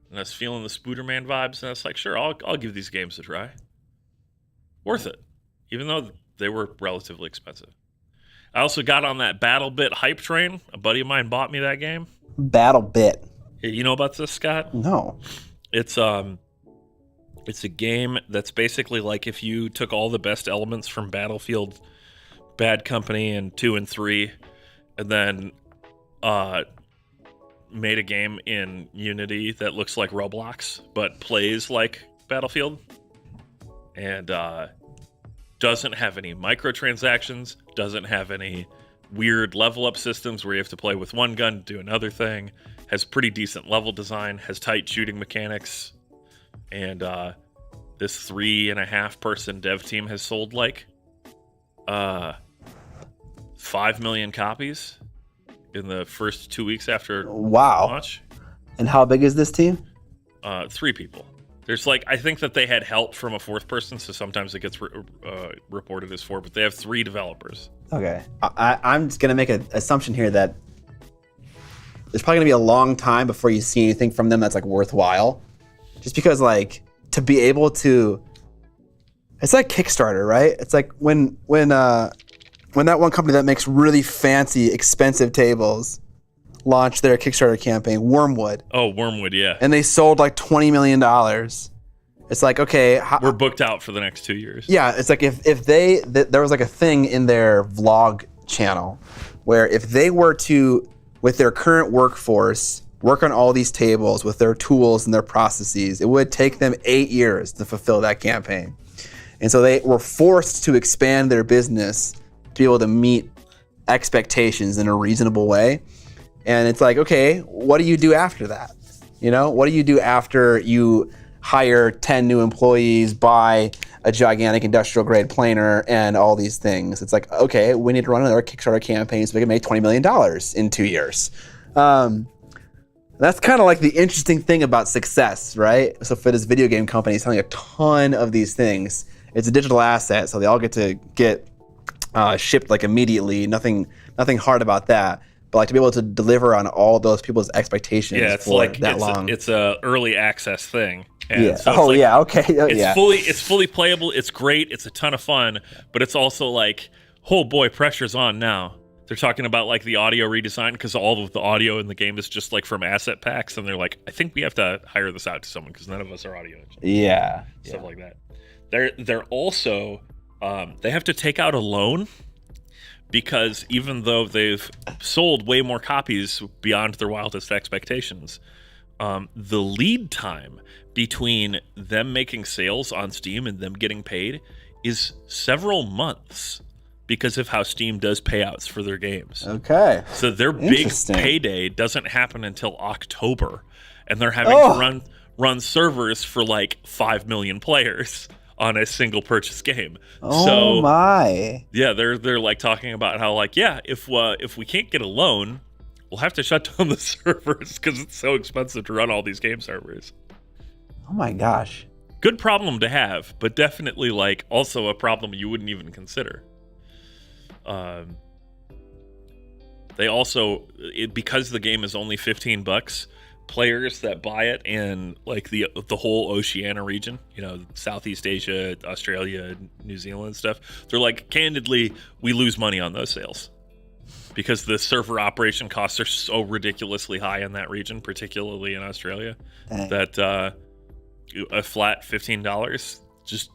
And I was feeling the Spooderman vibes, and I was like, sure, I'll give these games a try. Worth it, even though they were relatively expensive. I also got on that BattleBit hype train. A buddy of mine bought me that game. BattleBit. You know about this, Scott? No. It's a game that's basically like if you took all the best elements from Battlefield, Bad Company, and 2 and 3, and then made a game in Unity that looks like Roblox, but plays like Battlefield, and doesn't have any microtransactions, doesn't have any weird level up systems where you have to play with one gun to do another thing, has pretty decent level design, has tight shooting mechanics, and this 3.5 person dev team has sold like 5 million copies in the first 2 weeks after launch. And how big is this team? 3 people. There's like, I think that they had help from a 4th person, so sometimes it gets reported as 4, but they have 3 developers. Okay. I'm just going to make an assumption here that there's probably going to be a long time before you see anything from them that's like worthwhile. Just because like to be able to, it's like Kickstarter, right? It's like when that one company that makes really fancy, expensive tables launched their Kickstarter campaign, Wormwood. Oh, Wormwood, yeah. And they sold like $20 million. It's like, okay. We're booked out for the next 2 years. Yeah, it's like if there was like a thing in their vlog channel where if they were to, with their current workforce, work on all these tables with their tools and their processes, it would take them 8 years to fulfill that campaign. And so they were forced to expand their business to be able to meet expectations in a reasonable way. And it's like, okay, what do you do after that? You know, what do you do after you hire 10 new employees, buy a gigantic industrial grade planer and all these things? It's like, okay, we need to run another Kickstarter campaign so we can make $20 million in 2 years. That's kind of like the interesting thing about success, right? So for this video game company selling a ton of these things, it's a digital asset, so they all get to get shipped like immediately. Nothing hard about that. But like to be able to deliver on all those people's expectations for like that long. It's a early access thing. And yeah. So okay. It's fully playable. It's great. It's a ton of fun. But it's also like, oh boy, pressure's on now. They're talking about like the audio redesign because all of the audio in the game is just like from asset packs, and they're like, I think we have to hire this out to someone because none of us are audio engineers. Yeah. Stuff like that. They're also they have to take out a loan. Because even though they've sold way more copies beyond their wildest expectations, the lead time between them making sales on Steam and them getting paid is several months because of how Steam does payouts for their games. Okay. So their big payday doesn't happen until October, and they're having to run servers for like 5 million players on a single purchase game. Oh my. Yeah, they're like talking about how like, yeah, if we can't get a loan, we'll have to shut down the servers because it's so expensive to run all these game servers. Oh my gosh. Good problem to have, but definitely like also a problem you wouldn't even consider. They also, because the game is only $15, players that buy it in like the whole Oceania region, you know, Southeast Asia, Australia, New Zealand stuff, they're like, candidly, we lose money on those sales because the server operation costs are so ridiculously high in that region, particularly in Australia, that a flat $15 just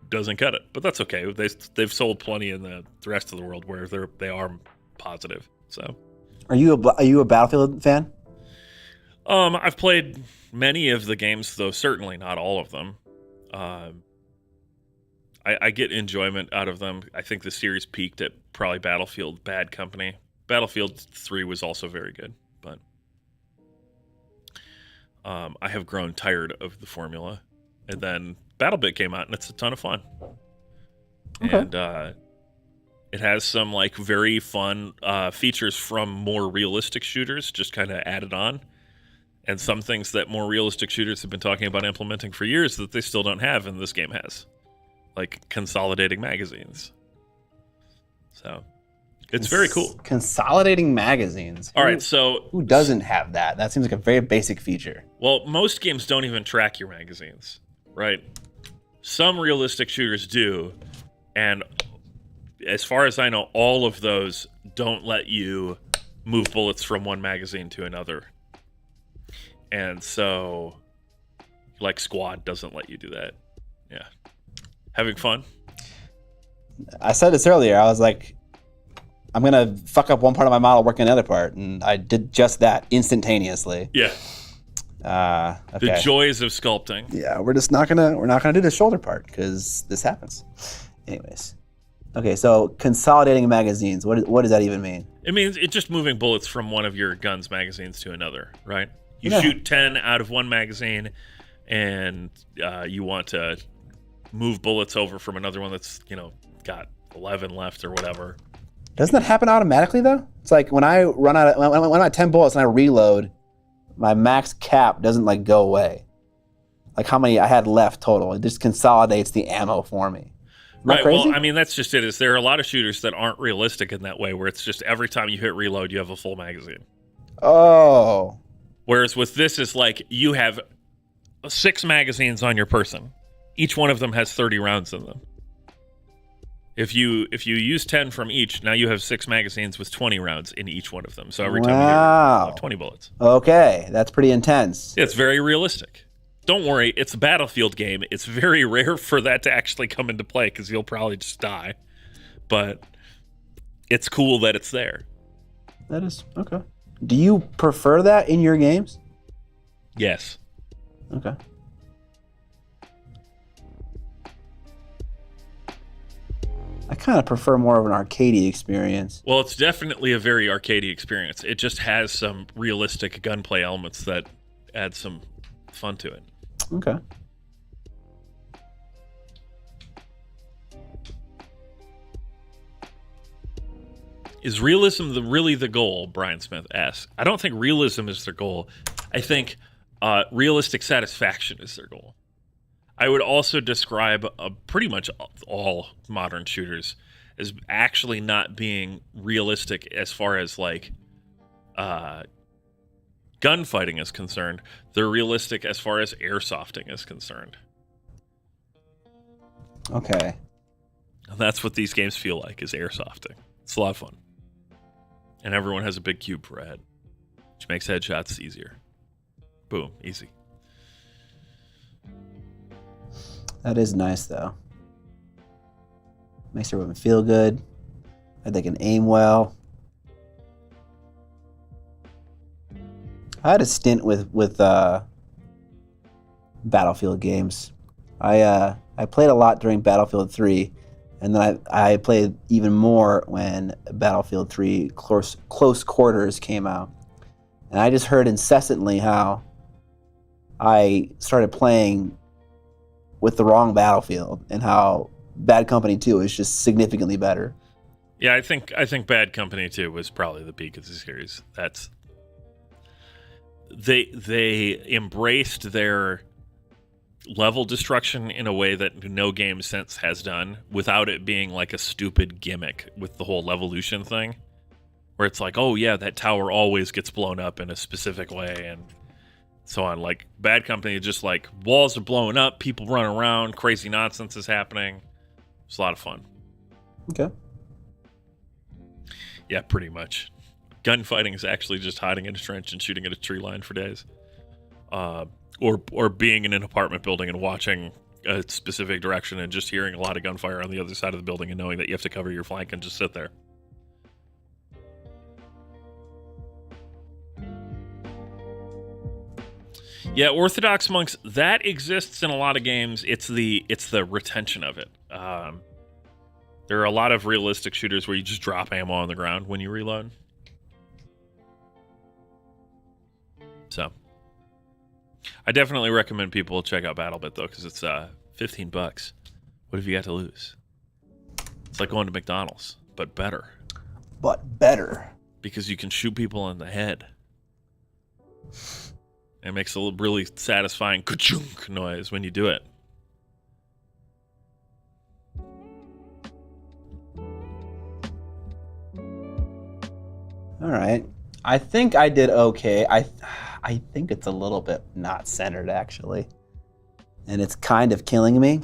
doesn't cut it. But that's okay. They've sold plenty in the rest of the world where they are positive. So, are you a Battlefield fan? I've played many of the games, though certainly not all of them. I get enjoyment out of them. I think the series peaked at probably Battlefield Bad Company. Battlefield 3 was also very good, but I have grown tired of the formula. And then BattleBit came out, and it's a ton of fun. Okay. And it has some like very fun features from more realistic shooters, just kind of added on. And some things that more realistic shooters have been talking about implementing for years that they still don't have, and this game has. Like consolidating magazines. So, it's very cool. Consolidating magazines. All right, so... Who doesn't have that? That seems like a very basic feature. Well, most games don't even track your magazines, right? Some realistic shooters do, and as far as I know, all of those don't let you move bullets from one magazine to another. And so, like, Squad doesn't let you do that. Yeah. Having fun? I said this earlier. I was like, I'm going to fuck up one part of my model working another part. And I did just that instantaneously. Yeah. Okay. The joys of sculpting. Yeah, we're not gonna do the shoulder part because this happens. Anyways. Okay, so consolidating magazines. What does that even mean? It means it's just moving bullets from one of your gun's magazines to another, right? You shoot 10 out of one magazine, and you want to move bullets over from another one that's, got 11 left or whatever. Doesn't that happen automatically though? It's like when I run out of when I'm at 10 bullets and I reload, my max cap doesn't like go away. Like how many I had left total. It just consolidates the ammo for me. Right. Crazy? Well, I mean, that's just it. Is there are a lot of shooters that aren't realistic in that way, where it's just every time you hit reload, you have a full magazine. Oh. Whereas with this, is like you have 6 magazines on your person. Each one of them has 30 rounds in them. If you use 10 from each, now you have 6 magazines with 20 rounds in each one of them. So every time you hit reload, you have 20 bullets. Okay, that's pretty intense. It's very realistic. Don't worry, it's a Battlefield game. It's very rare for that to actually come into play because you'll probably just die. But it's cool that it's there. That is, okay. Do you prefer that in your games? Yes. Okay. I kind of prefer more of an arcadey experience. Well, it's definitely a very arcadey experience. It just has some realistic gunplay elements that add some fun to it. Okay. Is realism really the goal? Brian Smith asks. I don't think realism is their goal. I think realistic satisfaction is their goal. I would also describe pretty much all modern shooters as actually not being realistic as far as like gunfighting is concerned. They're realistic as far as airsofting is concerned. Okay. And that's what these games feel like, is airsofting. It's a lot of fun. And everyone has a big cube for a head, which makes headshots easier. Boom, easy. That is nice, though. Makes everyone feel good. They can aim well. I had a stint with Battlefield games. I played a lot during Battlefield 3, and then I played even more when Battlefield 3 Close Quarters came out. And I just heard incessantly how I started playing with the wrong Battlefield and how Bad Company 2 is just significantly better. Yeah, I think Bad Company 2 was probably the peak of the series. That's they embraced their level destruction in a way that no game since has done, without it being like a stupid gimmick with the whole Levolution thing, where it's like, oh yeah, that tower always gets blown up in a specific way and so on. Like Bad Company, just like walls are blowing up, people run around, crazy nonsense is happening. It's a lot of fun. Okay. Yeah, pretty much. Gunfighting is actually just hiding in a trench and shooting at a tree line for days. Or being in an apartment building and watching a specific direction and just hearing a lot of gunfire on the other side of the building and knowing that you have to cover your flank and just sit there. Yeah, Orthodox Monks, that exists in a lot of games. It's the retention of it. There are a lot of realistic shooters where you just drop ammo on the ground when you reload. So, I definitely recommend people check out BattleBit though, because it's $15. What have you got to lose? It's like going to McDonald's, but better. But better. Because you can shoot people in the head. It makes a really satisfying ka-chunk noise when you do it. All right. I think I did okay. I think it's a little bit not centered, actually. And it's kind of killing me.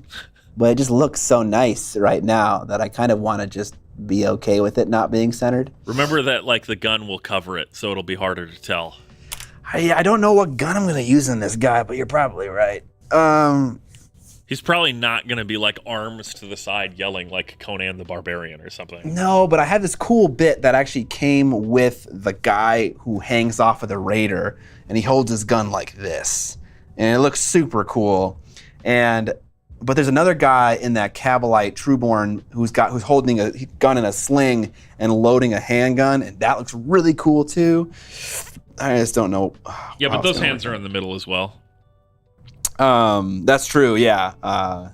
But it just looks so nice right now that I kind of want to just be okay with it not being centered. Remember that like the gun will cover it, so it'll be harder to tell. I don't know what gun I'm going to use in this guy, but you're probably right. He's probably not going to be like arms to the side yelling like Conan the Barbarian or something. No, but I had this cool bit that actually came with the guy who hangs off of the Raider, and he holds his gun like this. And it looks super cool. But there's another guy in that Cabalite Trueborn who's holding a gun in a sling and loading a handgun, and that looks really cool too. I just don't know. Yeah, but those hands are in the middle as well. That's true, yeah. I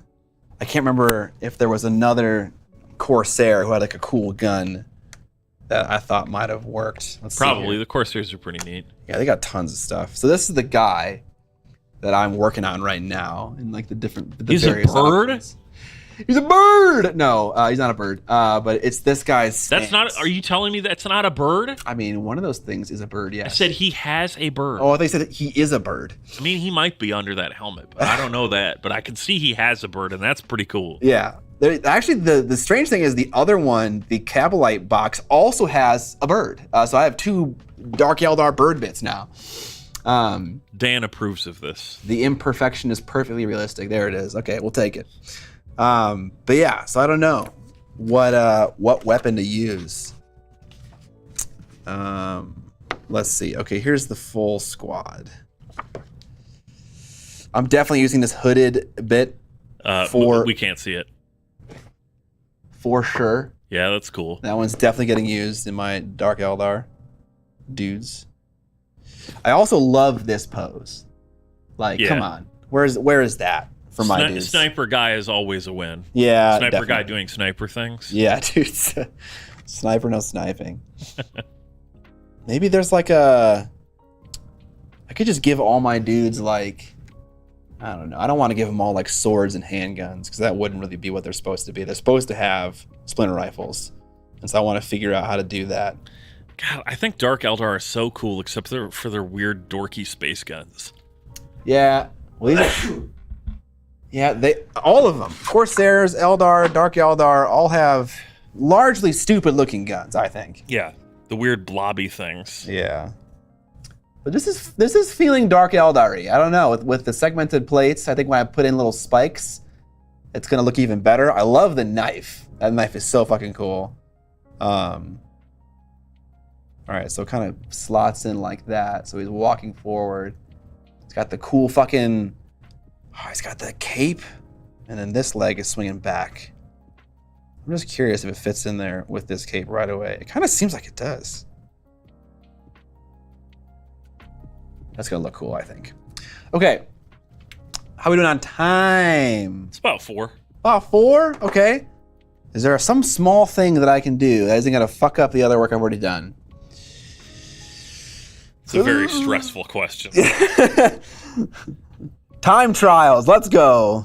can't remember if there was another Corsair who had like a cool gun. that I thought might have worked. Let's see Probably. here. The Corsairs are pretty neat. Yeah, they got tons of stuff. So this is the guy that I'm working on right now, in like the He's a various bird? options. He's a bird. No, he's not a bird. But it's this guy's stance. That's not. Are you telling me that's not a bird? I mean, one of those things is a bird. Yes. I said he has a bird. Oh, they said he is a bird. I mean, he might be under that helmet, but I don't know that. But I can see he has a bird, and that's pretty cool. Yeah. Actually, the strange thing is the other one, the Cabalite box, also has a bird. So I have 2 Dark Eldar bird bits now. Dan approves of this. The imperfection is perfectly realistic. There it is. Okay, we'll take it. But yeah, so I don't know what weapon to use. Let's see. Okay, here's the full squad. I'm definitely using this hooded bit We can't see it. for sure. Yeah, that's cool. That one's definitely getting used in my Dark Eldar dudes. I also love this pose. Like, Yeah. come on. Where is that for my dudes? Sniper guy is always a win. Yeah, Sniper definitely. guy doing sniper things. Yeah, dude. Sniper, no sniping. Maybe there's like I could just give all my dudes like, I don't know. I don't want to give them all like swords and handguns because that wouldn't really be what they're supposed to be. They're supposed to have splinter rifles. And so I want to figure out how to do that. God, I think Dark Eldar are so cool, except for their weird dorky space guns. Yeah. Well, all of them. Corsairs, Eldar, Dark Eldar all have largely stupid looking guns, I think. Yeah, the weird blobby things. Yeah. But this is feeling Dark Eldar-y. I don't know. With the segmented plates, I think when I put in little spikes, it's gonna look even better. I love the knife. That knife is so fucking cool. All right, so it kind of slots in like that. So he's walking forward. He's got the cool fucking. Oh, he's got the cape, and then this leg is swinging back. I'm just curious if it fits in there with this cape right away. It kind of seems like it does. That's gonna look cool, I think. Okay, how are we doing on time? It's about 4. About 4? Okay. Is there some small thing that I can do that isn't gonna fuck up the other work I've already done? It's a very stressful question. Time trials, let's go.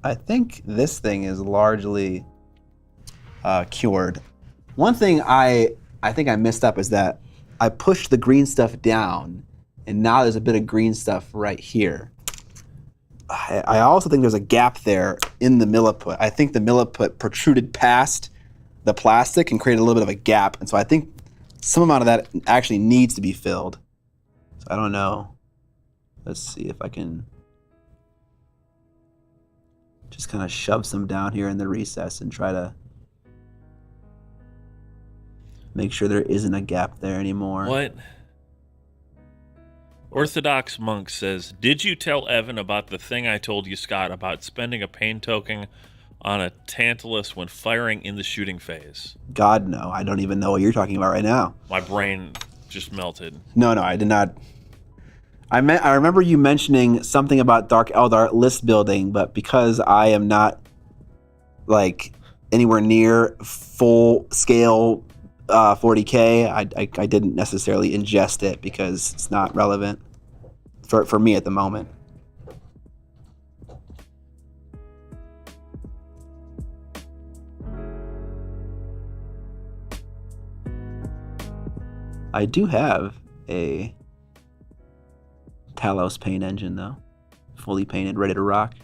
I think this thing is largely cured. One thing I think I messed up is that I pushed the green stuff down, and now there's a bit of green stuff right here. I also think there's a gap there in the milliput. I think the milliput protruded past the plastic and created a little bit of a gap, and so I think some amount of that actually needs to be filled. So I don't know. Let's see if I can just kind of shove some down here in the recess and try to make sure there isn't a gap there anymore. What? Orthodox Monk says, did you tell Evan about the thing I told you, Scott, about spending a pain token on a Tantalus when firing in the shooting phase? God, no. I don't even know what you're talking about right now. My brain just melted. No, I did not. I remember you mentioning something about Dark Eldar list building, but because I am not like anywhere near full scale 40K, I didn't necessarily ingest it because it's not relevant for me at the moment. I do have a Talos paint engine though, fully painted, ready to rock.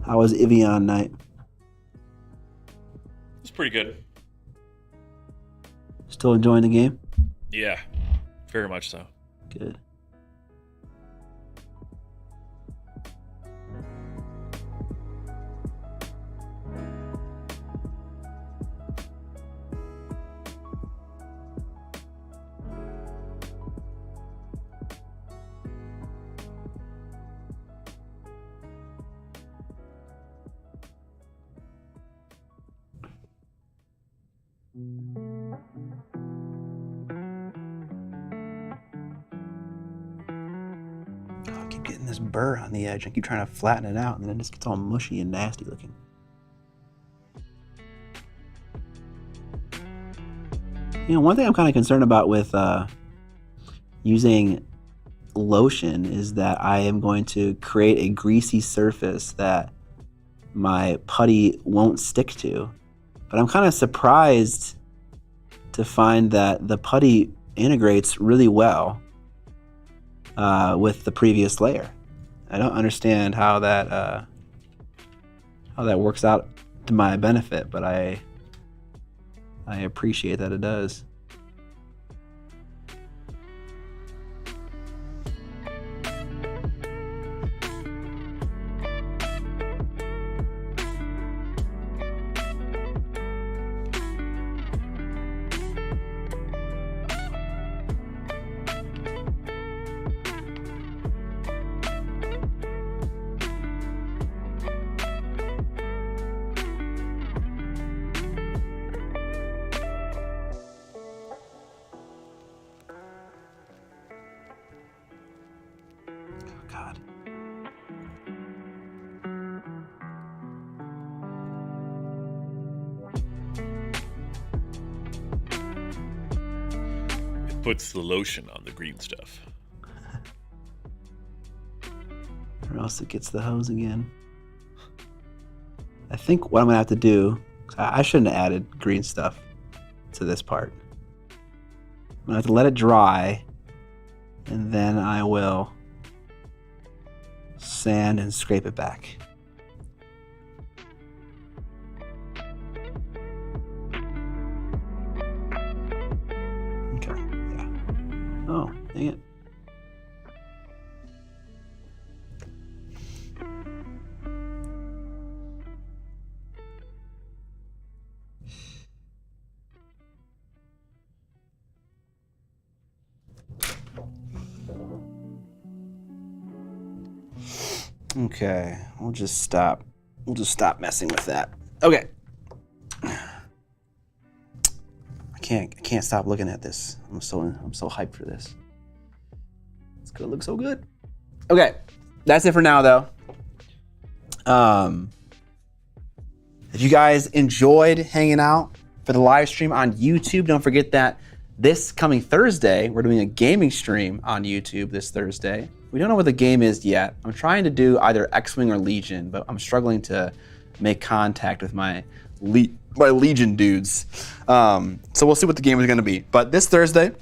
How was Evian night? It's pretty good. Still enjoying the game? Yeah, very much so. Good. getting this burr on the edge. I keep trying to flatten it out, and then it just gets all mushy and nasty looking. You know, one thing I'm kind of concerned about with using lotion is that I am going to create a greasy surface that my putty won't stick to. But I'm kind of surprised to find that the putty integrates really well with the previous layer. I don't understand how that works out to my benefit, but I appreciate that it does. God. It puts the lotion on the green stuff. Or else it gets the hose again. I think what I'm gonna have to do, I shouldn't have added green stuff to this part. I'm gonna have to let it dry, and then I will sand and scrape it back. Okay, yeah. Oh, dang it. Okay, we'll just stop messing with that. Okay. I can't stop looking at this. I'm so hyped for this. It's gonna look so good. Okay, that's it for now though. If you guys enjoyed hanging out for the live stream on YouTube, don't forget that this coming Thursday, we're doing a gaming stream on YouTube this Thursday. We don't know what the game is yet. I'm trying to do either X-Wing or Legion, but I'm struggling to make contact with my Legion dudes. So we'll see what the game is gonna be. But this Thursday,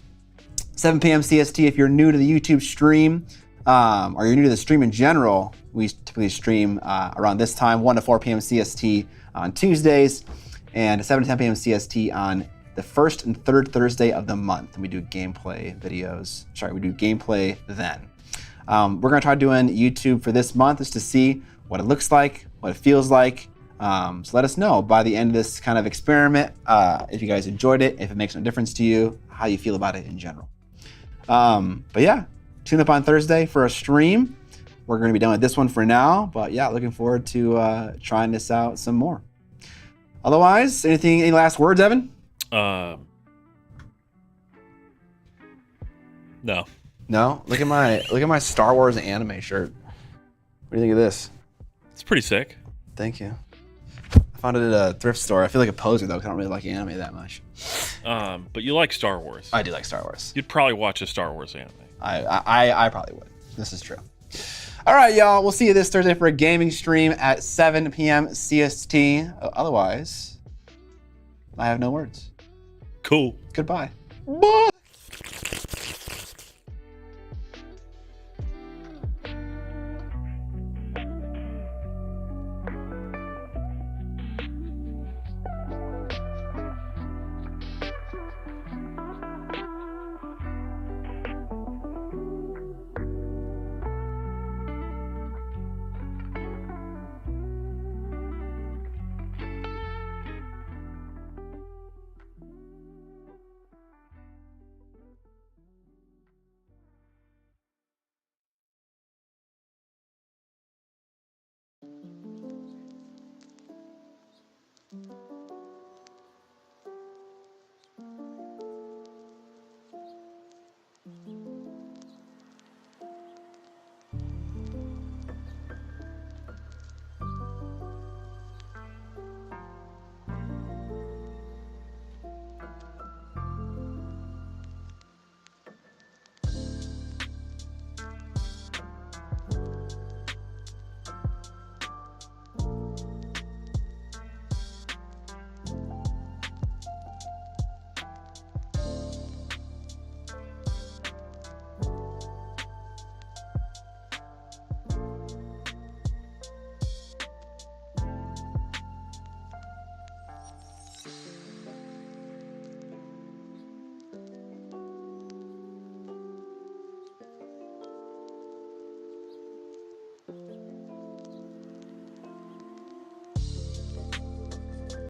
7 p.m. CST, if you're new to the YouTube stream, or you're new to the stream in general, we typically stream around this time, 1 to 4 p.m. CST on Tuesdays, and 7 to 10 p.m. CST on the first and third Thursday of the month. And we do gameplay videos. Sorry, we do gameplay then. We're gonna try doing YouTube for this month just to see what it looks like, what it feels like. So let us know by the end of this kind of experiment if you guys enjoyed it, if it makes no difference to you, how you feel about it in general. But yeah, tune up on Thursday for a stream. We're gonna be done with this one for now, but yeah, looking forward to trying this out some more. Otherwise, any last words, Evan? No. No? Look at my Star Wars anime shirt. What do you think of this? It's pretty sick. Thank you. I found it at a thrift store. I feel like a poser though, because I don't really like anime that much. But you like Star Wars. I do like Star Wars. You'd probably watch a Star Wars anime. I probably would. This is true. All right, y'all. We'll see you this Thursday for a gaming stream at 7 p.m. CST. Otherwise, I have no words. Cool. Goodbye. Bye.